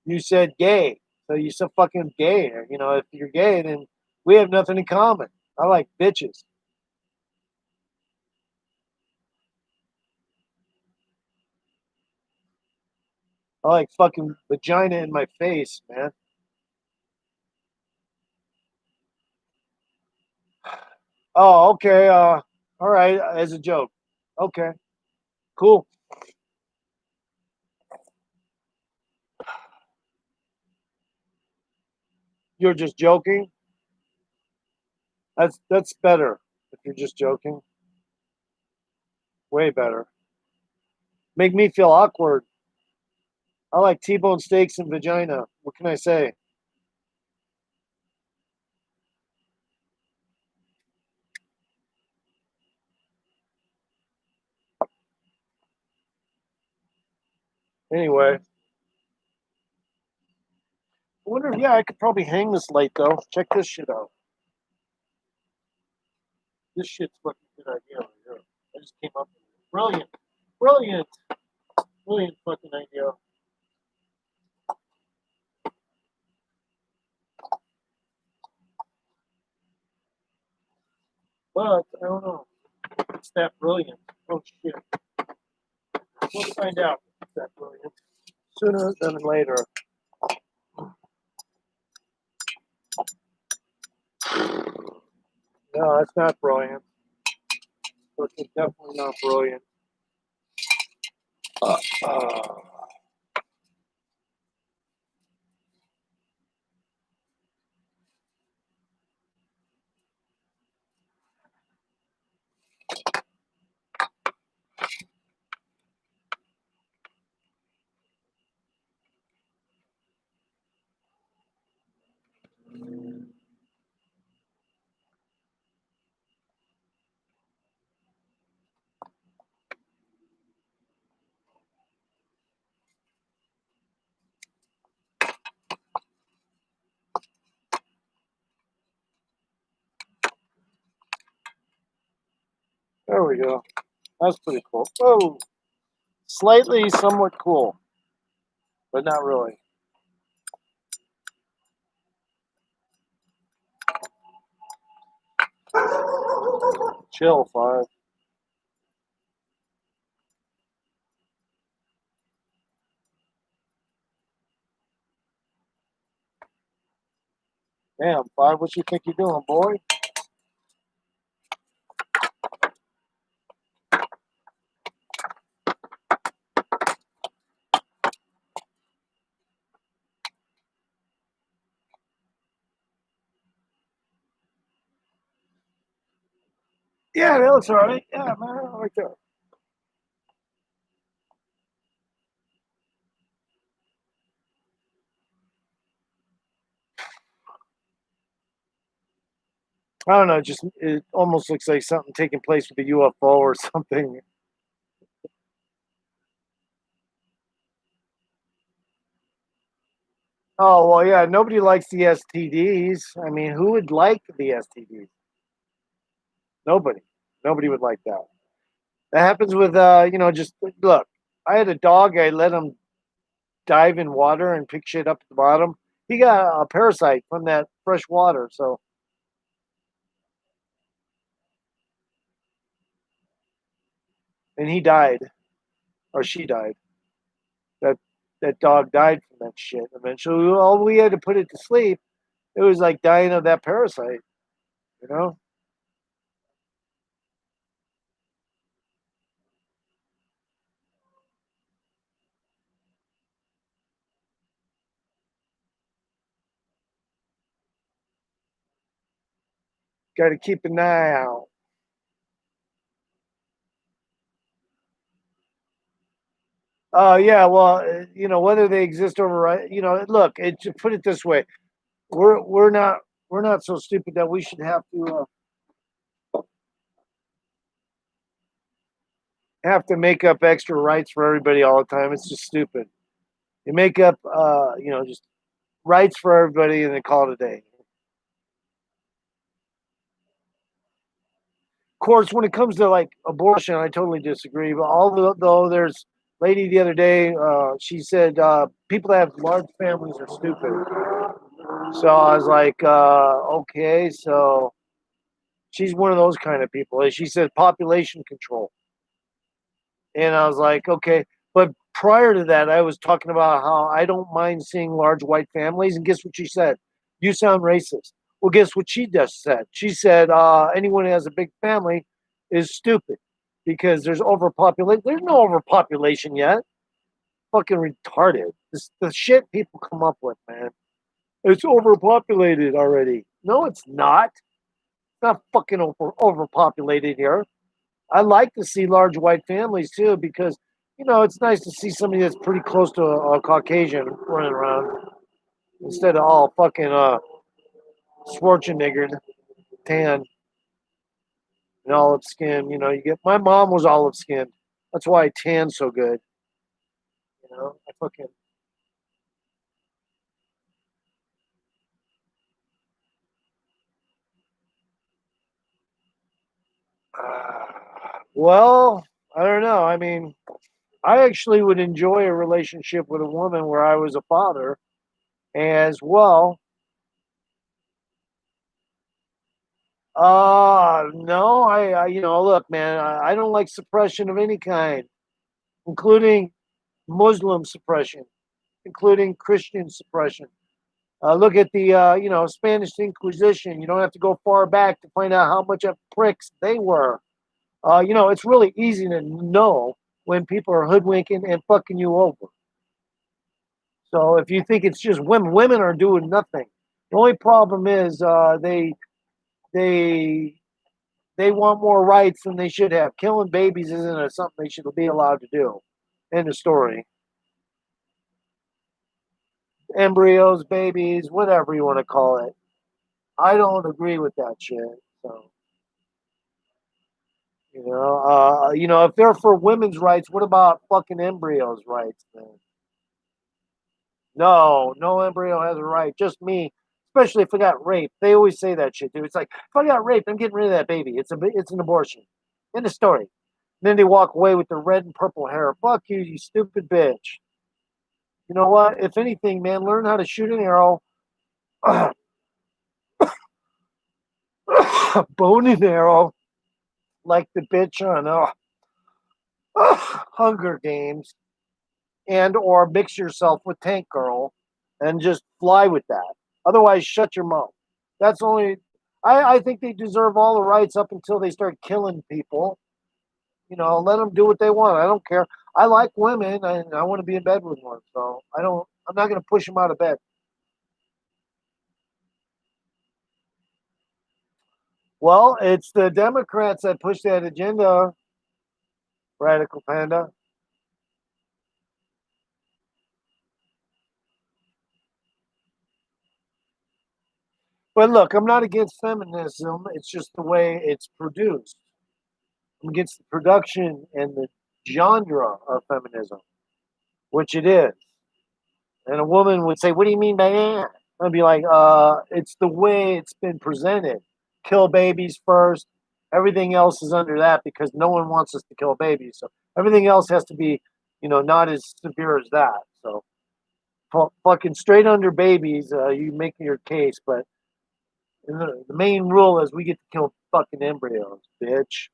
You said gay, so you're so fucking gay. If you're gay, then we have nothing in common. I like bitches. I like fucking vagina in my face, man. Oh, okay. All right, as a joke. Okay, cool. You're just joking. That's better. If you're just joking, way better. Make me feel awkward. I like T-bone steaks and vagina. What can I say? Anyway, I wonder. Yeah, I could probably hang this light though. Check this shit out. This shit's fucking good idea right here. I just came up with it. Brilliant. Brilliant. Brilliant fucking idea. But I don't know. It's that brilliant. Oh shit. We'll find out if it's that brilliant. Sooner than later. No, it's not brilliant. It's definitely not brilliant. Uh, there we go. That's pretty cool. Oh, slightly somewhat cool, but not really. Chill, 5. Damn, 5, what you think you're doing, boy? Yeah, that looks alright. Yeah, man, I like that. I don't know, just it almost looks like something taking place with a UFO or something. Oh well, yeah. Nobody likes the STDs. I mean, who would like the STDs? Nobody. Nobody would like that. That happens with just look. I had a dog. I let him dive in water and pick shit up at the bottom. He got a parasite from that fresh water. So, and he died, or she died. That that dog died from that shit. Eventually, all we had to put it to sleep. It was like dying of that parasite. You know, got to keep an eye out. Yeah, well, whether they exist over, look, put it this way, we're not so stupid that we should have to make up extra rights for everybody all the time. It's just stupid. You make up, just rights for everybody and then call it a day. Of course, when it comes to like abortion, I totally disagree. But although there's lady the other day, she said people that have large families are stupid. So I was like, okay, so she's one of those kind of people. And she said population control. And I was like, okay. But prior to that, I was talking about how I don't mind seeing large white families. And guess what she said? You sound racist. Well, guess what she just said? She said anyone who has a big family is stupid because there's overpopulation. There's no overpopulation yet. Fucking retarded. The shit people come up with, man. It's overpopulated already. No, it's not. It's not fucking overpopulated here. I like to see large white families too because it's nice to see somebody that's pretty close to a Caucasian running around instead of all fucking Schwarzenegger tan and olive skin. You get my mom was olive skinned. That's why I tan so good. I fucking Well, I don't know. I mean, I actually would enjoy a relationship with a woman where I was a father as well. No, look, man, I don't like suppression of any kind, including Muslim suppression, including Christian suppression. Look at the, Spanish Inquisition. You don't have to go far back to find out how much of pricks they were. It's really easy to know when people are hoodwinking and fucking you over. So if you think it's just women, women are doing nothing. The only problem is they they want more rights than they should have. Killing babies isn't something they should be allowed to do. End of story. Embryos, babies, whatever you want to call it. I don't agree with that shit. So if they're for women's rights, what about fucking embryos' rights, man? No embryo has a right. Just me. Especially if I got raped. They always say that shit, dude. It's like, if I got raped, I'm getting rid of that baby. It's an abortion. End of story. And then they walk away with their red and purple hair. Fuck you, you stupid bitch. You know what? If anything, man, learn how to shoot an arrow, bone and arrow, like the bitch on Hunger Games, and or mix yourself with Tank Girl, and just fly with that. Otherwise, shut your mouth. That's only. I think they deserve all the rights up until they start killing people. Let them do what they want. I don't care. I like women, and I want to be in bed with one. So I don't. I'm not going to push them out of bed. Well, it's the Democrats that push that agenda, Radical Panda. But look, I'm not against feminism. It's just the way it's produced. I'm against the production and the genre of feminism, which it is. And a woman would say, "What do you mean by that?" I'd be like, it's the way it's been presented. Kill babies first. Everything else is under that because no one wants us to kill babies. So everything else has to be, not as severe as that. So fucking straight under babies, you make your case, but the main rule is we get to kill fucking embryos, bitch.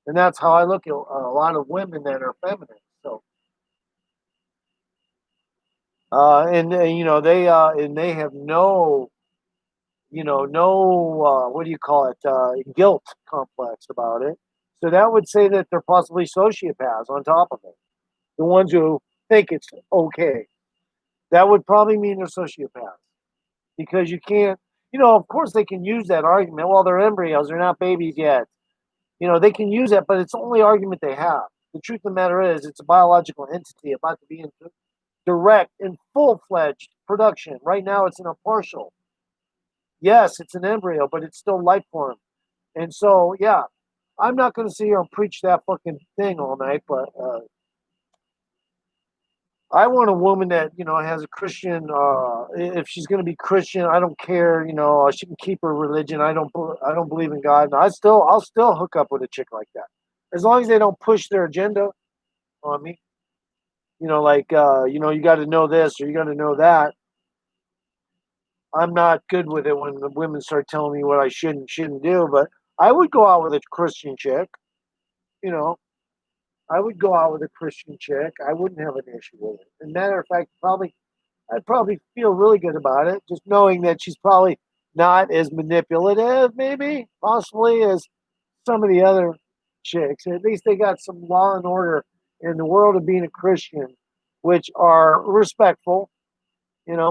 And that's how I look at a lot of women that are feminine. So, they have no, what do you call it, guilt complex about it. So that would say that they're possibly sociopaths on top of it. The ones who think it's okay. That would probably mean they're sociopaths because you can't, of course they can use that argument. Well, they're embryos, they're not babies yet. They can use that, but it's the only argument they have. The truth of the matter is, it's a biological entity about to be in direct and full-fledged production. Right now, it's in a partial. Yes, it's an embryo, but it's still life form. And so, yeah, I'm not going to sit here and preach that fucking thing all night, but I want a woman that has a Christian. If she's going to be Christian, I don't care. She can keep her religion. I don't believe in God. And I'll still hook up with a chick like that, as long as they don't push their agenda on me. You got to know this or you got to know that. I'm not good with it when the women start telling me what I shouldn't do. But I would go out with a Christian chick. You know, I would go out with a Christian chick. I wouldn't have an issue with it. As a matter of fact, I'd probably feel really good about it, just knowing that she's probably not as manipulative, maybe, possibly, as some of the other chicks. At least they got some law and order in the world of being a Christian, which are respectful,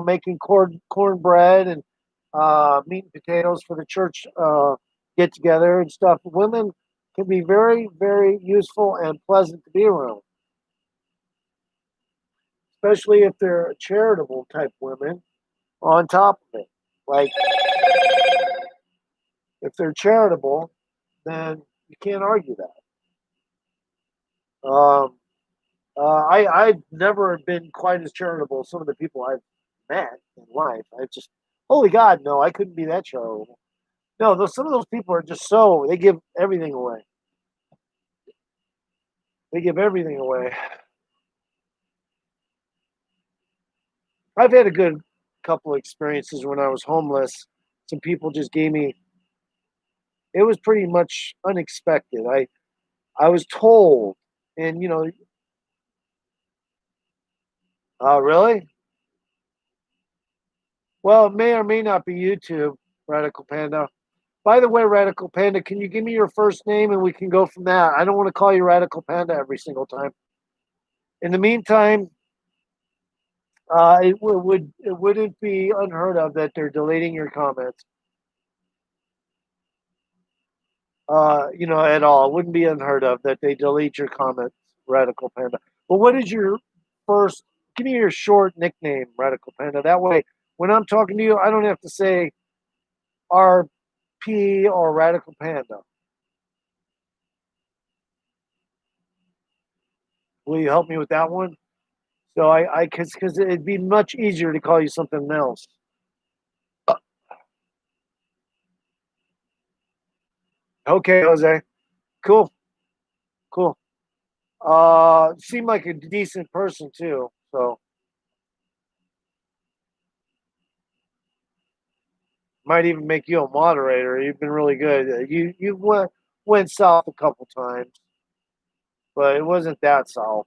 making cornbread and meat and potatoes for the church get together and stuff. Women can be very, very useful and pleasant to be around, especially if they're charitable type women on top of it. Like, if they're charitable, then you can't argue that. I've never been quite as charitable as some of the people I've met in life. Holy God, no, I couldn't be that charitable. No, some of those people are just they give everything away. They give everything away. I've had a good couple of experiences when I was homeless. Some people just gave me. It was pretty much unexpected. I was told, and really? Well, it may or may not be YouTube, Radical Panda. By the way, Radical Panda, can you give me your first name and we can go from that? I don't want to call you Radical Panda every single time. In the meantime, it wouldn't be unheard of that they're deleting your comments. At all. It wouldn't be unheard of that they delete your comments, Radical Panda. But what is your first? Give me your short nickname, Radical Panda. That way, when I'm talking to you, I don't have to say RP or Radical Panda. Will you help me with that one? So because it'd be much easier to call you something else. Okay, Jose. Cool. Cool. Seemed like a decent person too. So might even make you a moderator. You've been really good. You went south a couple times, but it wasn't that south.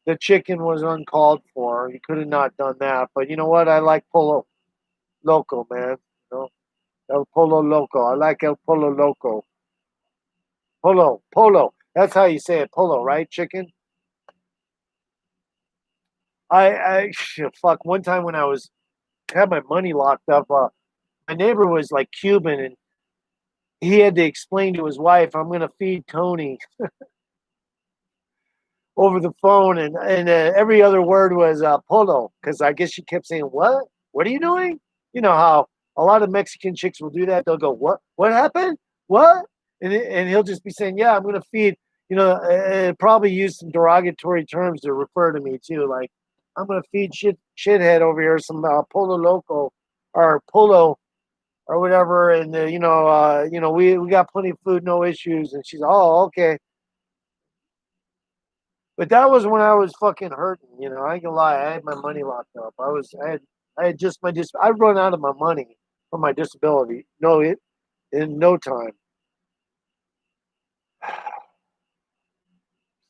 The chicken was uncalled for. You could have not done that. But you know what? I like Polo Loco, man. El Polo Loco. I like El Polo Loco. Polo. That's how you say it. Polo, right? Chicken. I fuck. One time when I was had my money locked up, my neighbor was like Cuban, and he had to explain to his wife, "I'm going to feed Tony over the phone," and every other word was polo, because I guess she kept saying, "What? What are you doing?" You know how a lot of Mexican chicks will do that. They'll go, "What? What happened? What?" And he'll just be saying, "Yeah, I'm going to feed." Probably use some derogatory terms to refer to me too, like I'm going to feed shithead over here some polo loco or polo or whatever, and we got plenty of food, no issues. And she's, oh, okay. But that was when I was fucking hurting. I ain't gonna lie. I had my money locked up. I had just I run out of my money from my disability. No, it in no time.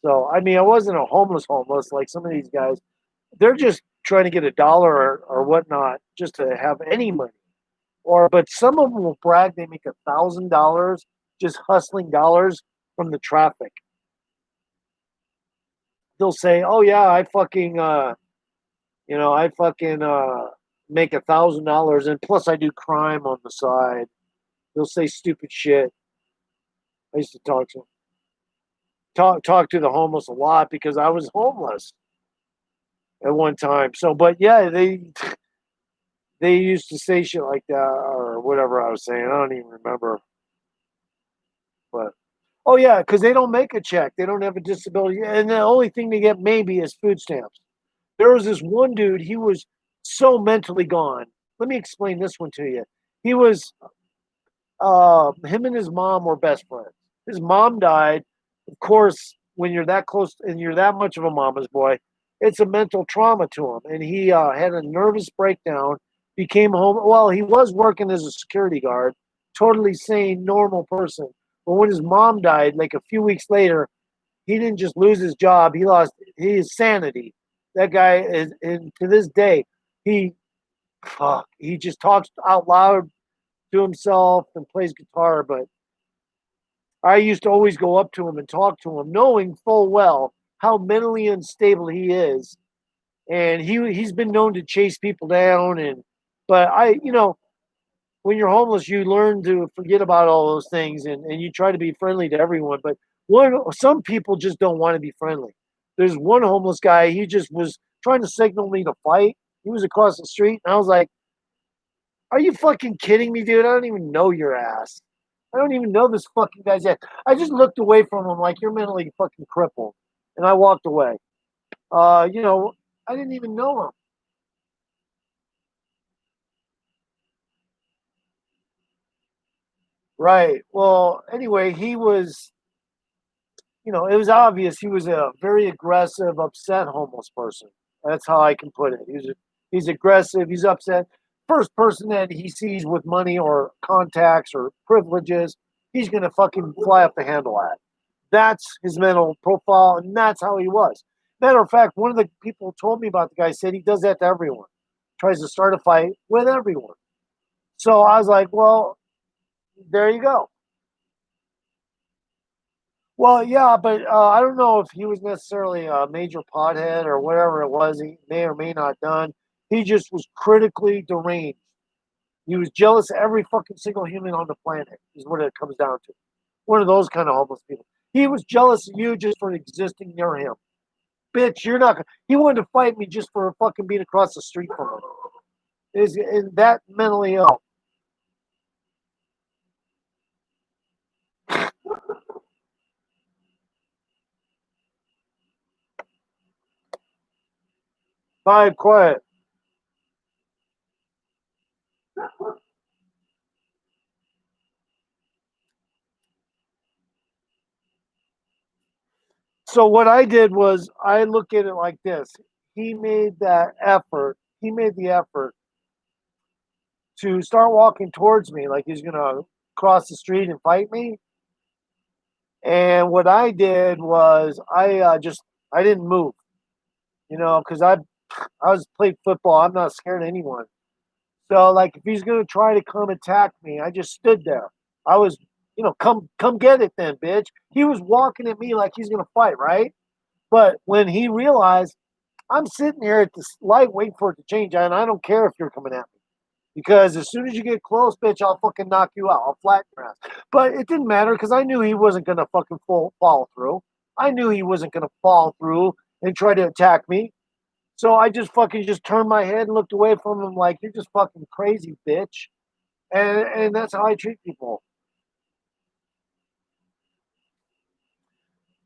So I mean, I wasn't a homeless like some of these guys. They're just trying to get a dollar or whatnot just to have any money. But some of them will brag they make $1,000 just hustling dollars from the traffic. They'll say, "Oh yeah, I fucking make $1,000, and plus I do crime on the side." They'll say stupid shit. I used to talk to the homeless a lot because I was homeless at one time. So, but yeah, they used to say shit like that or whatever I was saying. I don't even remember. But oh yeah, because they don't make a check. They don't have a disability, and the only thing they get maybe is food stamps. There was this one dude. He was so mentally gone. Let me explain this one to you. He was him and his mom were best friends. His mom died. Of course, when you're that close and you're that much of a mama's boy, it's a mental trauma to him. And he had a nervous breakdown, became home. Well, he was working as a security guard, totally sane, normal person. But when his mom died, like a few weeks later, he didn't just lose his job, he lost his sanity. That guy is, and to this day, he he just talks out loud to himself and plays guitar. But I used to always go up to him and talk to him, knowing full well how mentally unstable he is. And he's been known to chase people down. But when you're homeless, you learn to forget about all those things, and you try to be friendly to everyone. But some people just don't want to be friendly. There's one homeless guy, he just was trying to signal me to fight. He was across the street, and I was like, "Are you fucking kidding me, dude? I don't even know your ass. I don't even know this fucking guy's ass." I just looked away from him like, "You're mentally fucking crippled," and I walked away. I didn't even know him. Right. Well, anyway, he was, it was obvious he was a very aggressive, upset homeless person. That's how I can put it. He's aggressive. He's upset. First person that he sees with money or contacts or privileges, he's gonna fucking fly up the handle at. That's his mental profile, and that's how he was. Matter of fact, one of the people who told me about the guy said he does that to everyone. Tries to start a fight with everyone. So I was like, well, there you go. Well, yeah, but I don't know if he was necessarily a major pothead or whatever it was. He may or may not done. He just was critically deranged. He was jealous of every fucking single human on the planet. Is what it comes down to. One of those kind of homeless people. He was jealous of you just for existing near him. Bitch, you're not. He wanted to fight me just for fucking being across the street from him. Is that mentally ill? Five, quiet. So what I did was I look at it like this. He made that effort. He made the effort to start walking towards me like he's gonna cross the street and fight me. And what I did was I didn't move, because I was played football. I'm not scared of anyone. So like if he's gonna try to come attack me, I just stood there. I was, come get it then, bitch. He was walking at me like he's gonna fight, right? But when he realized I'm sitting here at this light waiting for it to change, and I don't care if you're coming at me. Because as soon as you get close, bitch, I'll fucking knock you out. I'll flatten your ass. But it didn't matter because I knew he wasn't going to fucking fall through. I knew he wasn't going to fall through and try to attack me. So I just fucking just turned my head and looked away from him like, you're just fucking crazy, bitch. And that's how I treat people.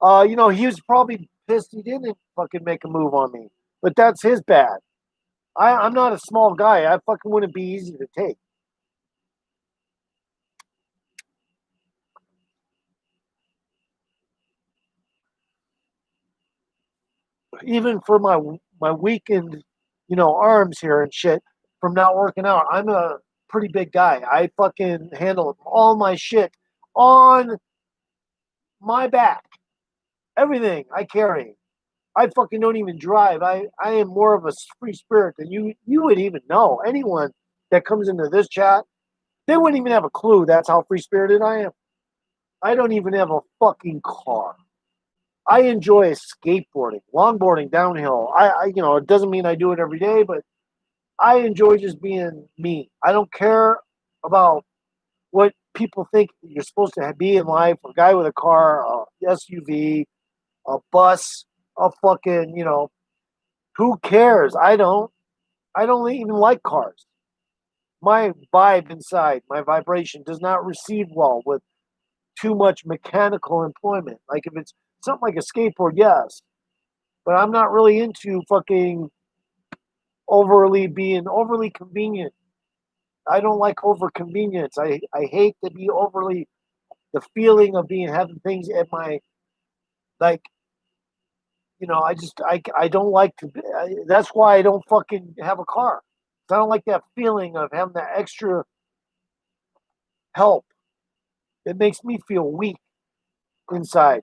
He was probably pissed he didn't fucking make a move on me. But that's his bad. I'm not a small guy. I fucking wouldn't be easy to take. Even for my weakened, arms here and shit from not working out. I'm a pretty big guy. I fucking handle all my shit on my back. Everything I carry. I fucking don't even drive. I am more of a free spirit than you would even know. Anyone that comes into this chat, they wouldn't even have a clue that's how free spirited I am. I don't even have a fucking car. I enjoy skateboarding, longboarding, downhill. It doesn't mean I do it every day, but I enjoy just being me. I don't care about what people think you're supposed to be in life. A guy with a car, a SUV, a bus, a fucking, who cares? I don't. I don't even like cars. My vibe inside, my vibration does not receive well with too much mechanical employment. Like if it's something like a skateboard, yes. But I'm not really into fucking being overly convenient. I don't like over convenience. I hate to be overly the feeling of having things at my like I don't like to that's why I don't fucking have a car. I don't like that feeling of having that extra help. It makes me feel weak inside.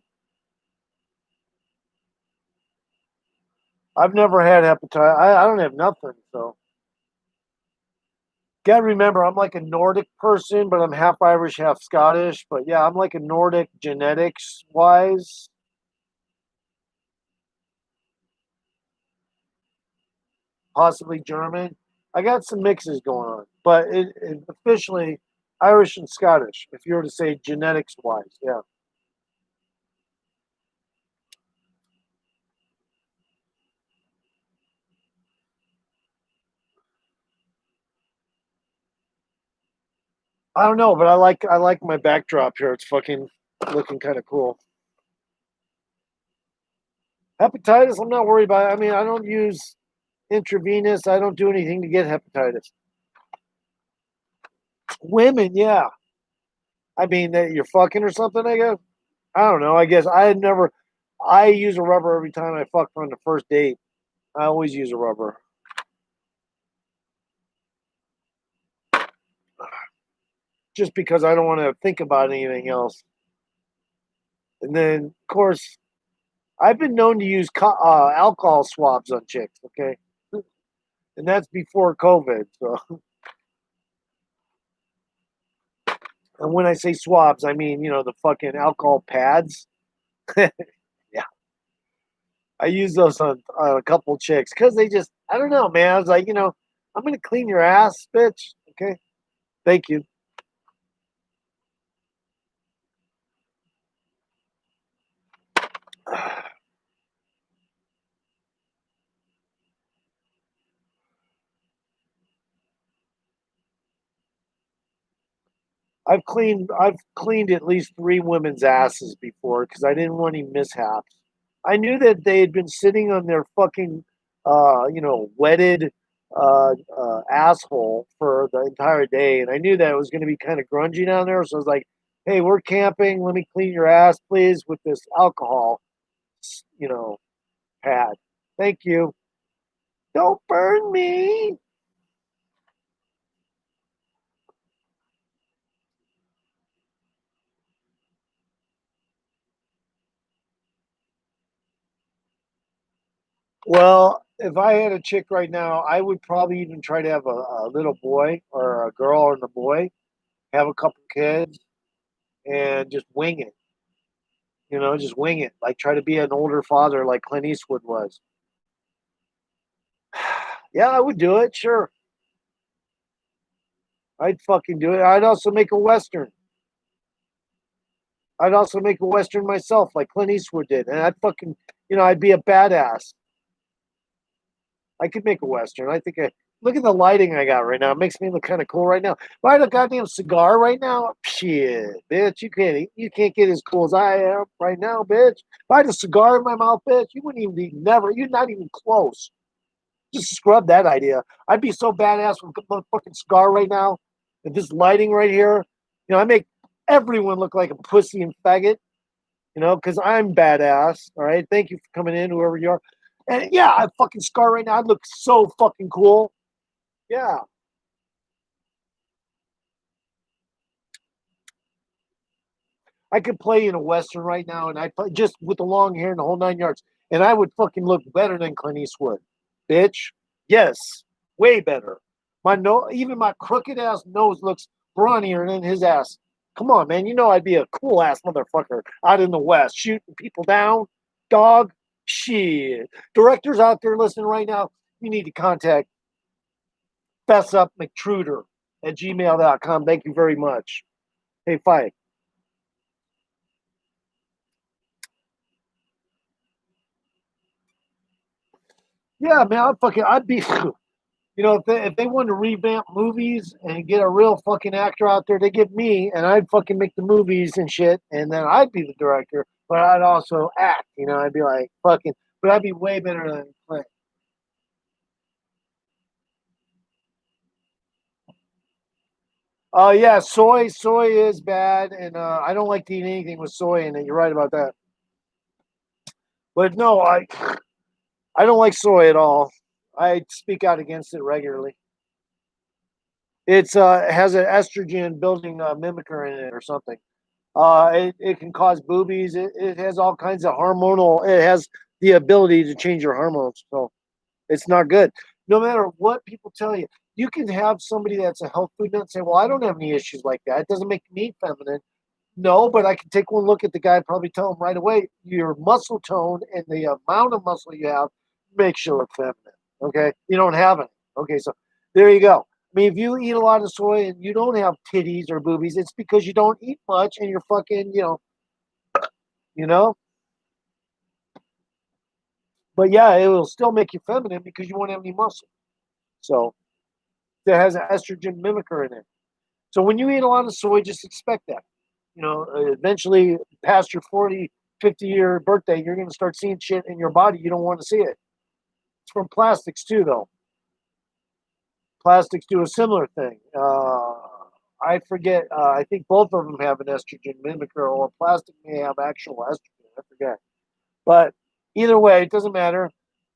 I've never had hepatitis. I don't have nothing, so gotta remember I'm like a Nordic person, but I'm half Irish, half Scottish. But yeah, I'm like a Nordic genetics wise. Possibly German. I got some mixes going on, but it officially Irish and Scottish. If you were to say genetics wise, yeah. I don't know, but I like my backdrop here. It's fucking looking kind of cool. Hepatitis, I'm not worried about it. I mean, I don't use intravenous. I don't do anything to get hepatitis. Women, yeah. I mean, that you're fucking or something, I guess. I don't know. I guess I use a rubber every time I fuck on the first date. I always use a rubber. Just because I don't want to think about anything else. And then, of course, I've been known to use alcohol swabs on chicks, okay? And that's before COVID. So, and when I say swabs, I mean, the fucking alcohol pads. Yeah. I use those on a couple chicks because I don't know, man. I was like, I'm going to clean your ass, bitch. Okay. Thank you. I've cleaned at least 3 women's asses before because I didn't want any mishaps. I knew that they had been sitting on their fucking, wetted asshole for the entire day, and I knew that it was going to be kind of grungy down there. So I was like, "Hey, we're camping. Let me clean your ass, please, with this alcohol, you know, pad. Thank you. Don't burn me." Well, if I had a chick right now, I would probably even try to have a little boy or a girl and a boy, have a couple kids, and just wing it. Just wing it. Like try to be an older father like Clint Eastwood was. Yeah, I would do it. Sure. I'd fucking do it. I'd also make a Western. I'd also make a Western myself like Clint Eastwood did. And I'd fucking, I'd be a badass. I could make a Western. I think look at the lighting I got right now. It makes me look kind of cool right now. If I had a goddamn cigar right now, shit, bitch, you can't get as cool as I am right now, bitch. If I had a cigar in my mouth, bitch, you wouldn't even be you're not even close. Just scrub that idea. I'd be so badass with a motherfucking cigar right now. And this lighting right here, I make everyone look like a pussy and faggot, because I'm badass. All right. Thank you for coming in, whoever you are. And yeah, I fucking scar right now. I look so fucking cool. Yeah. I could play in a Western right now and I play just with the long hair and the whole 9 yards. And I would fucking look better than Clint Eastwood. Bitch. Yes. Way better. Even my crooked ass nose looks brawnier than his ass. Come on, man. I'd be a cool ass motherfucker out in the West, shooting people down. Dog. Shit. Directors out there listening right now, you need to contact fessupmctruder@gmail.com. Thank you very much. Hey, Fight. Yeah, man, I'd be, if they wanted to revamp movies and get a real fucking actor out there, they get me, and I'd fucking make the movies and shit, and then I'd be the director, but I'd also act. I'd be like fucking, but I'd be way better than Clint. Oh yeah, soy is bad, and I don't like to eat anything with soy in it. You're right about that. But no, I don't like soy at all. I speak out against it regularly. It has an estrogen building mimicker in it or something. It can cause boobies. It has all kinds of hormonal. It has the ability to change your hormones. So it's not good. No matter what people tell you, you can have somebody that's a health food nut and say, "Well, I don't have any issues like that. It doesn't make me feminine." No, but I can take one look at the guy and probably tell him right away your muscle tone and the amount of muscle you have makes you look feminine. Okay, you don't have it. Okay, so there you go. I mean, if you eat a lot of soy and you don't have titties or boobies, it's because you don't eat much and you're fucking, you know. But yeah, it will still make you feminine because you won't have any muscle. So it has an estrogen mimicker in it. So when you eat a lot of soy, just expect that. Eventually, past your 40, 50-year birthday, you're going to start seeing shit in your body. You don't want to see it. It's from plastics too, though. Plastics do a similar thing. I forget. I think both of them have an estrogen mimicker, or plastic may have actual estrogen. I forget. But either way, it doesn't matter.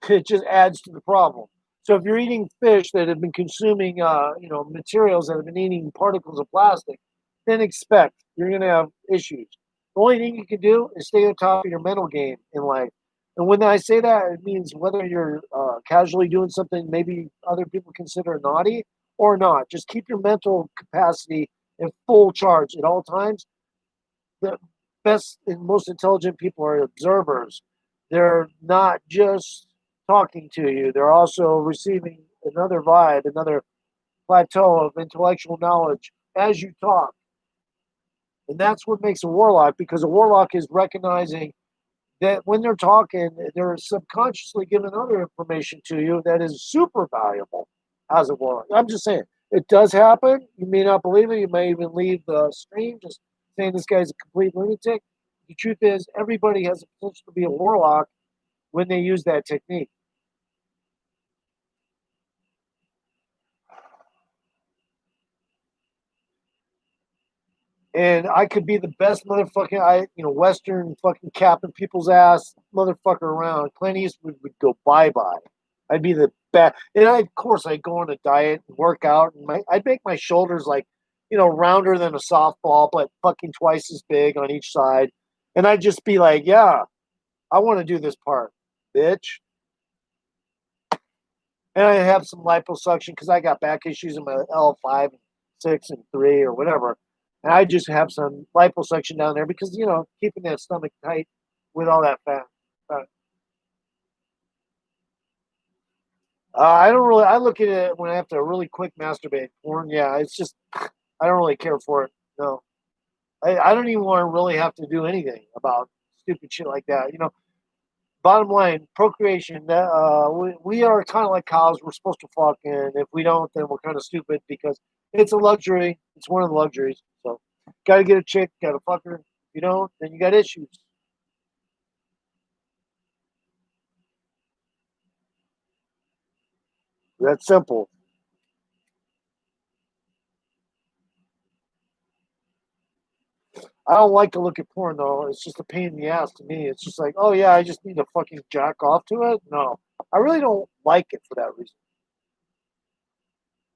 It just adds to the problem. So if you're eating fish that have been consuming, materials that have been eating particles of plastic, then expect you're going to have issues. The only thing you can do is stay on top of your mental game in life. And when I say that, it means whether you're casually doing something maybe other people consider naughty or not. Just keep your mental capacity in full charge at all times. The best and most intelligent people are observers. They're not just talking to you, they're also receiving another vibe, another plateau of intellectual knowledge as you talk. And that's what makes a warlock, because a warlock is recognizing that when they're talking, they're subconsciously giving other information to you that is super valuable as a warlock. I'm just saying, it does happen. You may not believe it. You may even leave the stream just saying this guy's a complete lunatic. The truth is, everybody has the potential to be a warlock when they use that technique. And I could be the best motherfucking, Western fucking capping people's ass motherfucker around. Clint Eastwood would go bye-bye. I'd be the best. And of course, I'd go on a diet and work out. And I'd make my shoulders like, rounder than a softball, but fucking twice as big on each side. And I'd just be like, yeah, I want to do this part, bitch. And I have some liposuction because I got back issues in my L5, 6, and 3 or whatever. And I just have some liposuction down there because, keeping that stomach tight with all that fat. I don't really, I look at it when I have to really quick masturbate porn. Yeah, it's just, I don't really care for it. No. I don't even want to really have to do anything about stupid shit like that. Bottom line, procreation, we are kind of like cows. We're supposed to fuck, and if we don't, then we're kind of stupid because it's a luxury. It's one of the luxuries. So, got to get a chick, got to fuck her. If you don't, then you got issues. That's simple. I don't like to look at porn though. It's just a pain in the ass to me. It's just like, oh yeah, I just need to fucking jack off to it. No, I really don't like it for that reason.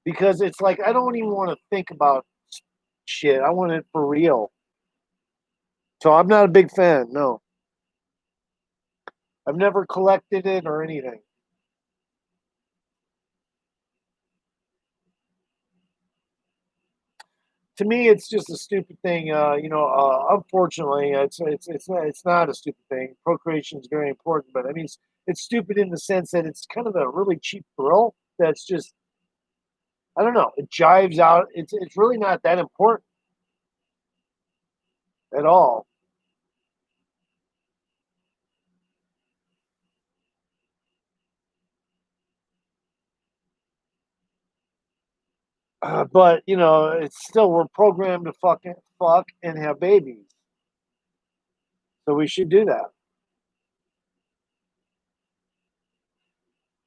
Because it's like I don't even want to think about shit. I want it for real. So I'm not a big fan. No, I've never collected it or anything. To me, it's just a stupid thing. Unfortunately, it's not a stupid thing. Procreation is very important, but I mean, it's stupid in the sense that it's kind of a really cheap thrill. That's just, I don't know. It jives out. It's really not that important at all. But it's still, we're programmed to fuck and have babies, so we should do that.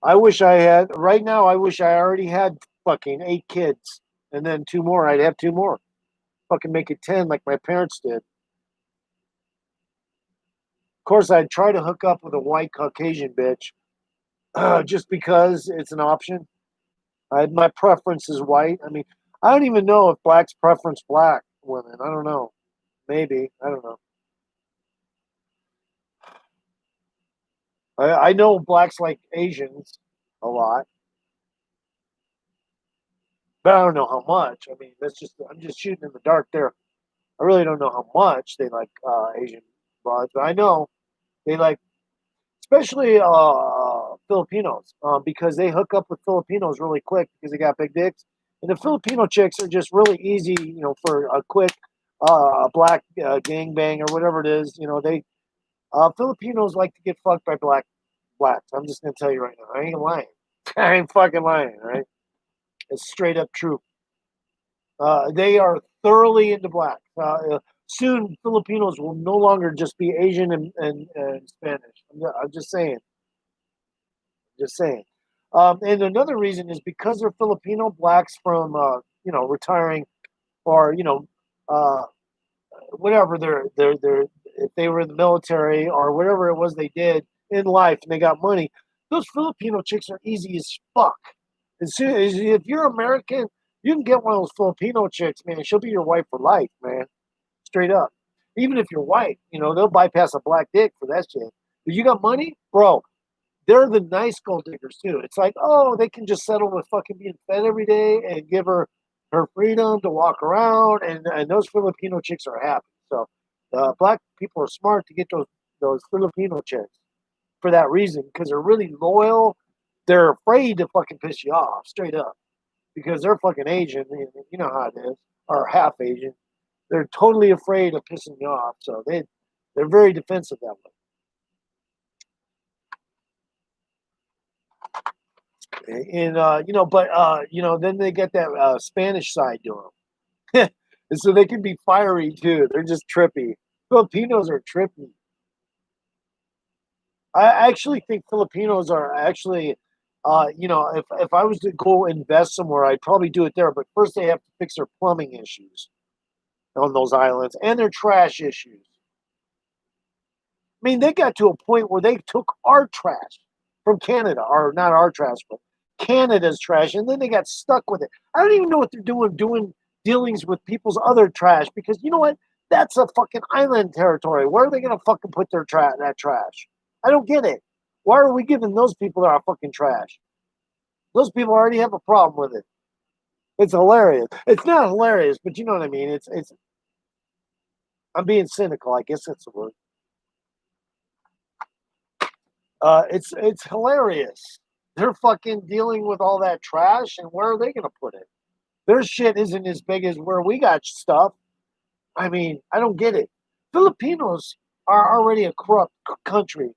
I wish I had right now. I wish I already had fucking 8 kids, and then 2 more. I'd have 2 more. Fucking make it 10 like my parents did. Of course, I'd try to hook up with a white Caucasian bitch, just because it's an option. My preference is white. I mean, I don't even know if blacks preference black women. I don't know. Maybe. I don't know. I know blacks like Asians a lot, but I don't know how much. I mean, I'm just shooting in the dark there. I really don't know how much they like Asian broads, but I know they like, especially Filipinos, because they hook up with Filipinos really quick because they got big dicks, and the Filipino chicks are just really easy, for a quick black gangbang or whatever it is. They Filipinos like to get fucked by blacks. I'm just gonna tell you right now. I ain't lying. I ain't fucking lying. Right? It's straight up true. They are thoroughly into black. Soon, Filipinos will no longer just be Asian and Spanish. I'm just saying. Just saying. And another reason is because they're Filipino blacks from retiring or whatever they're if they were in the military or whatever it was they did in life and they got money. Those Filipino chicks are easy as fuck. As soon as if you're American, you can get one of those Filipino chicks, man. She'll be your wife for life, man. Straight up. Even if you're white, they'll bypass a black dick for that shit. If you got money, bro, they're the nice gold diggers too. It's like, oh, they can just settle with fucking being fed every day and give her freedom to walk around, and those Filipino chicks are happy. So, black people are smart to get those Filipino chicks for that reason because they're really loyal. They're afraid to fucking piss you off, straight up, because they're fucking Asian. You know how it is, or half Asian. They're totally afraid of pissing you off, so they're very defensive that way. And then they get that Spanish side to them, and so they can be fiery too. They're just trippy. Filipinos are trippy. I actually think Filipinos are actually, if I was to go invest somewhere, I'd probably do it there. But first, they have to fix their plumbing issues on those islands and their trash issues. I mean, they got to a point where they took our trash from Canada, or not our trash, but Canada's trash, and then they got stuck with it. I don't even know what they're doing dealings with people's other trash because you know what? That's a fucking island territory. Where are they gonna fucking put that trash? I don't get it. Why are we giving those people our fucking trash? Those people already have a problem with it. It's hilarious. It's not hilarious, but you know what I mean. It's. I'm being cynical. I guess that's the word. It's hilarious. They're fucking dealing with all that trash, and where are they gonna put it? Their shit isn't as big as where we got stuff. I mean, I don't get it. Filipinos are already a corrupt country,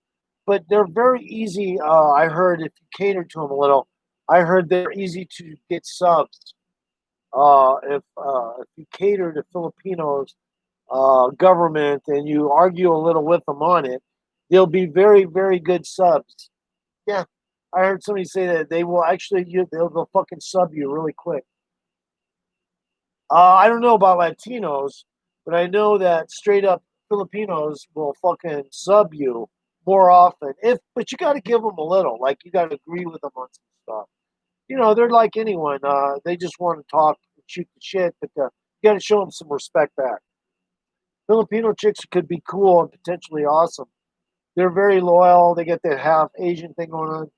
but they're very easy. I heard if you cater to them a little, I heard they're easy to get subs. If you cater to Filipinos government and you argue a little with them on it, they'll be very, very good subs. Yeah, I heard somebody say that they will actually they'll fucking sub you really quick. I don't know about Latinos, but I know that straight up Filipinos will fucking sub you more often. But you got to give them a little. Like you got to agree with them on some stuff. They're like anyone. They just want to talk and shoot the shit, but you got to show them some respect back. Filipino chicks could be cool and potentially awesome. They're very loyal. They get that half Asian thing going on,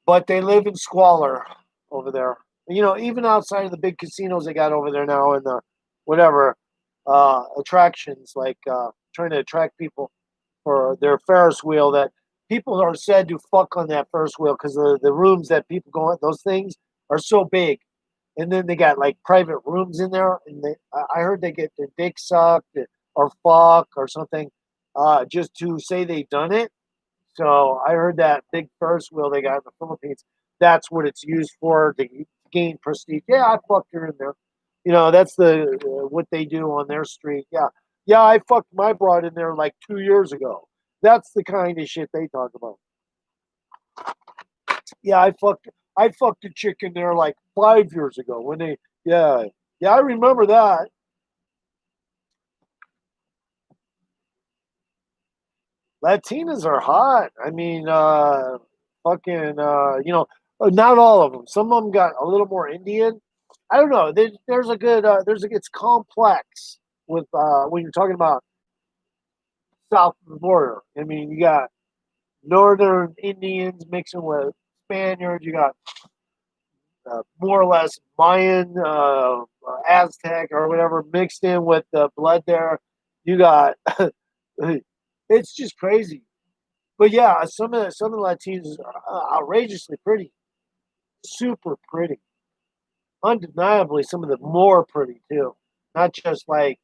but they live in squalor over there. Even outside of the big casinos they got over there now and the whatever attractions, like trying to attract people for their Ferris wheel. That people are said to fuck on that Ferris wheel because the rooms that people go in, those things are so big. And then they got like private rooms in there, and I heard they get their dick sucked or fuck or something, just to say they've done it. So I heard that big Ferris wheel they got in the Philippines. That's what it's used for to gain prestige. Yeah, I fucked her in there. That's the what they do on their street. Yeah, yeah, I fucked my broad in there like 2 years ago. That's the kind of shit they talk about. Yeah, I fucked a chick in there like 5 years ago when they. Yeah, yeah, I remember that. Latinas are hot. I mean, fucking, not all of them. Some of them got a little more Indian. I don't know. There's a good, it's complex with, when you're talking about south of the border. I mean, you got northern Indians mixing with Spaniards. You got more or less Mayan, Aztec, or whatever mixed in with the blood there. You got, it's just crazy. But yeah, some of the Latinos are outrageously pretty, super pretty, undeniably some of the more pretty too. Not just like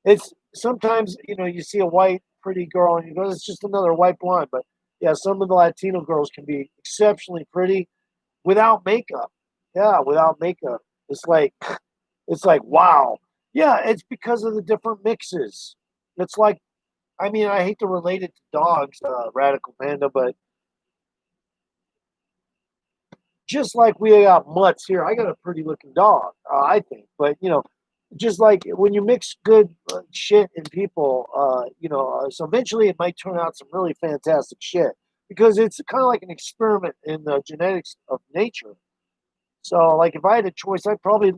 it's sometimes you see a white pretty girl and you go, it's just another white blonde. But yeah, some of the Latino girls can be exceptionally pretty without makeup. Yeah, without makeup, it's like wow. Yeah, it's because of the different mixes. It's like I mean, I hate to relate it to dogs, Radical Panda, but just like we got mutts here. I got a pretty looking dog, I think. But just like when you mix good shit in people, so eventually it might turn out some really fantastic shit because it's kind of like an experiment in the genetics of nature. So, like, if I had a choice, I'd probably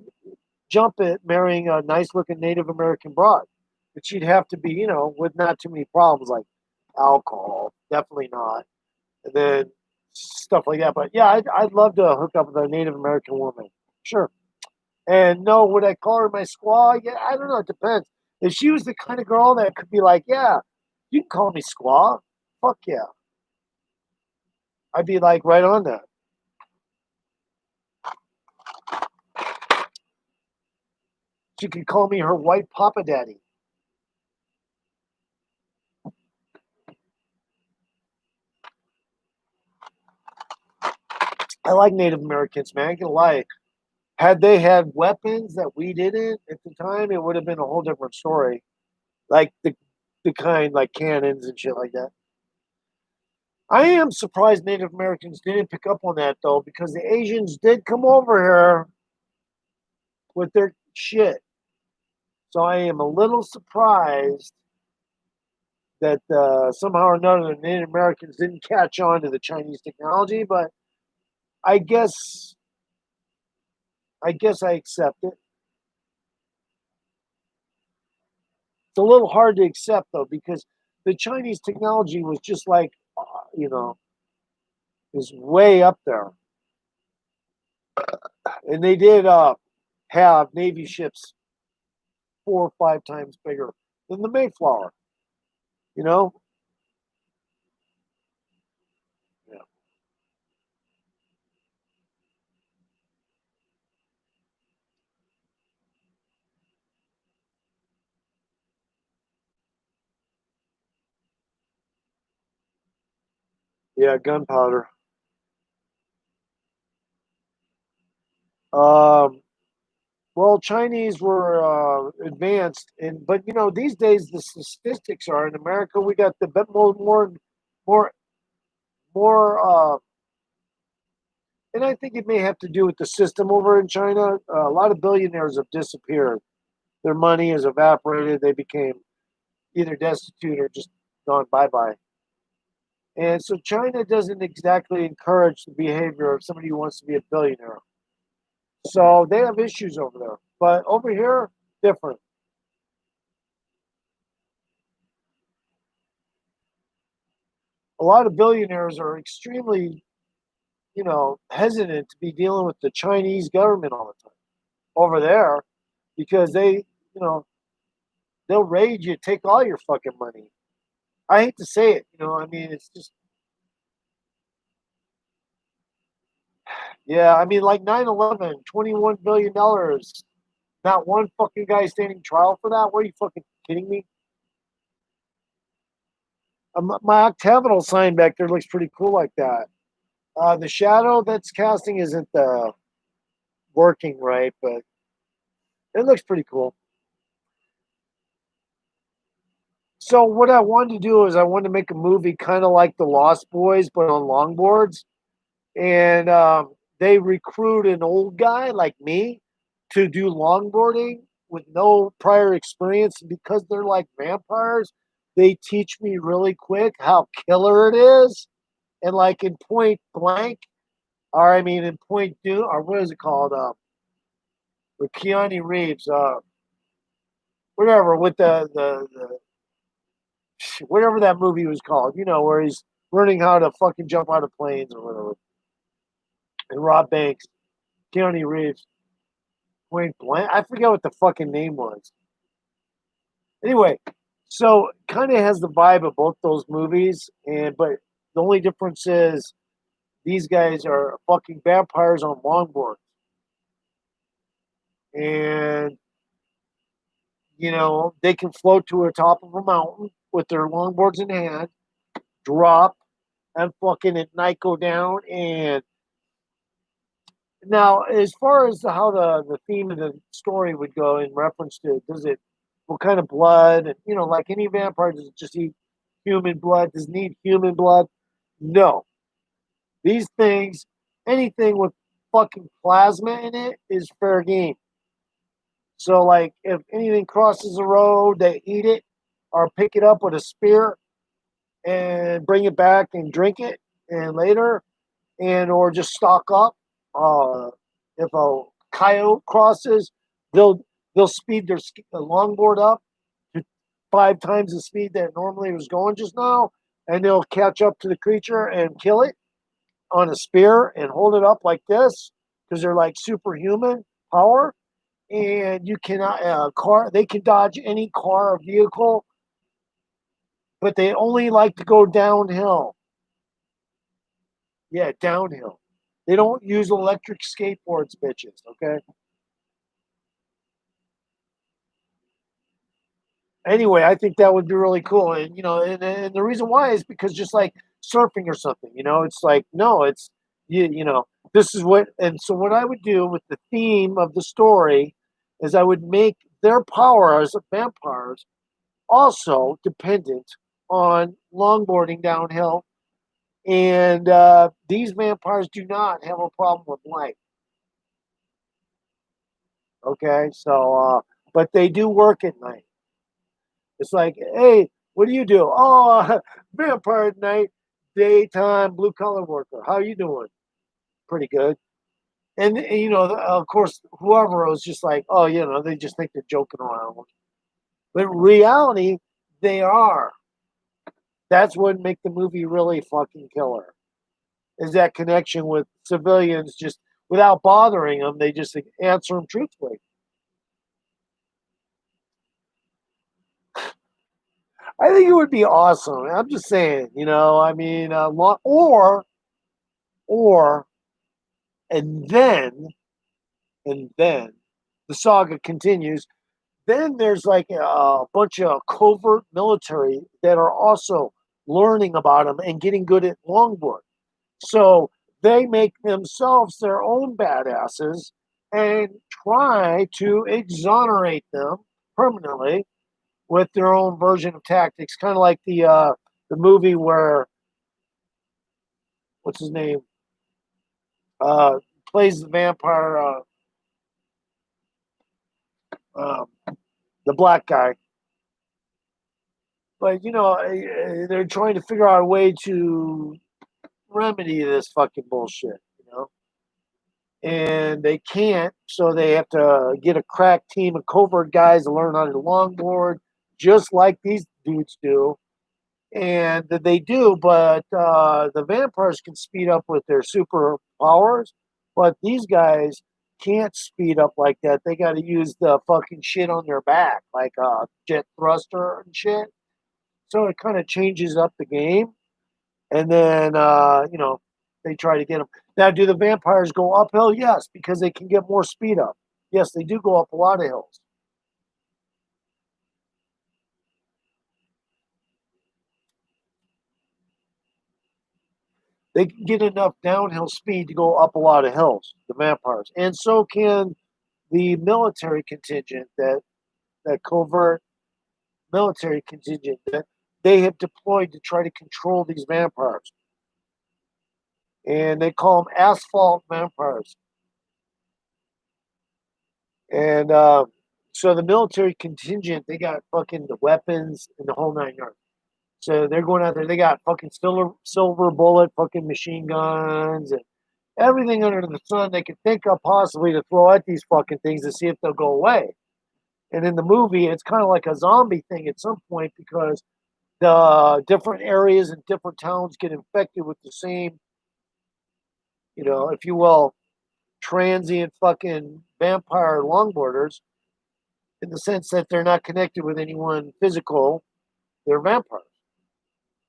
jump at marrying a nice looking Native American bride, but she'd have to be, with not too many problems like alcohol, definitely not, and then stuff like that. But yeah, I'd love to hook up with a Native American woman, sure. And no, would I call her my squaw? Yeah, I don't know. It depends. If she was the kind of girl that could be like, yeah, you can call me squaw. Fuck yeah. I'd be like right on that. She could call me her white papa daddy. I like Native Americans, man. I ain't gonna lie. Had they had weapons that we didn't at the time, it would have been a whole different story. Like the kind like cannons and shit like that. I am surprised Native Americans didn't pick up on that though, because the Asians did come over here with their shit. So I am a little surprised that somehow or another the Native Americans didn't catch on to the Chinese technology, but I guess I accept it. It's a little hard to accept though because the Chinese technology was just like you know is way up there, and they did have Navy ships 4 or 5 times bigger than the Mayflower. You know, yeah, yeah, gunpowder. Um, well, Chinese were advanced, and but these days the statistics are in America we got the more more and I think it may have to do with the system over in China. A lot of billionaires have disappeared. Their money has evaporated. They became either destitute or just gone bye bye. And so China doesn't exactly encourage the behavior of somebody who wants to be a billionaire. So they have issues over there. But over here, different. A lot of billionaires are extremely, hesitant to be dealing with the Chinese government all the time over there because they'll raid you, take all your fucking money. I hate to say it, I mean, it's just, yeah, I mean, like 9/11, $21 billion. Not one fucking guy standing trial for that. What are you fucking kidding me? My octagonal sign back there looks pretty cool like that. The shadow that's casting isn't working right, but it looks pretty cool. So what I wanted to do is I wanted to make a movie kind of like The Lost Boys, but on longboards. And they recruit an old guy like me to do longboarding with no prior experience. And because they're like vampires, they teach me really quick how killer it is. And like in Point Blank, or I mean in Point Doom, or what is it called? With Keanu Reeves, whatever, with the whatever that movie was called, where he's learning how to fucking jump out of planes or whatever. And Rob Banks, Keanu Reeves, Point Blank. I forget what the fucking name was. Anyway, so kind of has the vibe of both those movies, and but the only difference is these guys are fucking vampires on longboards, and they can float to the top of a mountain with their longboards in hand, drop, and fucking at night go down. And now, as far as how the theme of the story would go in reference to, what kind of blood, and like any vampire, does it just eat human blood? Does it need human blood? No. These things anything with fucking plasma in it is fair game. So, like, if anything crosses the road, they eat it or pick it up with a spear and bring it back and drink it, and later, and or just stock up. If a coyote crosses, they'll they'll speed their longboard up to 5 times the speed that normally was going just now, and they'll catch up to the creature and kill it on a spear and hold it up like this because they're like superhuman power. And you cannot car. They can dodge any car or vehicle, but they only like to go downhill. Yeah, downhill. They don't use electric skateboards, bitches. Okay. Anyway, I think that would be really cool, and and the reason why is because just like surfing or something, it's like no, it's this is what, and so what I would do with the theme of the story is I would make their power as vampires also dependent on longboarding downhill, and these vampires do not have a problem with light. Okay, so but they do work at night. It's like, hey, what do you do? Oh, vampire at night, daytime, blue collar worker. How you doing? Pretty good. And of course, whoever was just like, oh, they just think they're joking around. But in reality, they are. That's what make the movie really fucking killer. Is that connection with civilians just without bothering them? They just answer them truthfully. I think it would be awesome. I'm just saying, I mean, or and then the saga continues. Then there's like a bunch of covert military that are also learning about them and getting good at longboard. So they make themselves their own badasses and try to exonerate them permanently with their own version of tactics, kind of like the movie where what's his name uh, plays the vampire, um, the black guy. But they're trying to figure out a way to remedy this fucking bullshit, and they can't, so they have to get a crack team of covert guys to learn how to longboard, just like these dudes do. And they do, but the vampires can speed up with their superpowers, but these guys can't speed up like that. They got to use the fucking shit on their back, like a jet thruster and shit. So it kind of changes up the game. And then, they try to get them. Now, do the vampires go uphill? Yes, because they can get more speed up. Yes, they do go up a lot of hills. They can get enough downhill speed to go up a lot of hills, the vampires. And so can the military contingent, that covert military contingent that they have deployed to try to control these vampires. And they call them asphalt vampires. And so the military contingent, they got fucking the weapons and the whole 9 yards. So they're going out there. They got fucking silver bullet, fucking machine guns, and everything under the sun they could think of possibly to throw at these fucking things to see if they'll go away. And in the movie, it's kind of like a zombie thing at some point because the different areas and different towns get infected with the same, if you will, transient fucking vampire longboarders in the sense that they're not connected with anyone physical. They're vampires.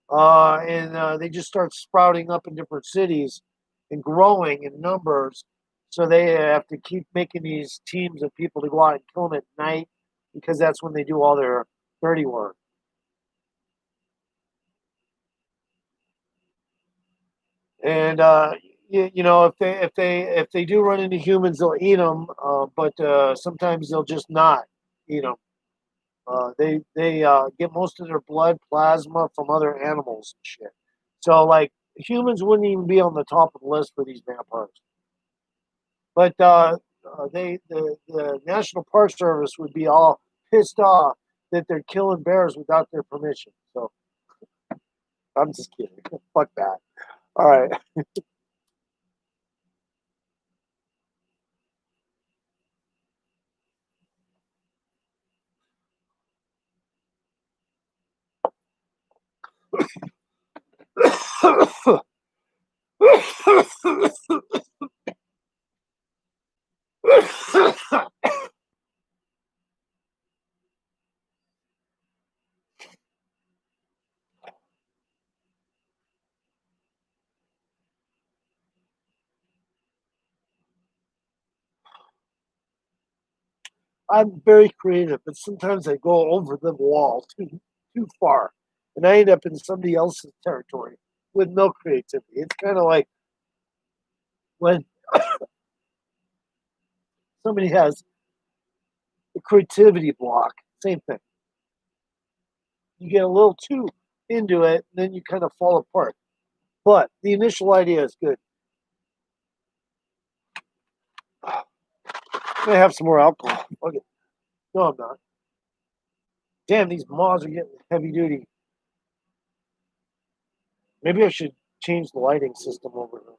And they just start sprouting up in different cities and growing in numbers. So they have to keep making these teams of people to go out and kill them at night because that's when they do all their dirty work. And if they do run into humans, they'll eat them. But sometimes they'll just not eat them. They get most of their blood plasma from other animals and shit. So like humans wouldn't even be on the top of the list for these vampires. But the National Park Service would be all pissed off that they're killing bears without their permission. So I'm just kidding. Fuck that. All right. I'm very creative, but sometimes I go over the wall too far, and I end up in somebody else's territory with no creativity. It's kind of like when somebody has a creativity block. Same thing. You get a little too into it, and then you kind of fall apart. But the initial idea is good. I'm gonna have some more alcohol. Okay. No, I'm not. Damn, these moths are getting heavy duty. Maybe I should change the lighting system over here.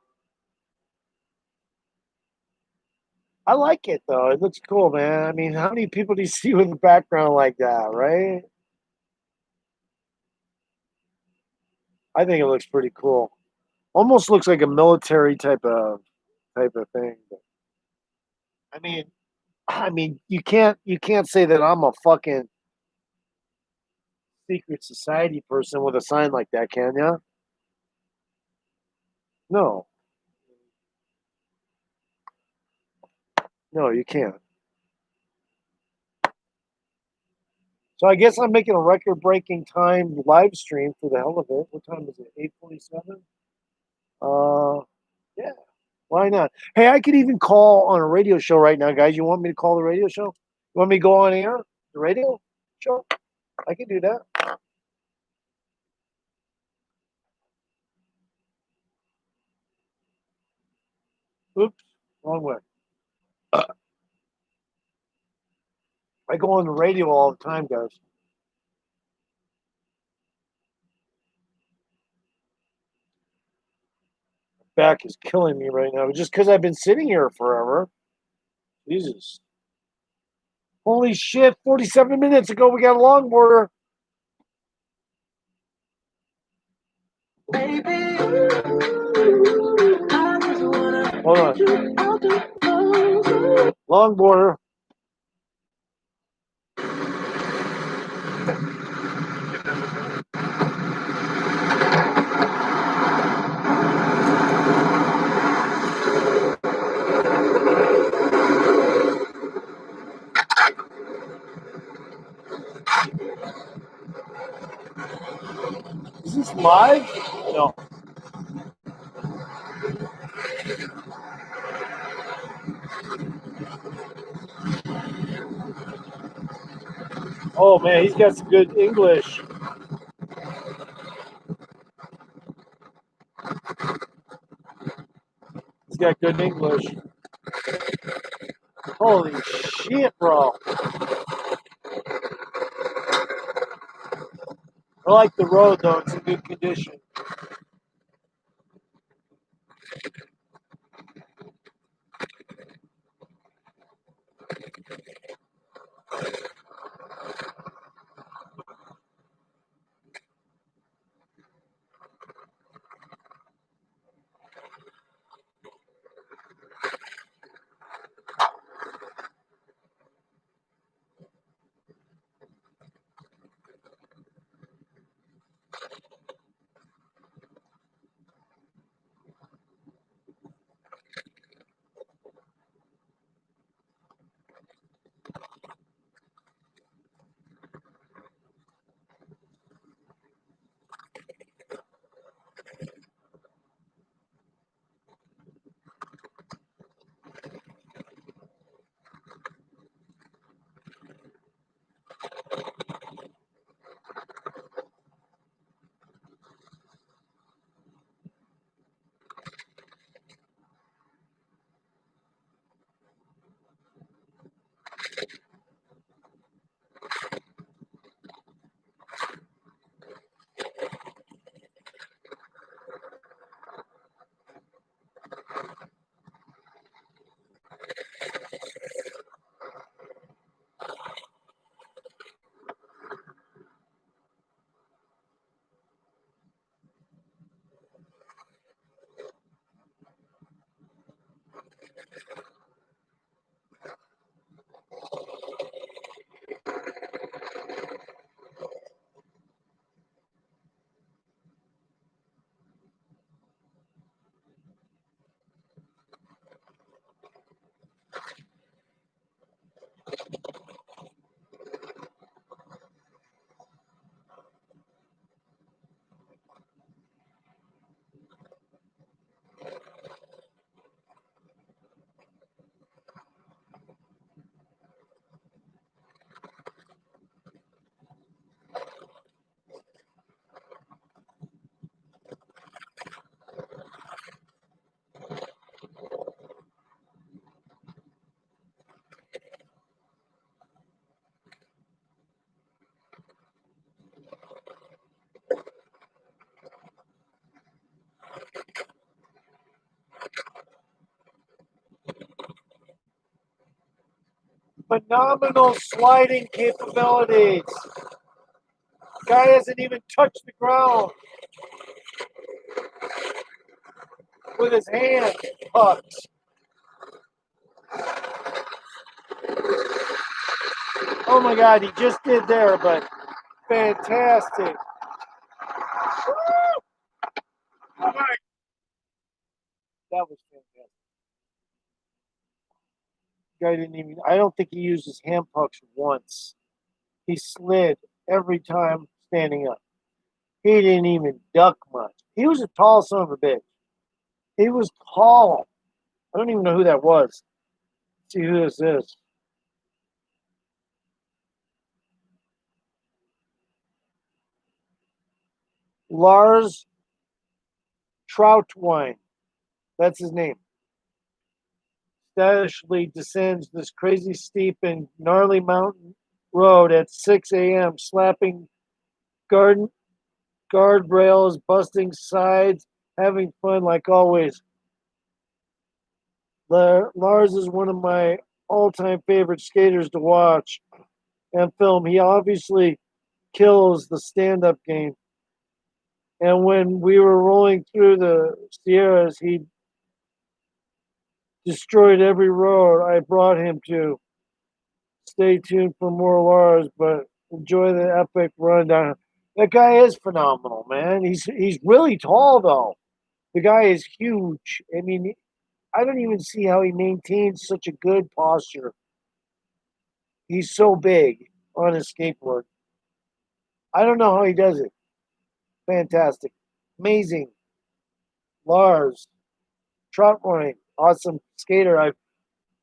I like it though. It looks cool, man. I mean, how many people do you see with a background like that, right? I think it looks pretty cool. Almost looks like a military type of thing. But, I mean, you can't say that I'm a fucking secret society person with a sign like that, can ya? No, no, you can't. So I guess I'm making a record-breaking time live stream for the hell of it. What time is it? 8:47. Yeah. Why not? Hey, I could even call on a radio show right now, guys. You want me to call the radio show? You want me to go on air? The radio show? I can do that. Oops, wrong way. I go on the radio all the time, guys. My back is killing me right now, just because I've been sitting here forever. Jesus. Holy shit, 47 minutes ago we got a longboarder. Hold on. Longboarder. Is this live? No. Oh man, he's got some good English. He's got good English. Holy shit, bro. I like the road though, it's in good condition. Phenomenal sliding capabilities. Guy hasn't even touched the ground with his hand tucked. Oh my God, he just did there, but fantastic. That was fantastic. Guy didn't even, I don't think he used his hand pucks once. He slid every time standing up. He didn't even duck much. He was a tall son of a bitch. He was tall. I don't even know who that was. Let's see who this is. Lars Troutwine. That's his name. Stylishly descends this crazy steep and gnarly mountain road at 6 a.m., slapping guardrails, busting sides, having fun like always. Lars is one of my all-time favorite skaters to watch and film. He obviously kills the stand-up game. And when we were rolling through the Sierras, he destroyed every road I brought him to. Stay tuned for more Lars, but enjoy the epic rundown. That guy is phenomenal, man. He's really tall though. The guy is huge. I mean, I don't even see how he maintains such a good posture. He's so big on his skateboard. I don't know how he does it. Fantastic. Amazing. Lars, Troutwine, awesome skater. I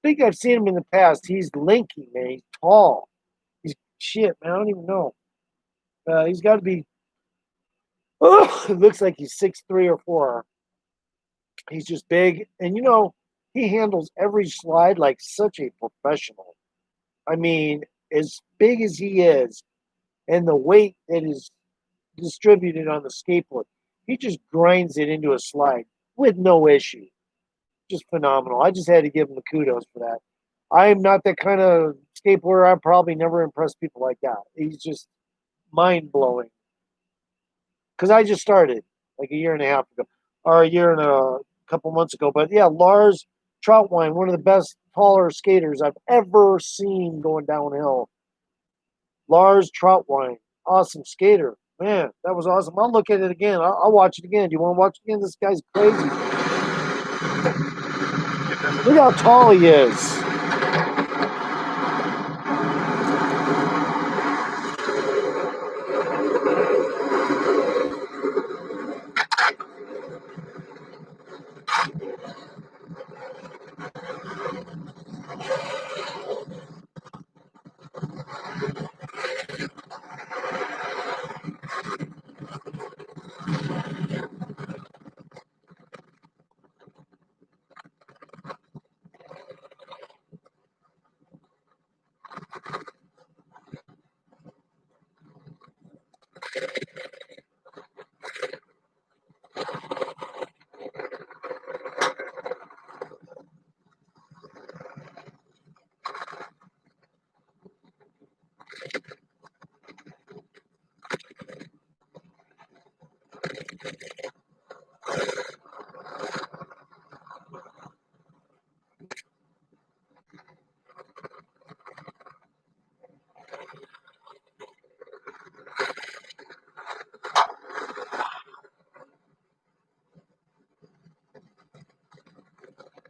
think I've seen him in the past. He's lanky, man. He's tall. He's shit, man. I don't even know. He's got to be. Oh, it looks like he's 6'3" or 4. He's just big, and he handles every slide like such a professional. I mean, as big as he is, and the weight that is distributed on the skateboard, he just grinds it into a slide with no issue. Just phenomenal. I just had to give him the kudos for that. I am not that kind of skateboarder. I probably never impressed people like that. He's just mind blowing. Because I just started like a year and a half ago, or a year and a couple months ago. But yeah, Lars Troutwine, one of the best taller skaters I've ever seen going downhill. Lars Troutwine, awesome skater. Man, that was awesome. I'll look at it again. I'll watch it again. Do you want to watch it again? This guy's crazy. Look how tall he is.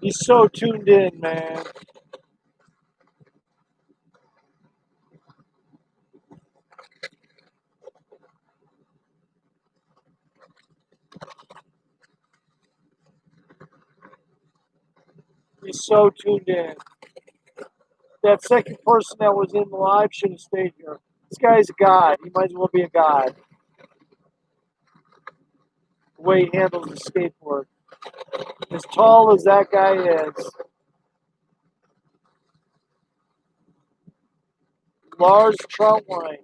He's so tuned in, man. He's so tuned in. That second person that was in the live should have stayed here. This guy's a god. He might as well be a god. The way he handles the skateboard. As tall as that guy is, Lars Troutwine.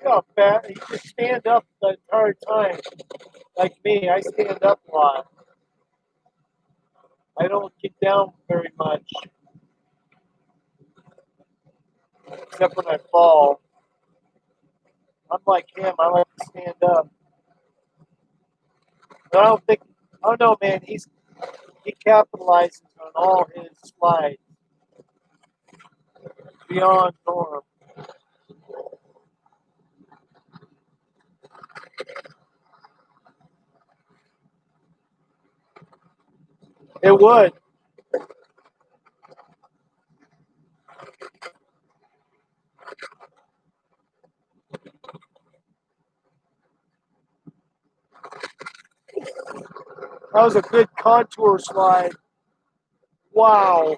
how fat he just stand up the entire time. Like me, I stand up a lot. I don't get down very much, except when I fall. I'm like him. I like to stand up. But I don't know, man. He capitalizes on all his slides beyond norm. It would. That was a good contour slide. Wow.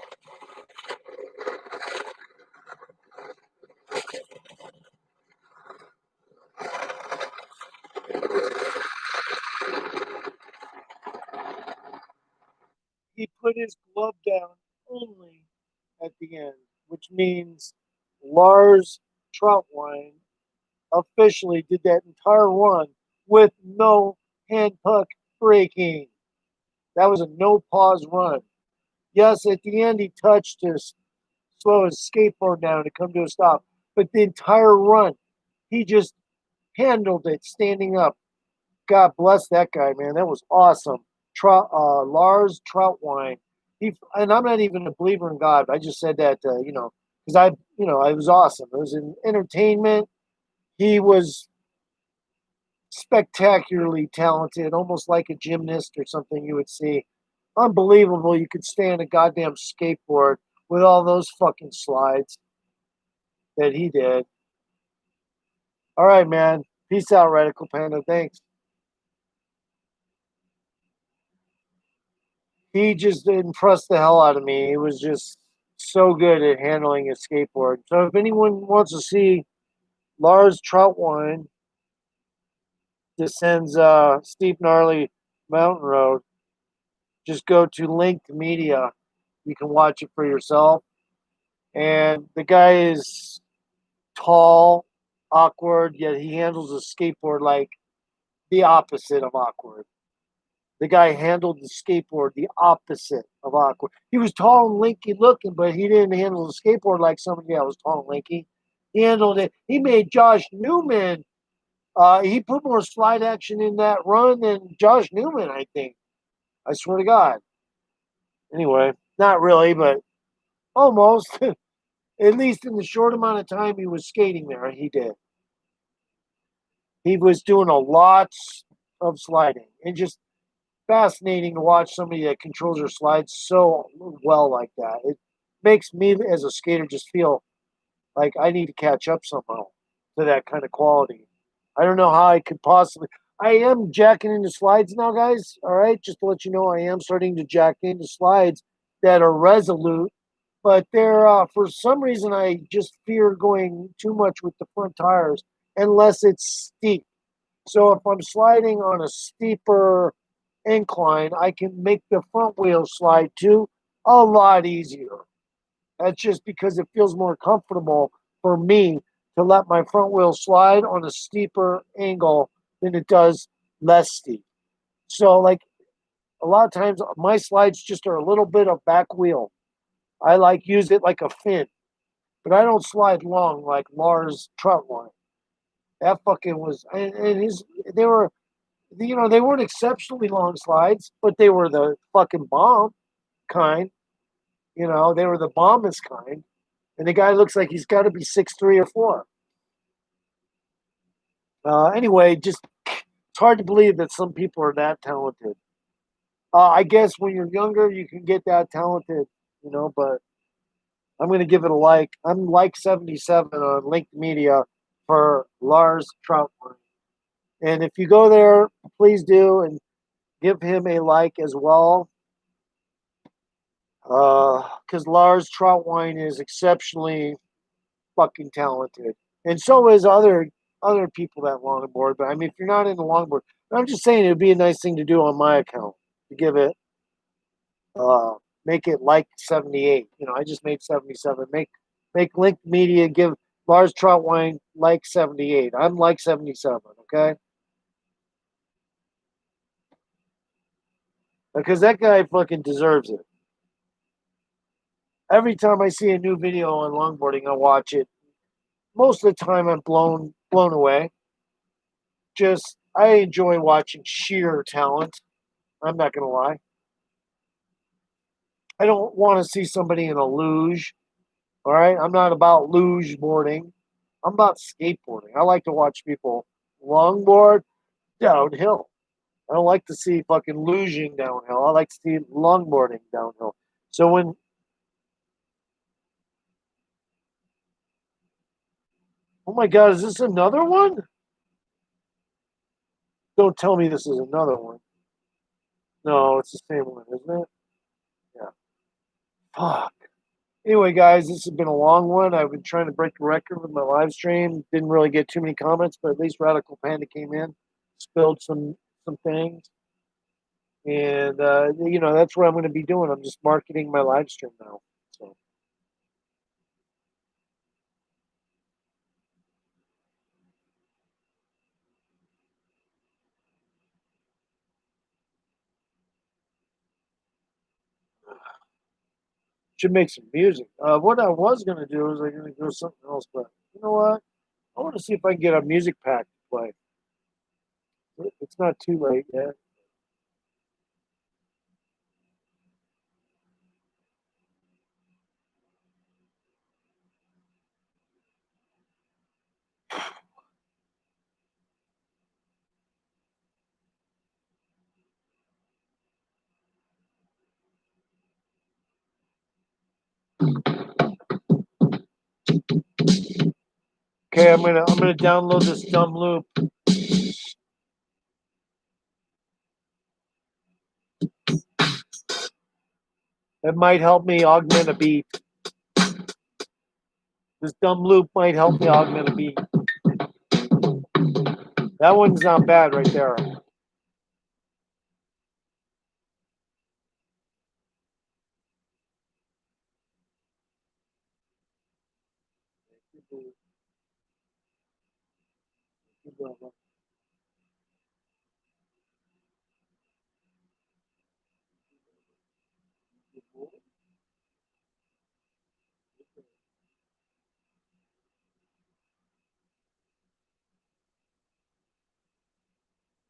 He put his glove down only at the end, which means Lars Troutwine officially did that entire run with no hand puck breaking. That was a no pause run. Yes, at the end he touched to slow his skateboard down to come to a stop, but the entire run he just handled it standing up. God bless that guy, man. That was awesome. Lars Troutwine. And I'm not even a believer in God. I just said that, because it was awesome. It was an entertainment. He was spectacularly talented, almost like a gymnast or something you would see. Unbelievable. You could stand a goddamn skateboard with all those fucking slides that he did. All right, man. Peace out, Radical Panda. Thanks. He just impressed the hell out of me. He was just so good at handling his skateboard. So if anyone wants to see Lars Troutwine descends steep, gnarly mountain road, just go to Linked Media. You can watch it for yourself. And the guy is tall, awkward, yet he handles a skateboard like the opposite of awkward. The guy handled the skateboard the opposite of awkward. He was tall and lanky looking, but he didn't handle the skateboard like somebody that was tall and lanky. He handled it. He made Josh Newman. He put more slide action in that run than Josh Newman, I think. I swear to God. Anyway, not really, but almost. At least in the short amount of time he was skating there, he did. He was doing a lot of sliding and just fascinating to watch somebody that controls their slides so well like that. It makes me as a skater just feel like I need to catch up somehow to that kind of quality. I don't know how I could possibly. I am jacking into slides now, guys. All right, just to let you know, I am starting to jack into slides that are resolute, but they're for some reason I just fear going too much with the front tires unless it's steep. So if I'm sliding on a steeper incline, I can make the front wheel slide too a lot easier. That's just because it feels more comfortable for me to let my front wheel slide on a steeper angle than it does less steep. So, like a lot of times, my slides just are a little bit of back wheel. I like use it like a fin, but I don't slide long like Lars Troutwine. That fucking was, and they were, they weren't exceptionally long slides, but they were the fucking bomb kind. They were the bombest kind. And the guy looks like he's got to be 6'3" or 4. Anyway, just it's hard to believe that some people are that talented. I guess when you're younger, you can get that talented, but I'm going to give it a like. I'm like 77 on Linked Media for Lars Troutman. And if you go there, please do and give him a like as well. Because Lars Troutwine is exceptionally fucking talented, and so is other people that longboard. But I mean, if you're not in the longboard, I'm just saying it would be a nice thing to do on my account to give it, make it like 78. I just made 77. Make Linked Media give Lars Troutwine, like 78. I'm like 77, okay? Because that guy fucking deserves it. Every time I see a new video on longboarding, I watch it. Most of the time, I'm blown away. Just I enjoy watching sheer talent. I'm not gonna lie. I don't want to see somebody in a luge. All right, I'm not about luge boarding. I'm about skateboarding. I like to watch people longboard downhill. I don't like to see fucking luging downhill. I like to see longboarding downhill. So when, oh my God, is this another one? Don't tell me this is another one. No, it's the same one, isn't it? Yeah. Fuck. Anyway, guys, this has been a long one. I've been trying to break the record with my live stream. Didn't really get too many comments, but at least Radical Panda came in, spilled some things, and that's what I'm going to be doing. I'm just marketing my live stream now. So should make some music. What I was going to do is I'm going to do something else, but you know what? I want to see if I can get a music pack to play. It's not too late yet. Okay, I'm gonna download this dumb loop. It might help me augment a beat. This dumb loop might help me augment a beat. That one's not bad right there.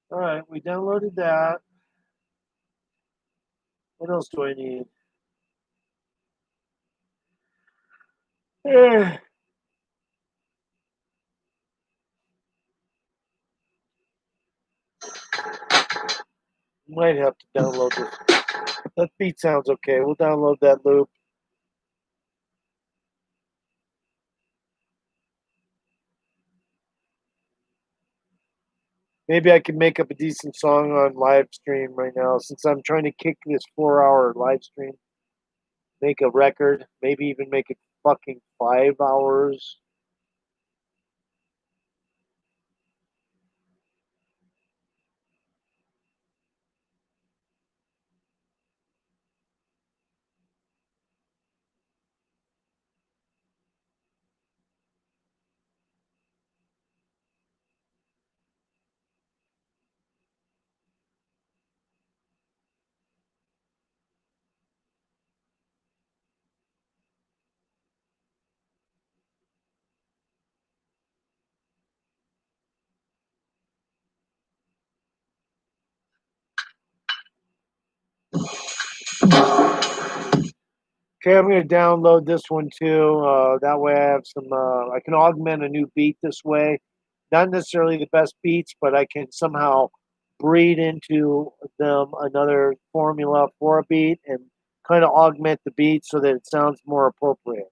All right, we downloaded that. What else do I need? Eh, might have to download this. That beat sounds okay. We'll download that loop. Maybe I can make up a decent song on live stream right now since I'm trying to kick this 4-hour live stream. Make a record. Maybe even make it fucking 5 hours. Okay, I'm going to download this one too. That way I have some, I can augment a new beat this way. Not necessarily the best beats, but I can somehow breed into them another formula for a beat and kind of augment the beat so that it sounds more appropriate.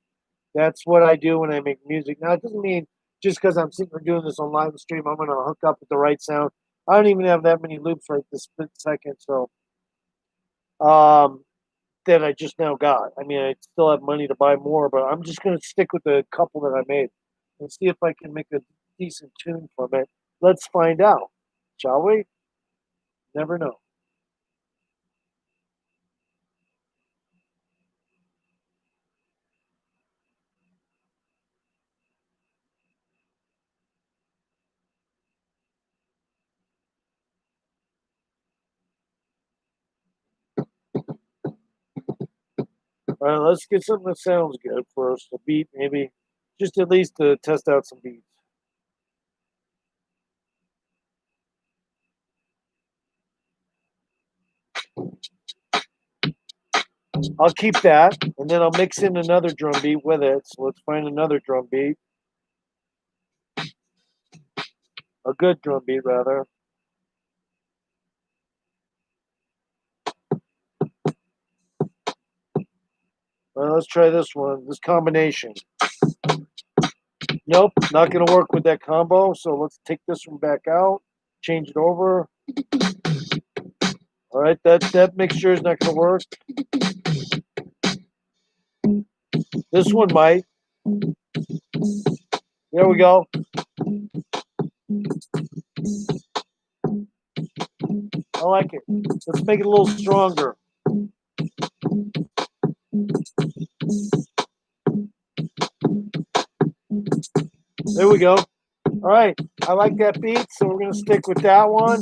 That's what I do when I make music. Now, it doesn't mean just because I'm sitting here doing this on live stream, I'm going to hook up with the right sound. I don't even have that many loops right this split second. So, um, that I just now got. I mean, I still have money to buy more, but I'm just going to stick with the couple that I made and see if I can make a decent tune from it. Let's find out, shall we? Never know. All right, let's get something that sounds good first. A beat, maybe. Just at least to test out some beats. I'll keep that, and then I'll mix in another drum beat with it. So let's find another drum beat. A good drum beat, rather. All right, let's try this one, this combination. Nope, not going to work with that combo. So let's take this one back out, change it over. All right, that mixture is not going to work. This one might. There we go. I like it. Let's make it a little stronger. There we go. All right, I like that beat, so we're going to stick with that one.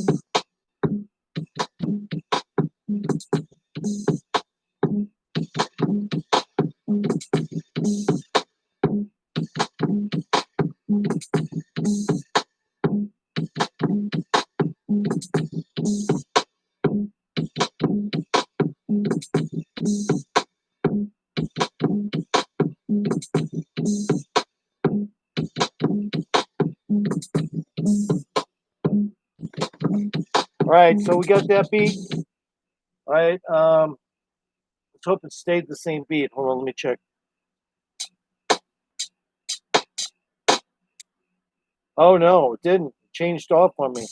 All right, so we got that beat. All right, let's hope it stayed the same beat. Hold on, let me check. Oh no, it didn't. It changed off on me.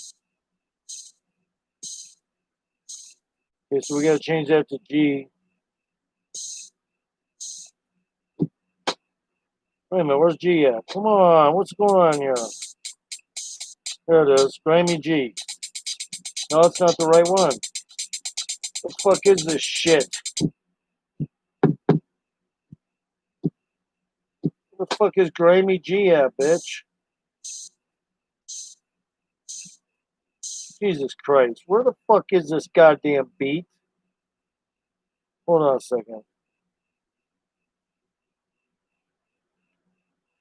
Okay, so we got to change that to G. Wait a minute, where's G at? Come on, what's going on here? There it is, grimy G. No, it's not the right one. What the fuck is this shit? Where the fuck is grimy G at, bitch? Jesus Christ, where the fuck is this goddamn beat? Hold on a second.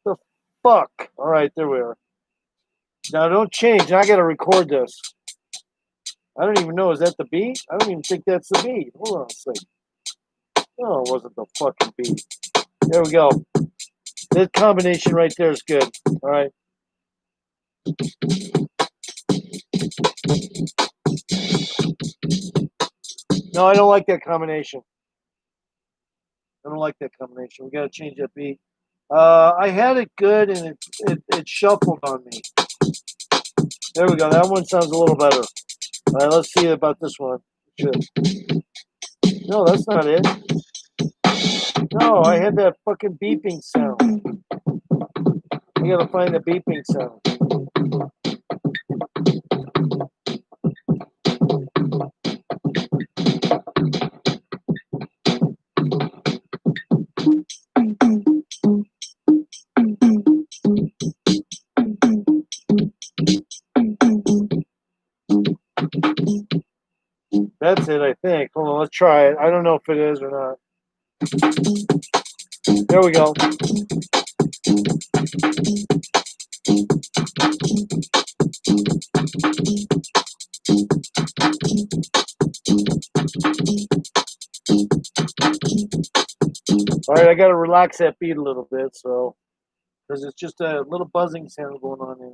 The fuck? All right, there we are. Now don't change. I gotta record this. I don't even know. Is that the beat? I don't even think that's the beat. Hold on a second. No, it wasn't the fucking beat. There we go. That combination right there is good. All right. No, I don't like that combination. I don't like that combination. We got to change that beat. I had it good and it shuffled on me. There we go. That one sounds a little better. All right, let's see about this one. No, that's not it. No, I had that fucking beeping sound. I gotta find the beeping sound. That's it, I think. Hold on, let's try it. I don't know if it is or not. There we go. All right, I got to relax that beat a little bit, so because it's just a little buzzing sound going on there.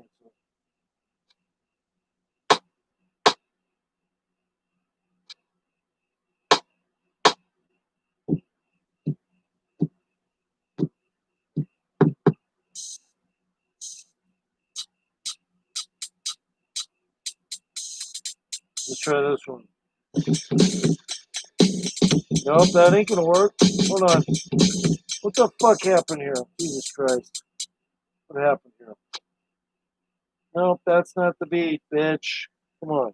Let's try this one. Nope, that ain't gonna work. Hold on. What the fuck happened here? Jesus Christ. What happened here? Nope, that's not the beat, bitch. Come on.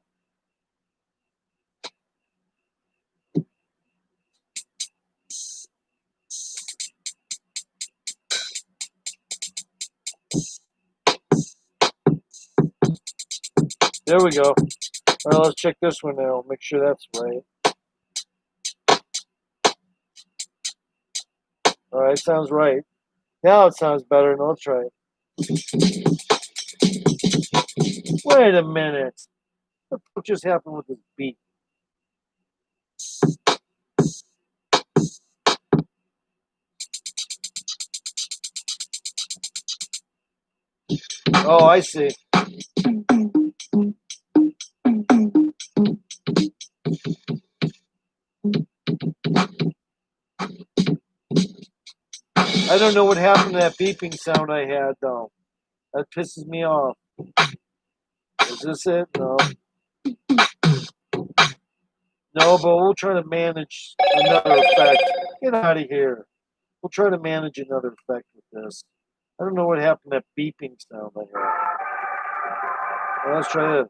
There we go. All right, let's check this one now. Make sure that's right. All right, sounds right. Now it sounds better. No, let's try it. Wait a minute. What just happened with this beat? Oh, I see. I don't know what happened to that beeping sound I had, though. That pisses me off. Is this it? No. No, but we'll try to manage another effect. Get out of here. We'll try to manage another effect with this. I don't know what happened to that beeping sound I had. Well, let's try it.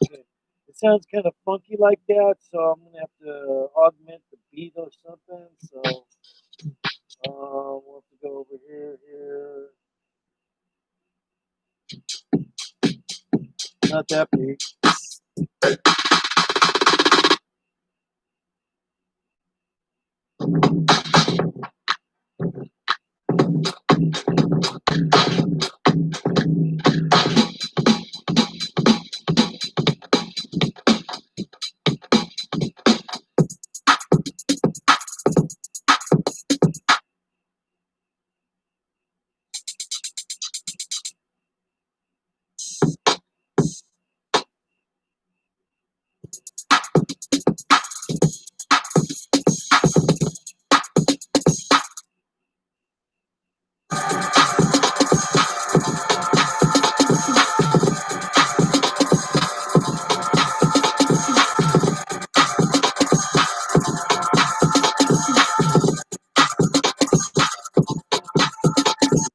Okay. It sounds kind of funky like that, so I'm going to have to augment the beat or something. So we'll have to go over here. Not that beat.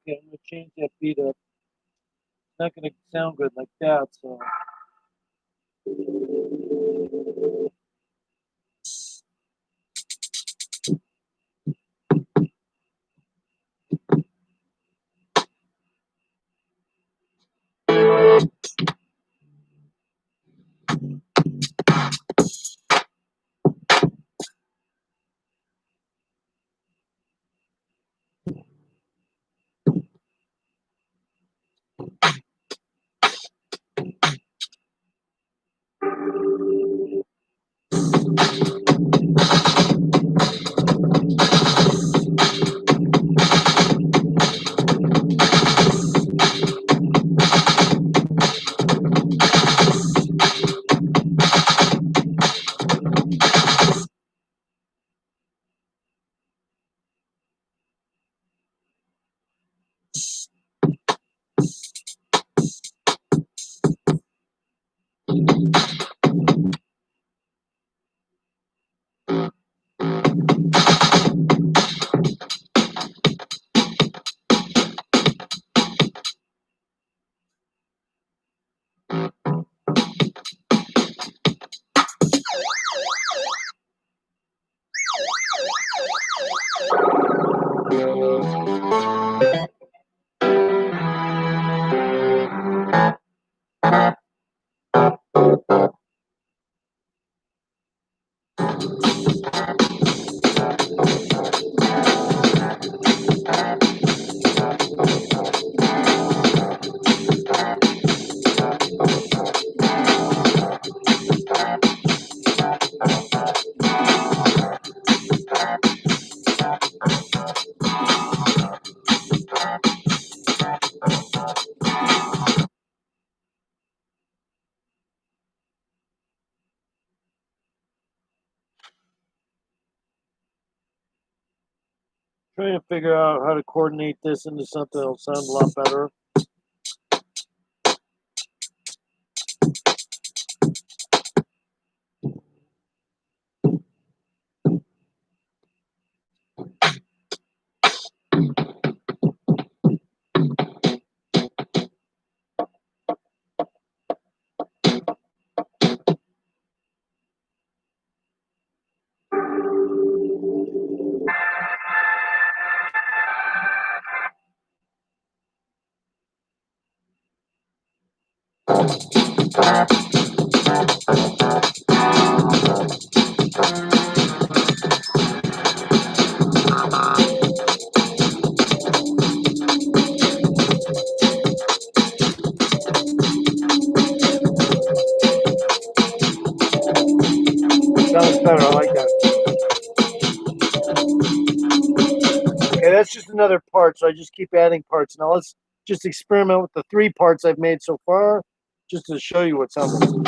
Okay, I'm going to change that beat up. It's not going to sound good like that, so. Trying to figure out how to coordinate this into something that'll sound a lot better. Sounds better. I like that. Okay, that's just another part, so I just keep adding parts. Now let's just experiment with the 3 parts I've made so far, just to show you what's happening.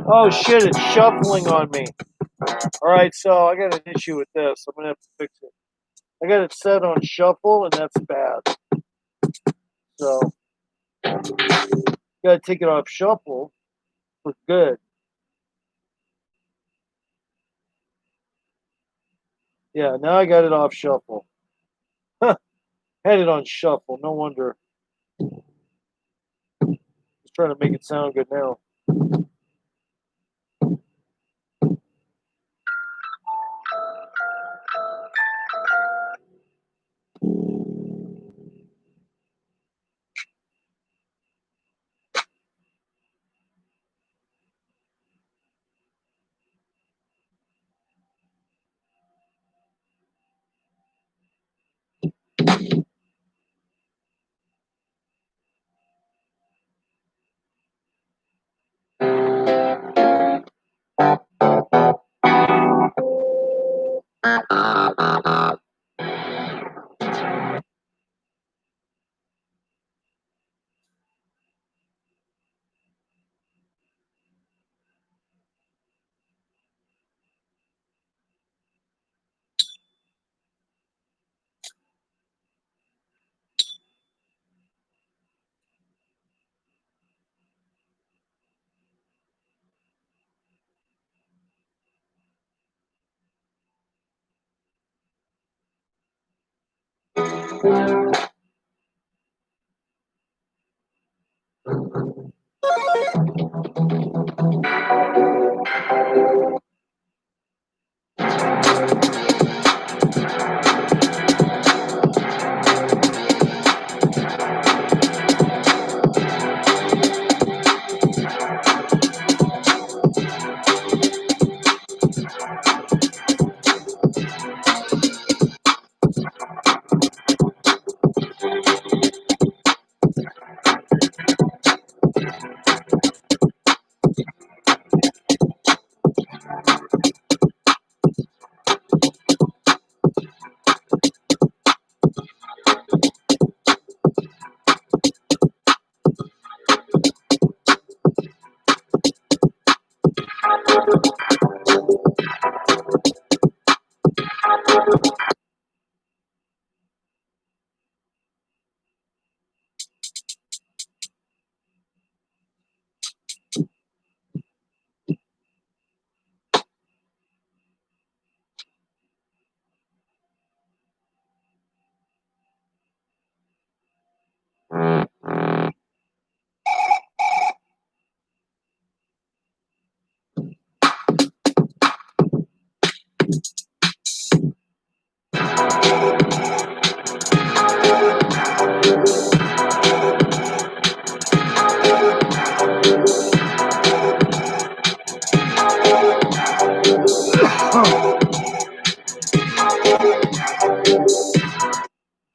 Oh shit, it's shuffling on me. Alright, so I got an issue with this. I'm gonna have to fix it. I got it set on shuffle, and that's bad. So, gotta take it off shuffle for good. Yeah, now I got it off shuffle. Huh, had it on shuffle, no wonder. Just trying to make it sound good now.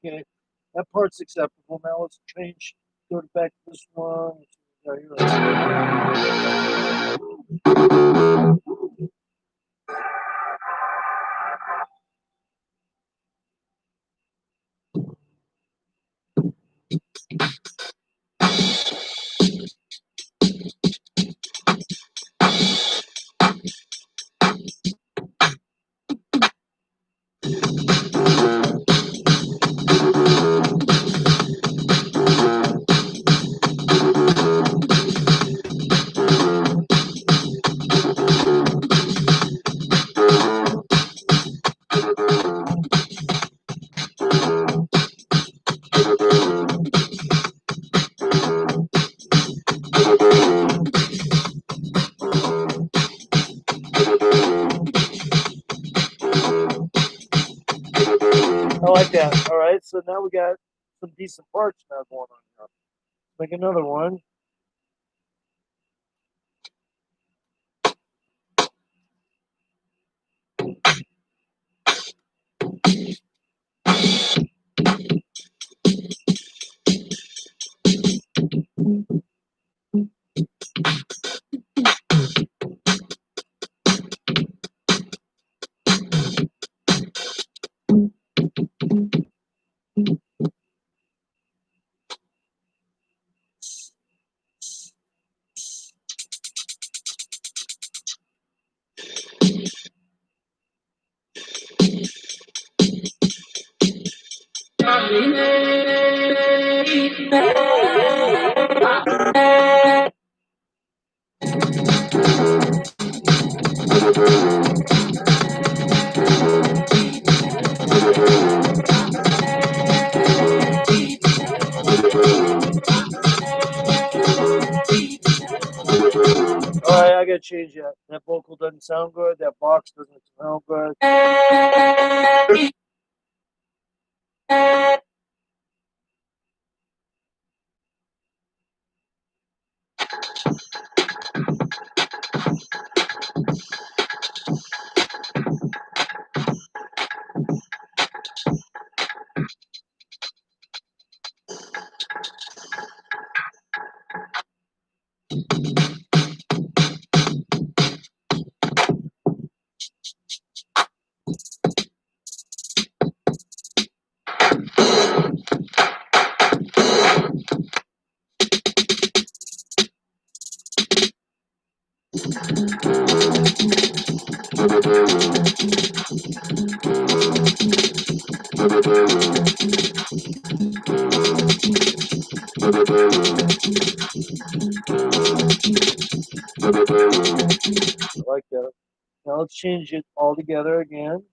Okay, that part's acceptable. Now let's change, go back to this one. Yeah, you're right. Yeah. All right. So now we got some decent parts now going on here. Make another one. All right, I gotta change that. That vocal doesn't sound good. That box doesn't sound good. I like that. Now let's change it all together again.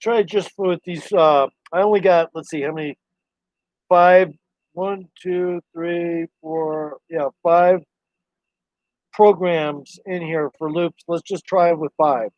Try just with these. I only got, let's see, how many? 5, 1, 2, 3, 4. Yeah, 5 programs in here for loops. Let's just try it with 5.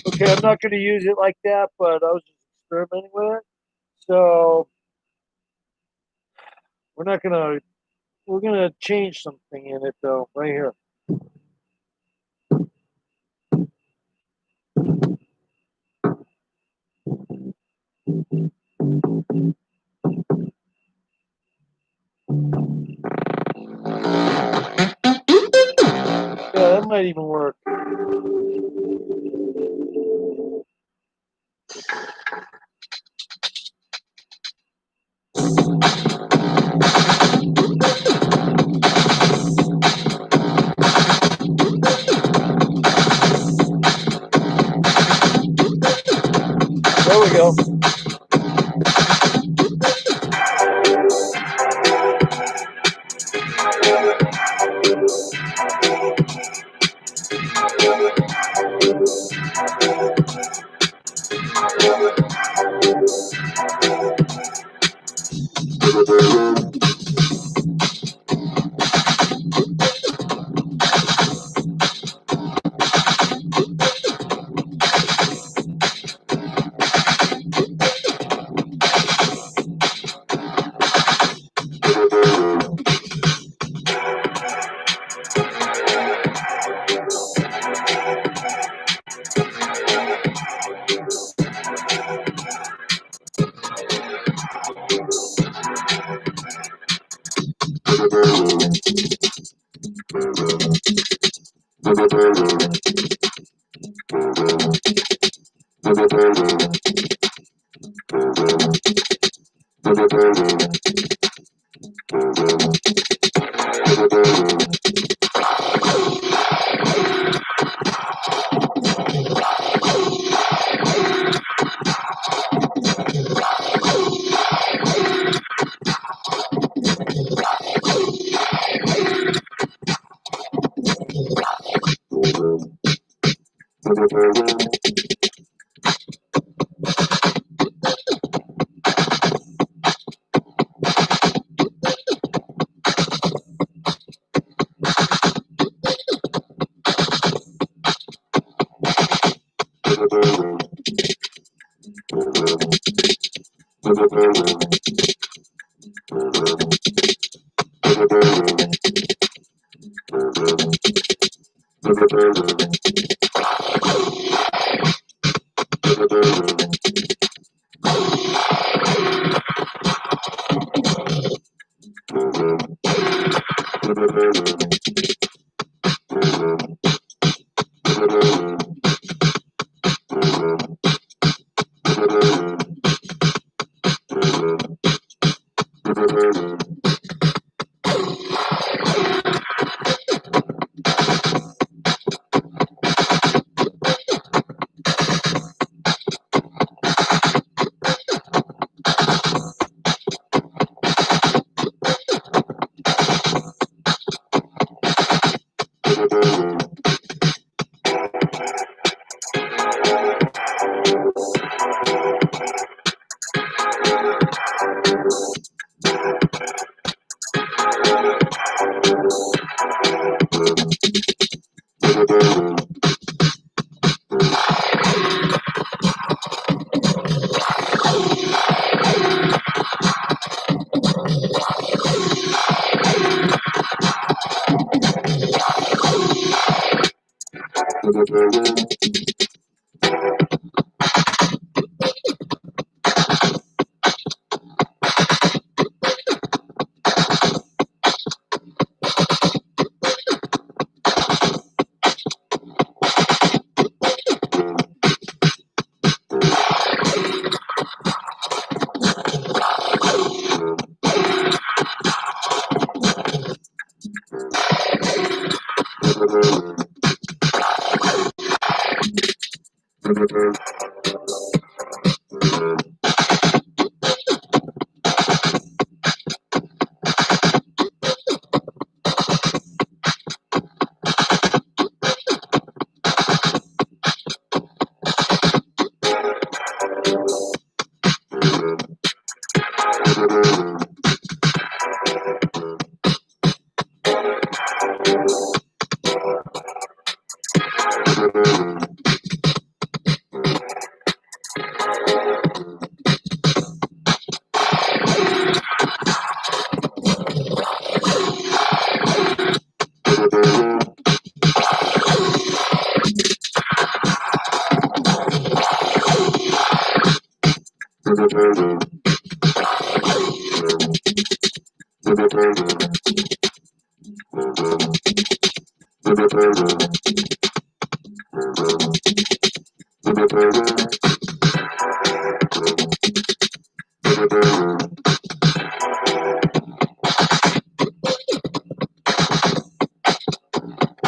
Okay, I'm not going to use it like that, but I was just experimenting with it. So we're gonna change something in it though, right here. Yeah, that might even work. There we go.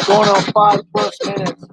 Going on 5+ minutes.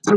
I'm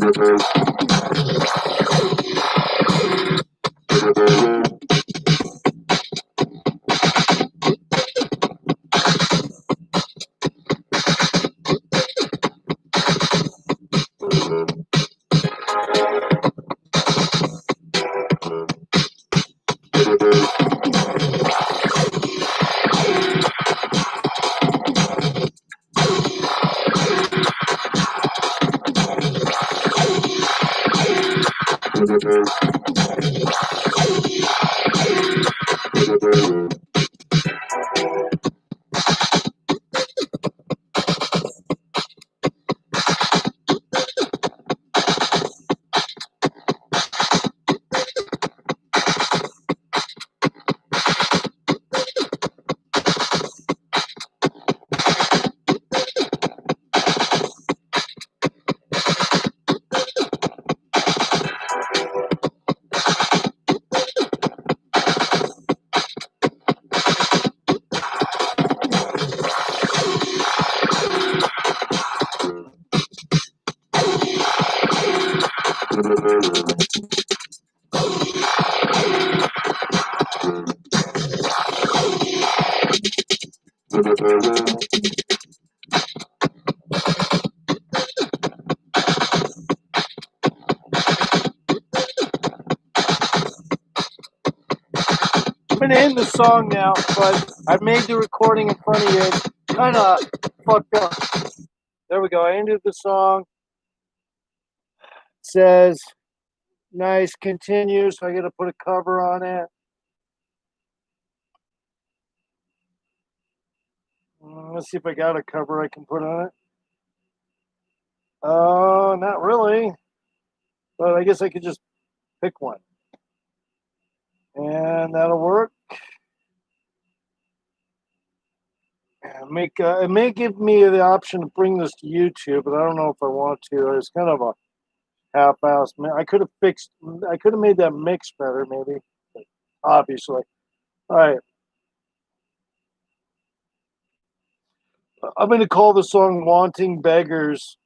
gonna end the song now, but I made the recording in front of you. It's kind of fucked up. There we go. I ended the song. It says, nice, continue. So I got to put a cover on it. Let's see if I got a cover I can put on it. Not really. But I guess I could just pick one. And that'll work. It may give me the option to bring this to YouTube, but I don't know if I want to. It's kind of a half-assed. I could have made that mix better, maybe. Obviously. All right. I'm going to call the song Wanting Beggars.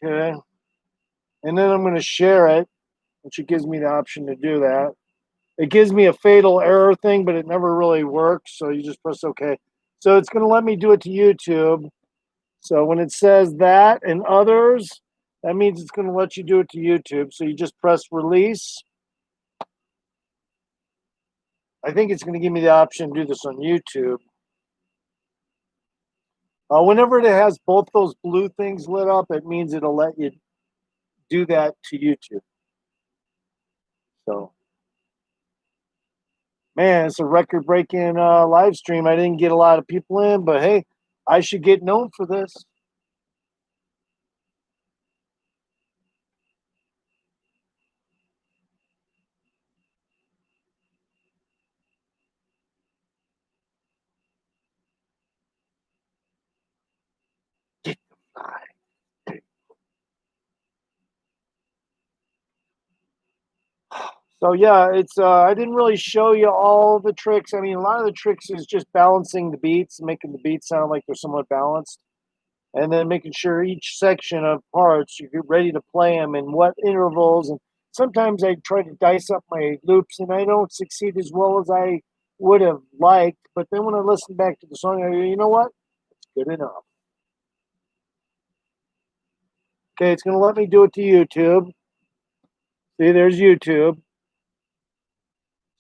Okay. And then I'm going to share it, which it gives me the option to do that. It gives me a fatal error thing, but it never really works. So you just press OK. So it's going to let me do it to YouTube. So when it says that and others, that means it's going to let you do it to YouTube. So you just press release. I think it's going to give me the option to do this on YouTube. Whenever it has both those blue things lit up, it means it'll let you do that to YouTube. So, man, it's a record-breaking live stream. I didn't get a lot of people in, but hey, I should get known for this. Get the vibe. So yeah, it's I didn't really show you all the tricks. I mean, a lot of the tricks is just balancing the beats, making the beats sound like they're somewhat balanced, and then making sure each section of parts you get ready to play them in what intervals. And sometimes I try to dice up my loops, and I don't succeed as well as I would have liked. But then when I listen back to the song, I go, you know what? It's good enough. Okay, it's going to let me do it to YouTube. See, there's YouTube.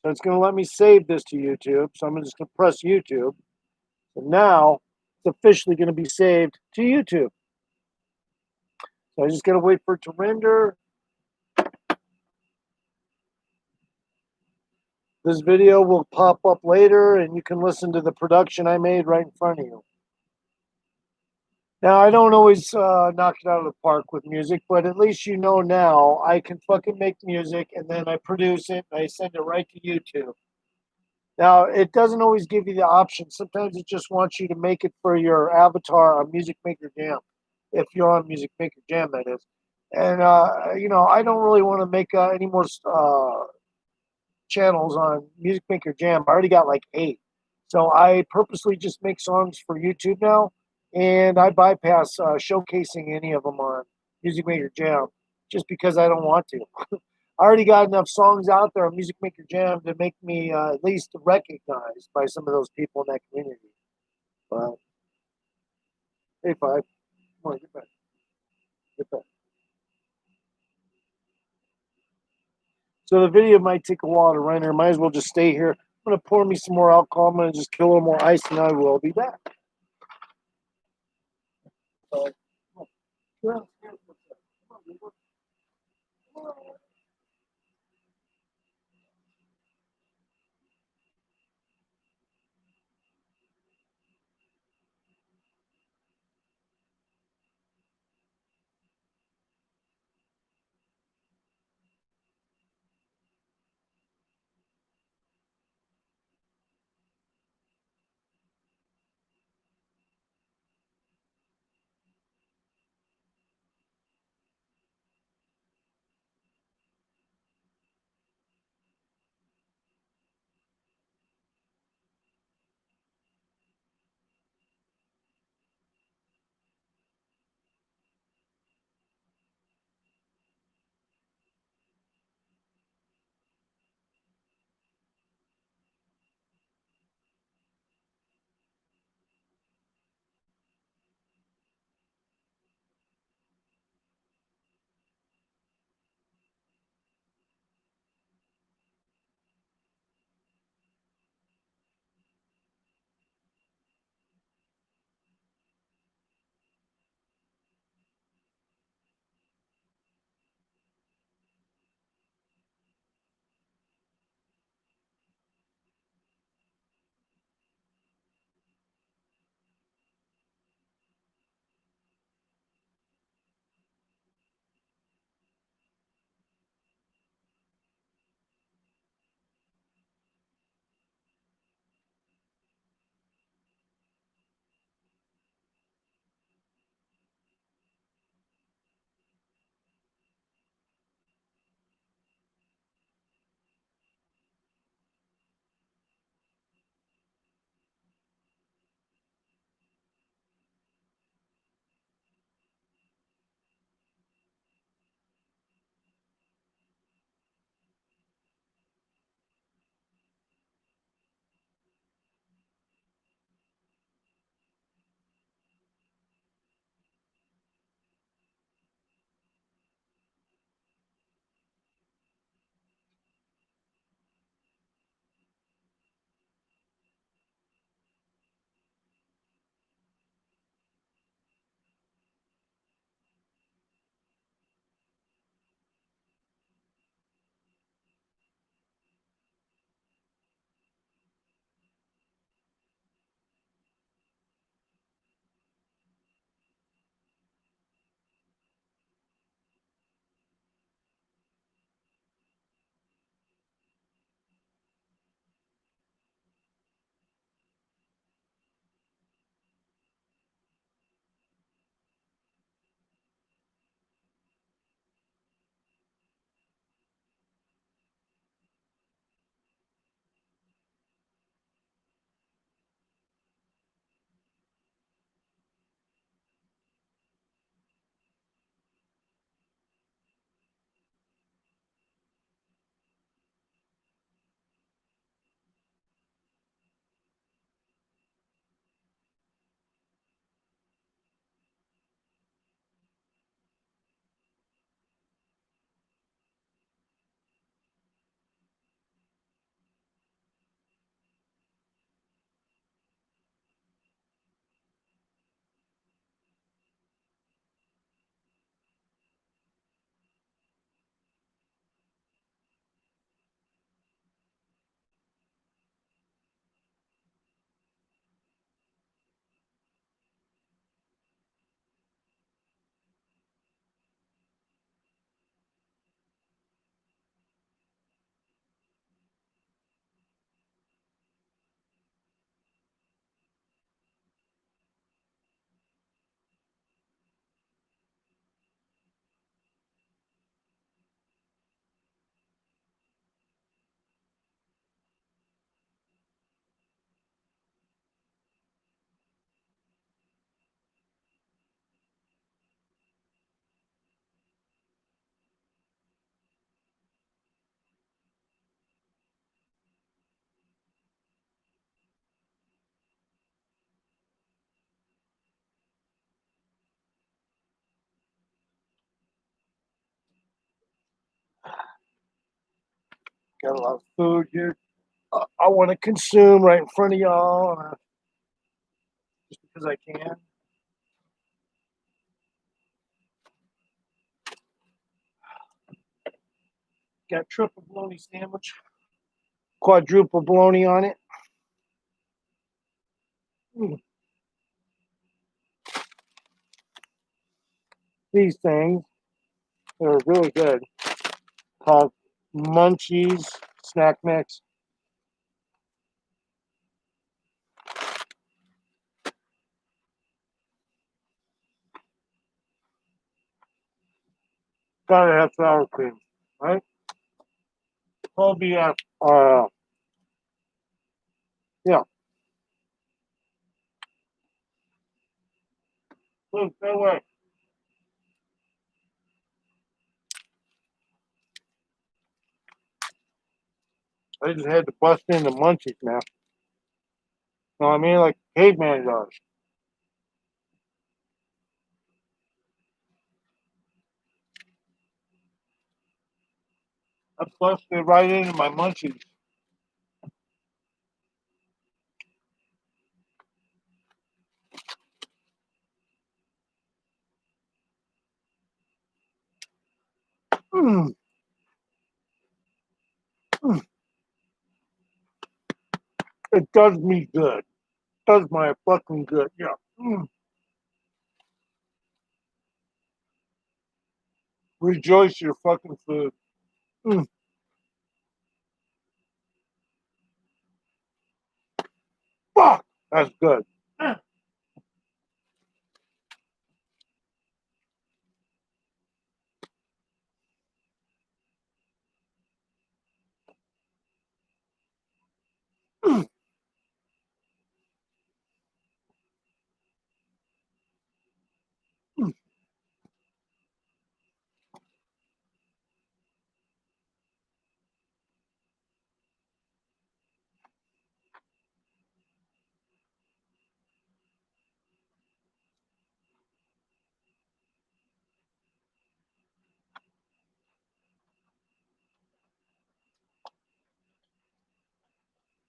So it's going to let me save this to YouTube. So I'm just going to press YouTube. So now it's officially going to be saved to YouTube. So I just got to wait for it to render. This video will pop up later, and you can listen to the production I made right in front of you. Now, I don't always knock it out of the park with music, but at least you know now I can fucking make music, and then I produce it, and I send it right to YouTube. Now, it doesn't always give you the option. Sometimes it just wants you to make it for your avatar on Music Maker Jam, if you're on Music Maker Jam, that is. And, you know, I don't really want to make any more channels on Music Maker Jam. I already got like 8. So I purposely just make songs for YouTube now, and I bypass showcasing any of them on Music Maker Jam just because I don't want to. I already got enough songs out there on Music Maker Jam to make me at least recognized by some of those people in that community. But hey, Five, come on, get back. Get back. So the video might take a while to render. Might as well just stay here. I'm gonna pour me some more alcohol. I'm gonna just get a little more ice, and I will be back. Got a lot of food here. I want to consume right in front of y'all, just because I can. Got triple bologna sandwich, quadruple bologna on it. These things are really good. Called Munchies Snack Mix. Gotta have sour cream, right? Probably yeah. Look, no way. I just had to bust into Munchies, man. You know what I mean? Like caveman does. I busted right into my Munchies. Mm, mm. It does me good. Does my fucking good. Yeah. Rejoice your fucking food. Mm. Fuck. That's good. Mm.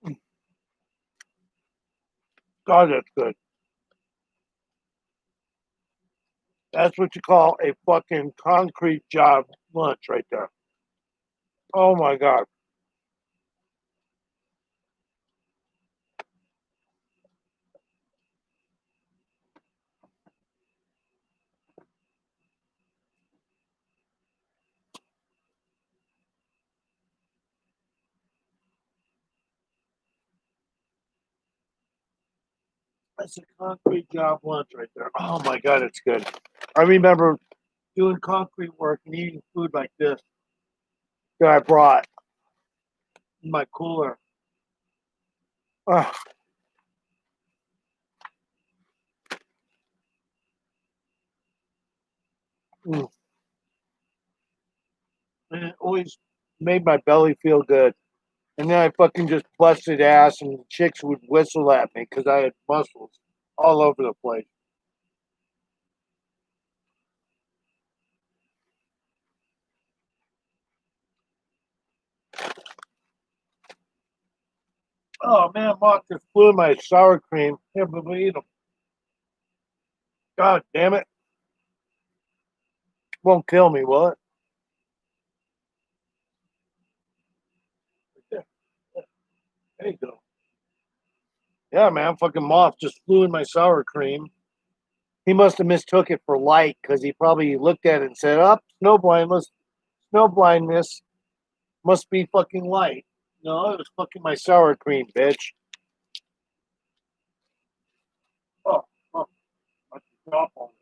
Mm. God, that's good. That's what you call a fucking concrete job lunch right there. Oh my God. That's a concrete job lunch right there. Oh my God, it's good. I remember doing concrete work and eating food like this that I brought in my cooler. Ah, mm. And it always made my belly feel good. And then I fucking just busted ass, and chicks would whistle at me because I had muscles all over the place. Oh man, Mark just flew my sour cream. Can't believe them. God damn it. Won't kill me, will it? Yeah, there you go. Yeah, man, fucking moth just flew in my sour cream. He must have mistook it for light because he probably looked at it and said, "Up, snow blindness must be fucking light." No, it was fucking my sour cream, bitch. Oh, oh, I can drop on this.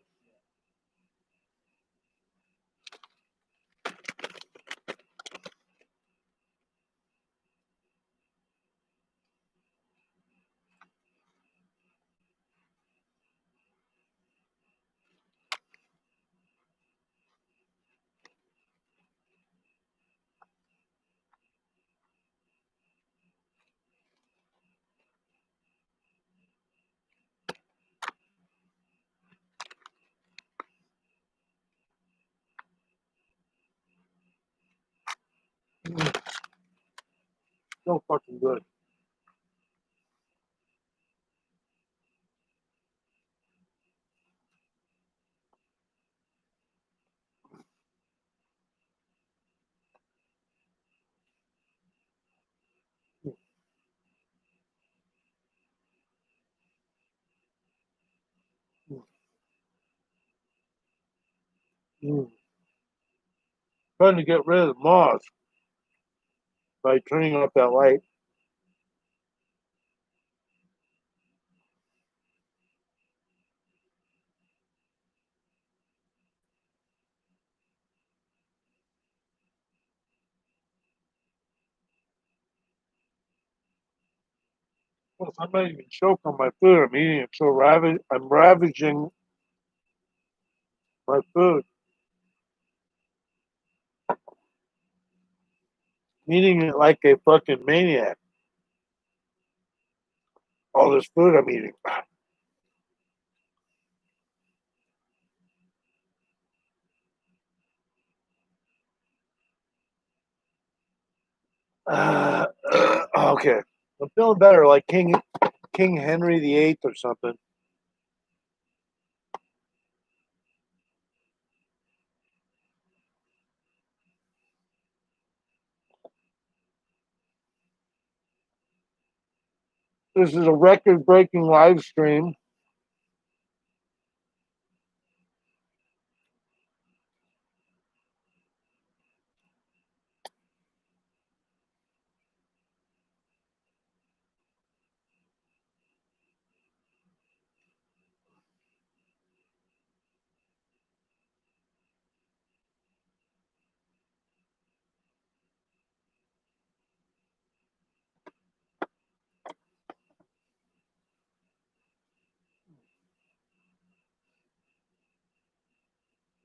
So fucking good. Mm. Trying to get rid of the moss by turning off that light. Well, I might even choke on my food. I'm eating it so I'm ravaging my food. I'm eating it like a fucking maniac. All this food I'm eating. Okay. I'm feeling better, like King Henry VIII or something. This is a record-breaking live stream.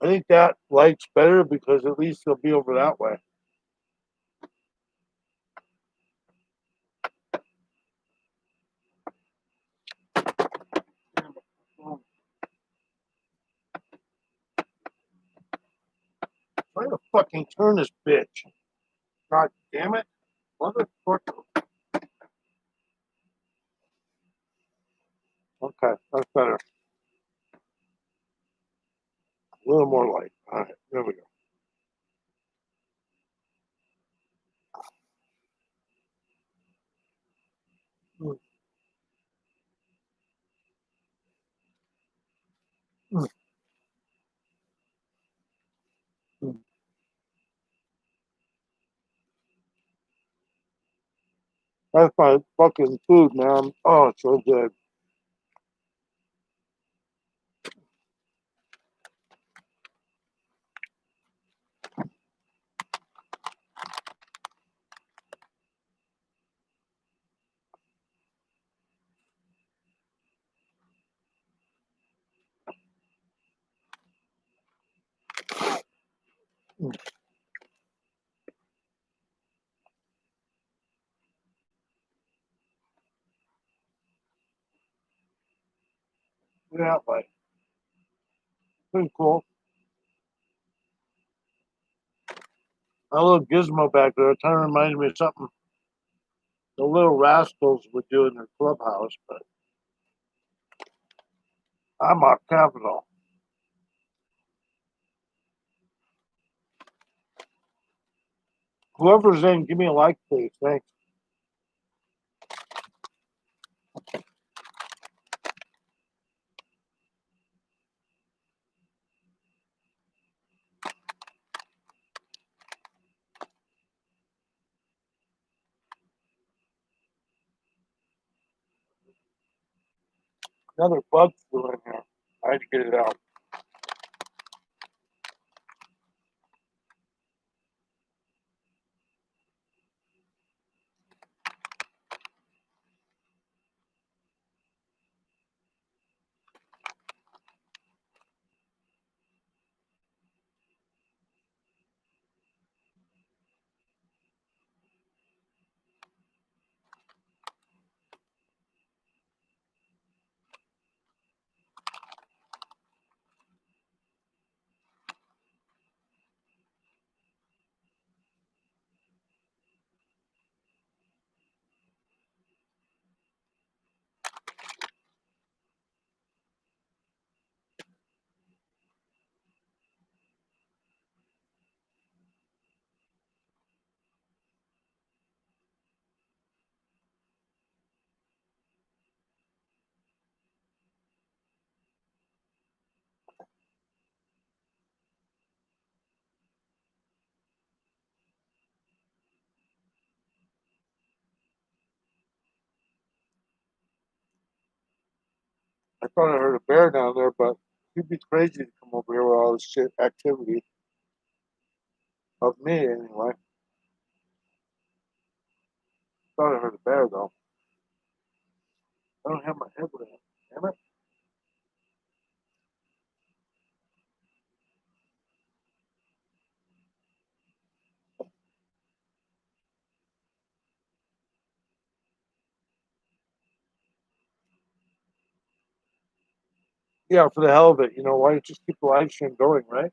I think that light's better because at least it'll be over that way. Try to fucking turn this bitch. God damn it. Motherfucker. Okay, that's better. A little more light. All right, there we go. Mm, mm, mm. That's my fucking food, man. Oh, it's so good. Mm. Yeah, but pretty cool. That little gizmo back there kind of reminds me of something the little rascals would do in their clubhouse, but I'm off capital. Whoever's in, give me a like, please. Thanks. Another bug flew in here. I had to get it out. I thought I heard a bear down there, but you'd be crazy to come over here with all this shit activity. Of me, anyway. Thought I heard a bear, though. I don't have my headlamp. Damn it. Yeah, for the hell of it. You know, why don't you just keep the live stream going, right?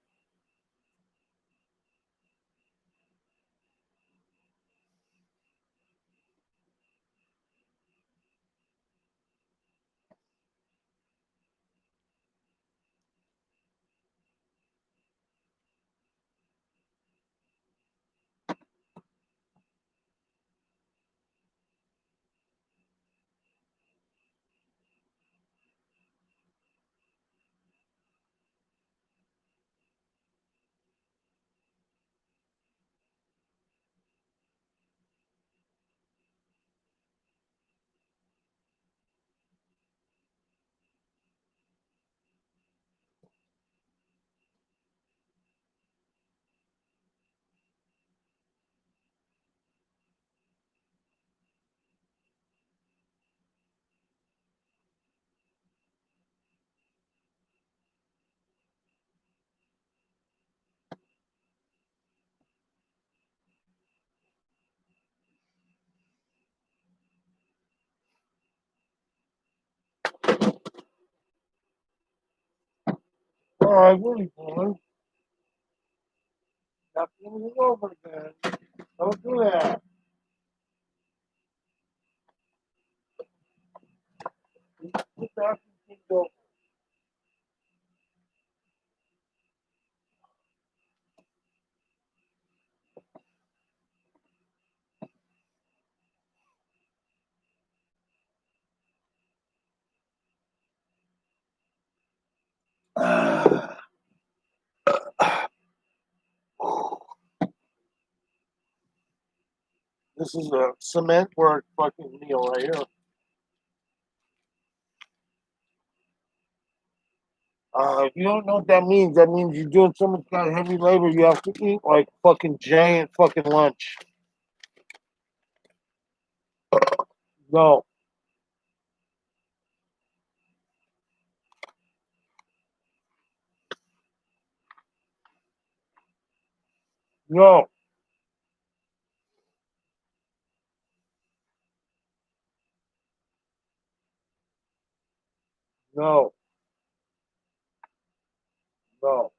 All right, what are you doing? Nothing is over again. Don't do that. Put that in the This is a cement work fucking meal right here. If you don't know what that means you're doing so much kind of heavy labor you have to eat like fucking giant fucking lunch. No. No. No. No.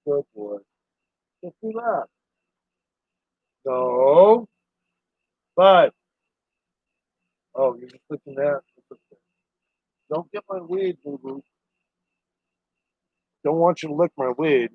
Good boy. Just do that. No. But oh, you're just looking that. Don't get my weed, boo boo. Don't want you to lick my weed.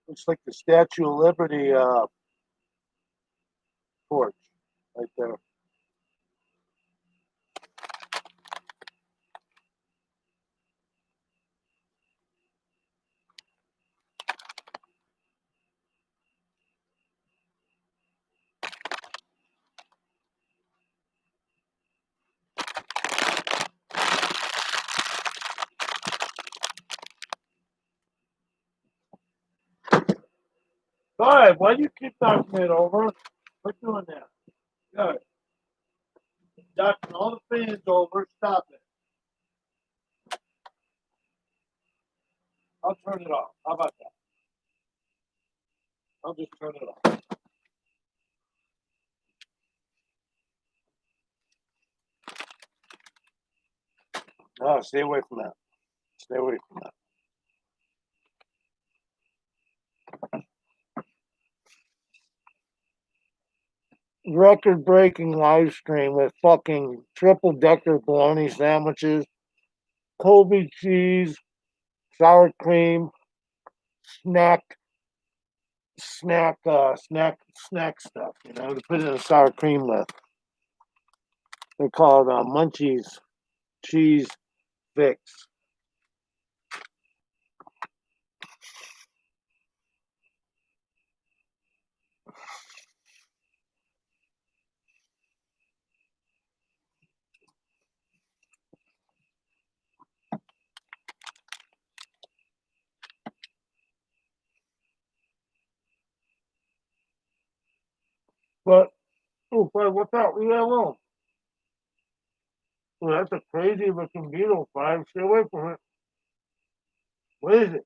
Looks like the Statue of Liberty torch right there. All right, why do you keep knocking it over? Quit doing that. Good. Knocking all the fans over. Stop it. I'll turn it off. How about that? I'll just turn it off. No, stay away from that. Stay away from that. Record-breaking live stream with fucking triple-decker bologna sandwiches, Colby cheese, sour cream, snack stuff, you know, to put in a sour cream with. They call it Munchies Cheese Fix. But, oh, Fred, what's that? Leave that alone. Oh, that's a crazy looking beetle, Five. Stay away from it. What is it?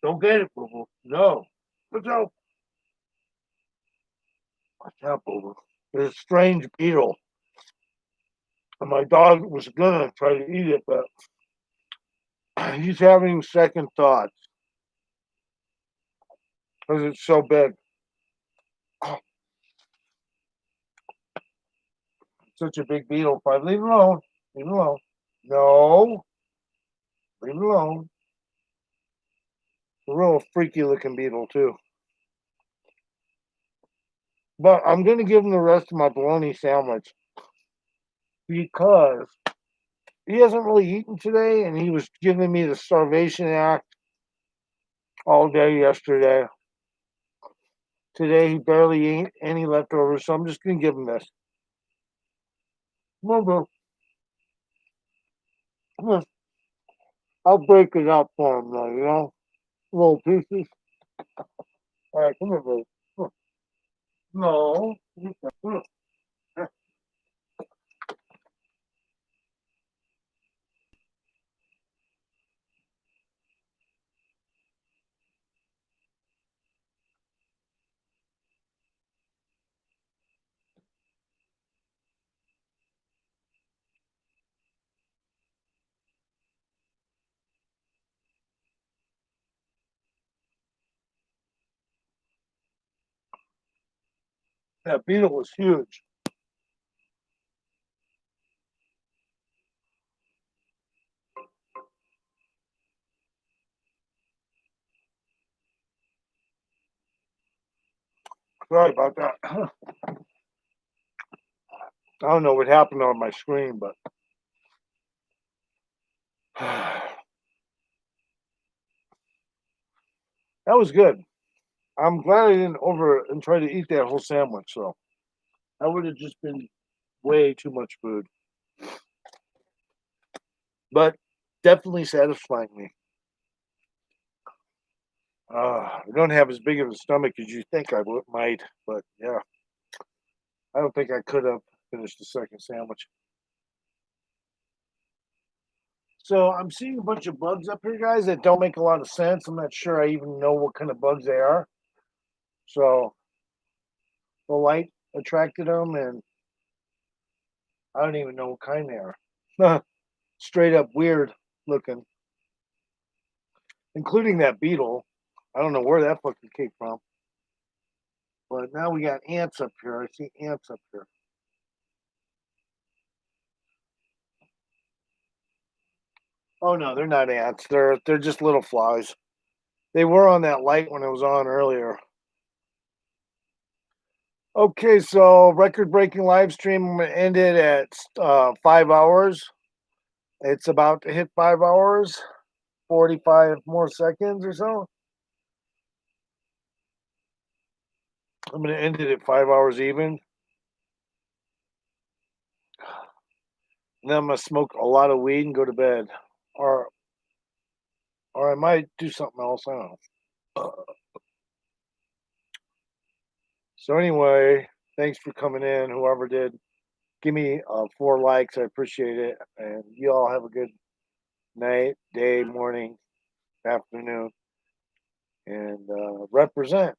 Don't get it, Boo Boo. No. Watch out. Watch out, Boo Boo. It's a strange beetle. And my dog was gonna try to eat it, but he's having second thoughts because it's so big. Such a big beetle. Five. Leave it alone. Leave it alone. No. Leave it alone. A real freaky looking beetle, too. But I'm going to give him the rest of my bologna sandwich because he hasn't really eaten today, and he was giving me the starvation act all day yesterday. Today, he barely ate any leftovers, so I'm just going to give him this. Come on, bro. Come on. I'll break it up for him, though, you know? Little pieces. All right, come here, bro. Come on. No. Come on. That beetle was huge. Sorry about that. I don't know what happened on my screen, but that was good. I'm glad I didn't over and try to eat that whole sandwich. So that would have just been way too much food, but definitely satisfying me. I don't have as big of a stomach as you think might, but yeah, I don't think I could have finished the second sandwich. So I'm seeing a bunch of bugs up here, guys, that don't make a lot of sense. I'm not sure I even know what kind of bugs they are. So the light attracted them, and I don't even know what kind they are. Straight up weird looking, including that beetle. I don't know where that fucking came from. But now we got ants up here. I see ants up here. Oh no, they're not ants. They're just little flies. They were on that light when it was on earlier. Okay, so record-breaking live stream. I'm gonna end it at 5 hours. It's about to hit 5 hours, 45 more seconds or so. I'm gonna end it at 5 hours even. And then I'm gonna smoke a lot of weed and go to bed, or I might do something else. I don't know. So anyway, thanks for coming in. Whoever did, give me 4 likes. I appreciate it. And you all have a good night, day, morning, afternoon, and represent.